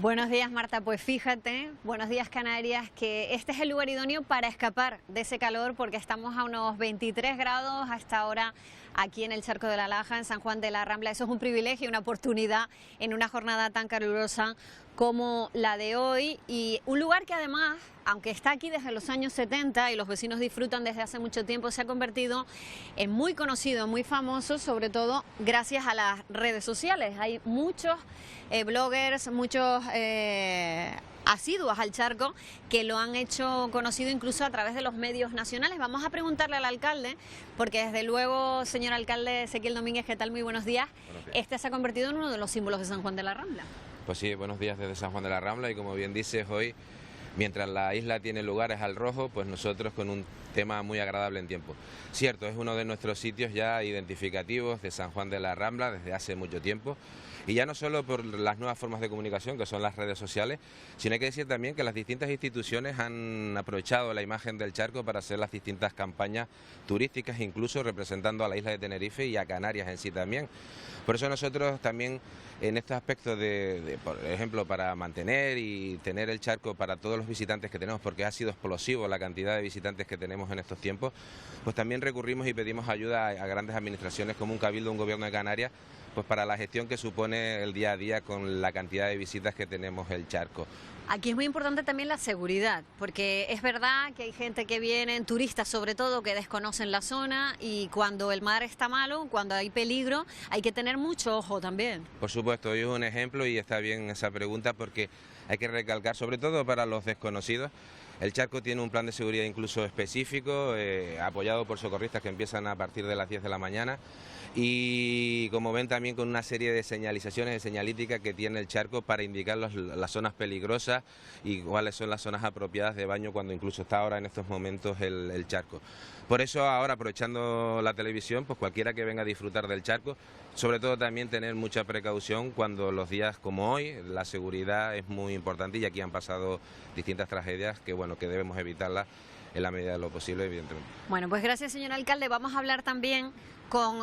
Buenos días, Marta. Pues fíjate, buenos días, Canarias, que este es el lugar idóneo para escapar de ese calor porque estamos a unos 23 grados a esta hora aquí en el Charco de la Laja, en San Juan de la Rambla. Eso es un privilegio, una oportunidad en una jornada tan calurosa como la de hoy y un lugar que además, aunque está aquí desde los años 70 y los vecinos disfrutan desde hace mucho tiempo, se ha convertido en muy conocido, muy famoso, sobre todo gracias a las redes sociales. Hay muchos bloggers, muchos asiduos al charco que lo han hecho conocido incluso a través de los medios nacionales. Vamos a preguntarle al alcalde, porque desde luego, señor alcalde Ezequiel Domínguez, ¿qué tal? Muy buenos días. Este se ha convertido en uno de los símbolos de San Juan de la Rambla. Pues sí, buenos días desde San Juan de la Rambla y como bien dices hoy, mientras la isla tiene lugares al rojo, pues nosotros con un tema muy agradable en tiempo. Cierto, es uno de nuestros sitios ya identificativos de San Juan de la Rambla desde hace mucho tiempo. Y ya no solo por las nuevas formas de comunicación, que son las redes sociales, sino hay que decir también que las distintas instituciones han aprovechado la imagen del charco para hacer las distintas campañas turísticas, incluso representando a la isla de Tenerife y a Canarias en sí también. Por eso nosotros también en estos aspectos por ejemplo, para mantener y tener el charco para todos los visitantes que tenemos, porque ha sido explosivo la cantidad de visitantes que tenemos en estos tiempos, pues también recurrimos y pedimos ayuda a grandes administraciones como un Cabildo, un Gobierno de Canarias, pues para la gestión que supone el día a día con la cantidad de visitas que tenemos el charco. Aquí es muy importante también la seguridad, porque es verdad que hay gente que vienen, turistas sobre todo, que desconocen la zona y cuando el mar está malo, cuando hay peligro, hay que tener mucho ojo también. Por supuesto, hoy es un ejemplo y está bien esa pregunta porque hay que recalcar, sobre todo para los desconocidos, el charco tiene un plan de seguridad incluso específico, apoyado por socorristas que empiezan a partir de las 10 de la mañana. Y como ven también con una serie de señalizaciones de señalítica que tiene el charco para indicar las zonas peligrosas y cuáles son las zonas apropiadas de baño cuando incluso está ahora en estos momentos el charco. Por eso ahora, aprovechando la televisión, pues cualquiera que venga a disfrutar del charco, sobre todo también tener mucha precaución cuando los días como hoy, la seguridad es muy importante y aquí han pasado distintas tragedias que bueno, que debemos evitarlas en la medida de lo posible, evidentemente. Bueno, pues gracias, señor alcalde. Vamos a hablar también con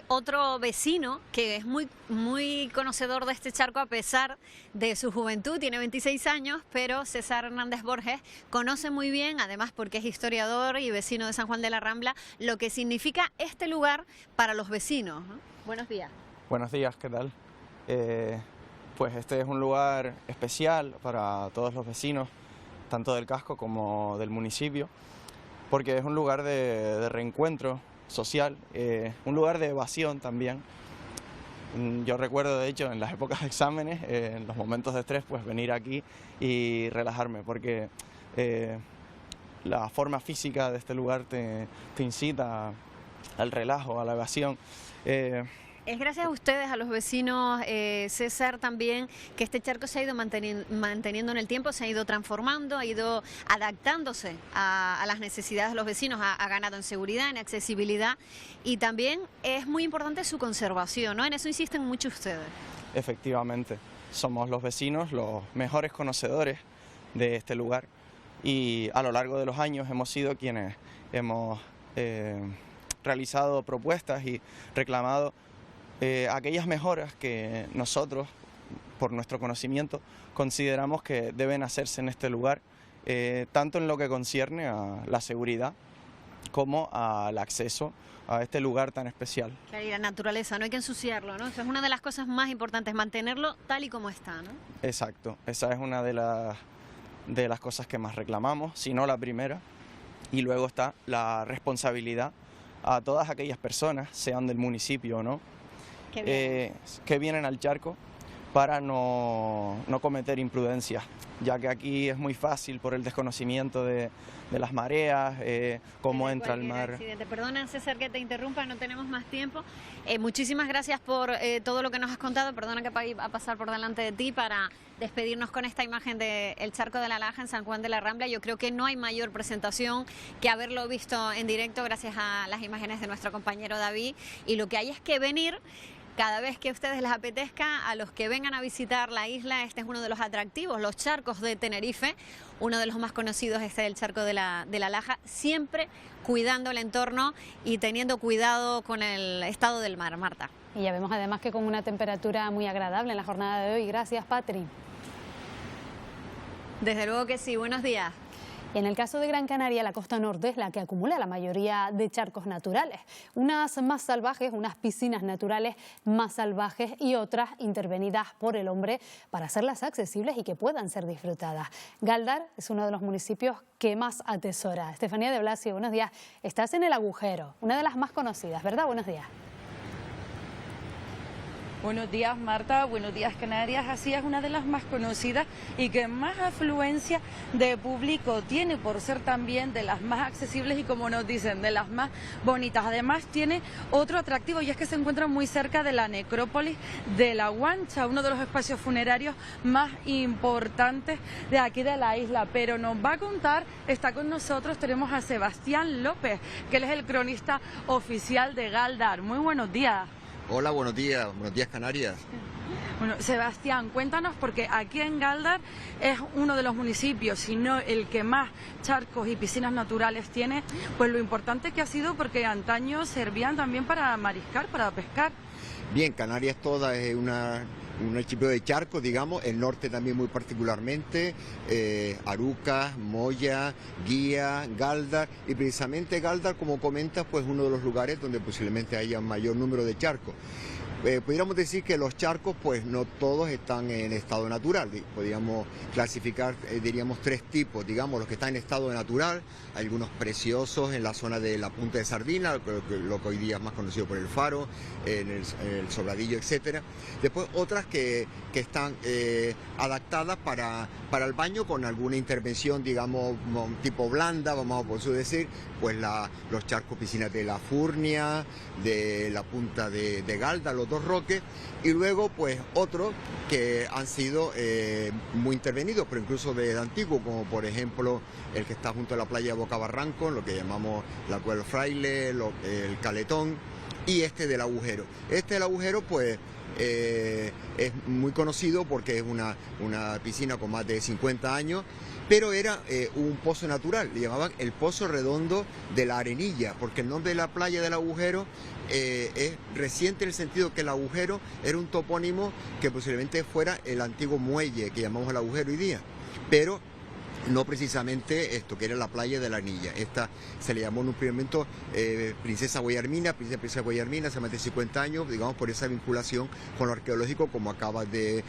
otro vecino que es muy conocedor de este charco a pesar de su juventud, tiene 26 años, pero César Hernández Borges conoce muy bien, además porque es historiador y vecino de San Juan de la Rambla, lo que significa este lugar para los vecinos, ¿no? Buenos días. Buenos días, ¿qué tal? Pues este es un lugar especial para todos los vecinos, tanto del casco como del municipio, porque es un lugar de reencuentro social, un lugar de evasión también. Yo recuerdo, de hecho, en las épocas de exámenes, en los momentos de estrés, pues venir aquí y relajarme, porque la forma física de este lugar te incita al relajo, a la evasión. Es gracias a ustedes, a los vecinos, César, también, que este charco se ha ido manteniendo en el tiempo, se ha ido transformando, ha ido adaptándose a las necesidades de los vecinos, ha ganado en seguridad, en accesibilidad y también es muy importante su conservación, ¿no? En eso insisten mucho ustedes. Efectivamente. somos los vecinos los mejores conocedores de este lugar y a lo largo de los años hemos sido quienes hemos realizado propuestas y reclamado aquellas mejoras que nosotros, por nuestro conocimiento, consideramos que deben hacerse en este lugar, tanto en lo que concierne a la seguridad como al acceso a este lugar tan especial. Claro, y la naturaleza, no hay que ensuciarlo, ¿no? Eso es una de las cosas más importantes, mantenerlo tal y como está, ¿no? Exacto, esa es una de las cosas que más reclamamos, si no la primera, y luego está la responsabilidad a todas aquellas personas, sean del municipio o no, que vienen al charco para no cometer imprudencias, ya que aquí es muy fácil por el desconocimiento de las mareas, cómo entra el mar. Accidente. Perdona, César, que te interrumpa, no tenemos más tiempo. Muchísimas gracias por todo lo que nos has contado. Perdona que va a pasar por delante de ti para despedirnos con esta imagen del Charco de la Laja en San Juan de la Rambla. Yo creo que no hay mayor presentación que haberlo visto en directo gracias a las imágenes de nuestro compañero David, y lo que hay es que venir cada vez que a ustedes les apetezca, a los que vengan a visitar la isla. Este es uno de los atractivos, los charcos de Tenerife, uno de los más conocidos, el charco de la Laja, siempre cuidando el entorno y teniendo cuidado con el estado del mar, Marta. Y ya vemos además que con una temperatura muy agradable en la jornada de hoy. Gracias, Patri. Desde luego que sí, buenos días. Y en el caso de Gran Canaria, la costa norte es la que acumula la mayoría de charcos naturales. Unas más salvajes, unas piscinas naturales más salvajes y otras intervenidas por el hombre para hacerlas accesibles y que puedan ser disfrutadas. Galdar es uno de los municipios que más atesora. Estefanía de Blasio, buenos días. Estás en El Agujero, una de las más conocidas, ¿verdad? Buenos días. Buenos días, Marta. Buenos días, Canarias. Así es, una de las más conocidas y que más afluencia de público tiene por ser también de las más accesibles y, como nos dicen, de las más bonitas. Además tiene otro atractivo y es que se encuentra muy cerca de la necrópolis de La Guancha, uno de los espacios funerarios más importantes de aquí de la isla. Pero nos va a contar, está con nosotros, tenemos a Sebastián López, que él es el cronista oficial de Galdar. Muy buenos días. Hola, buenos días Canarias. Bueno, Sebastián, cuéntanos, porque aquí en Galdar es uno de los municipios, si no el que más charcos y piscinas naturales tiene, pues lo importante que ha sido, porque antaño servían también para mariscar, para pescar. Bien, Canarias toda es un archipiélago de charcos, digamos, el norte también muy particularmente, Arucas, Moya, Guía, Galdar, y precisamente Galdar, como comentas, pues uno de los lugares donde posiblemente haya mayor número de charcos. Pudiéramos decir que los charcos, pues no todos están en estado natural. Podríamos clasificar, diríamos, tres tipos, digamos, los que están en estado natural, algunos preciosos en la zona de la Punta de Sardina, lo que hoy día es más conocido por el Faro, en el Sobradillo, etcétera. Después otras que están adaptadas para el baño con alguna intervención, digamos, tipo blanda, vamos a poder decir, pues los charcos piscinas de la Furnia, de la Punta de Galda, los Dos Roques, y luego pues otros que han sido muy intervenidos, pero incluso de antiguo, como por ejemplo el que está junto a la playa de Boca Barranco, lo que llamamos la Cueva del Fraile, el Caletón, y este del Agujero. Este del Agujero pues es muy conocido porque es una piscina con más de 50 años, pero era un pozo natural, le llamaban el Pozo Redondo de la Arenilla, porque el nombre de la playa del Agujero es reciente en el sentido que el Agujero era un topónimo que posiblemente fuera el antiguo muelle que llamamos el Agujero hoy día, pero no precisamente esto, que era la playa de la Arenilla. Esta se le llamó en un primer momento Princesa Guayarmina, Princesa Guayarmina, hace más de 50 años, digamos, por esa vinculación con lo arqueológico, como acabas de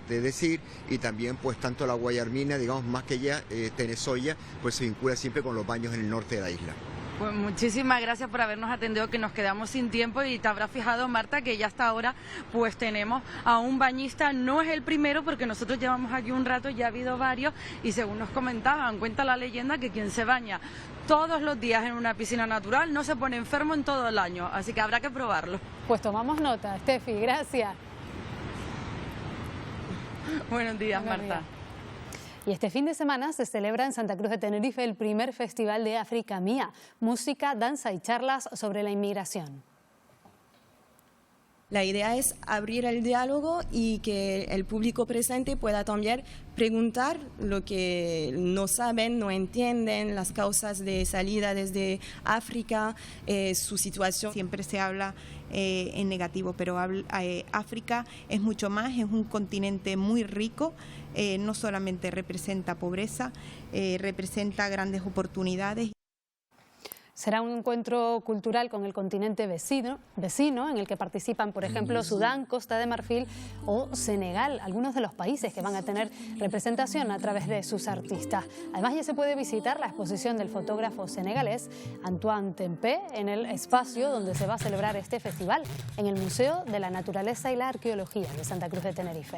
decir, y también pues tanto la Guayarmina, digamos, más que ya Tenesoya, pues se vincula siempre con los baños en el norte de la isla. Pues muchísimas gracias por habernos atendido, que nos quedamos sin tiempo, y te habrás fijado, Marta, que ya hasta ahora pues tenemos a un bañista. No es el primero, porque nosotros llevamos aquí un rato, ya ha habido varios, y según nos comentaban, cuenta la leyenda que quien se baña todos los días en una piscina natural no se pone enfermo en todo el año, así que habrá que probarlo. Pues tomamos nota, Estefi, gracias. Buenos días, Marta. Días. Y este fin de semana se celebra en Santa Cruz de Tenerife el primer Festival de África Mía, música, danza y charlas sobre la inmigración. La idea es abrir el diálogo y que el público presente pueda también preguntar lo que no saben, no entienden, las causas de salida desde África, su situación. Siempre se habla en negativo, pero África es mucho más, es un continente muy rico, no solamente representa pobreza, representa grandes oportunidades. Será un encuentro cultural con el continente vecino, en el que participan, por ejemplo, Sudán, Costa de Marfil o Senegal, algunos de los países que van a tener representación a través de sus artistas. Además, ya se puede visitar la exposición del fotógrafo senegalés Antoine Tempé en el espacio donde se va a celebrar este festival, en el Museo de la Naturaleza y la Arqueología de Santa Cruz de Tenerife.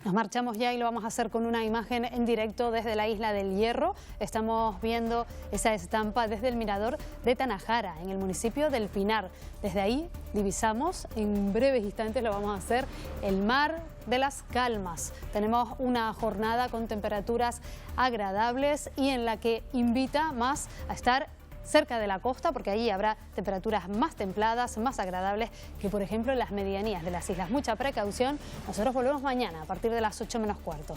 Nos marchamos ya y lo vamos a hacer con una imagen en directo desde la Isla del Hierro. Estamos viendo esa estampa desde el mirador de Tanajara, en el municipio del Pinar. Desde ahí divisamos, en breves instantes lo vamos a hacer, el mar de las Calmas. Tenemos una jornada con temperaturas agradables y en la que invita más a estar cerca de la costa, porque allí habrá temperaturas más templadas, más agradables que, por ejemplo, en las medianías de las islas. Mucha precaución. Nosotros volvemos mañana a partir de las 8 menos cuarto.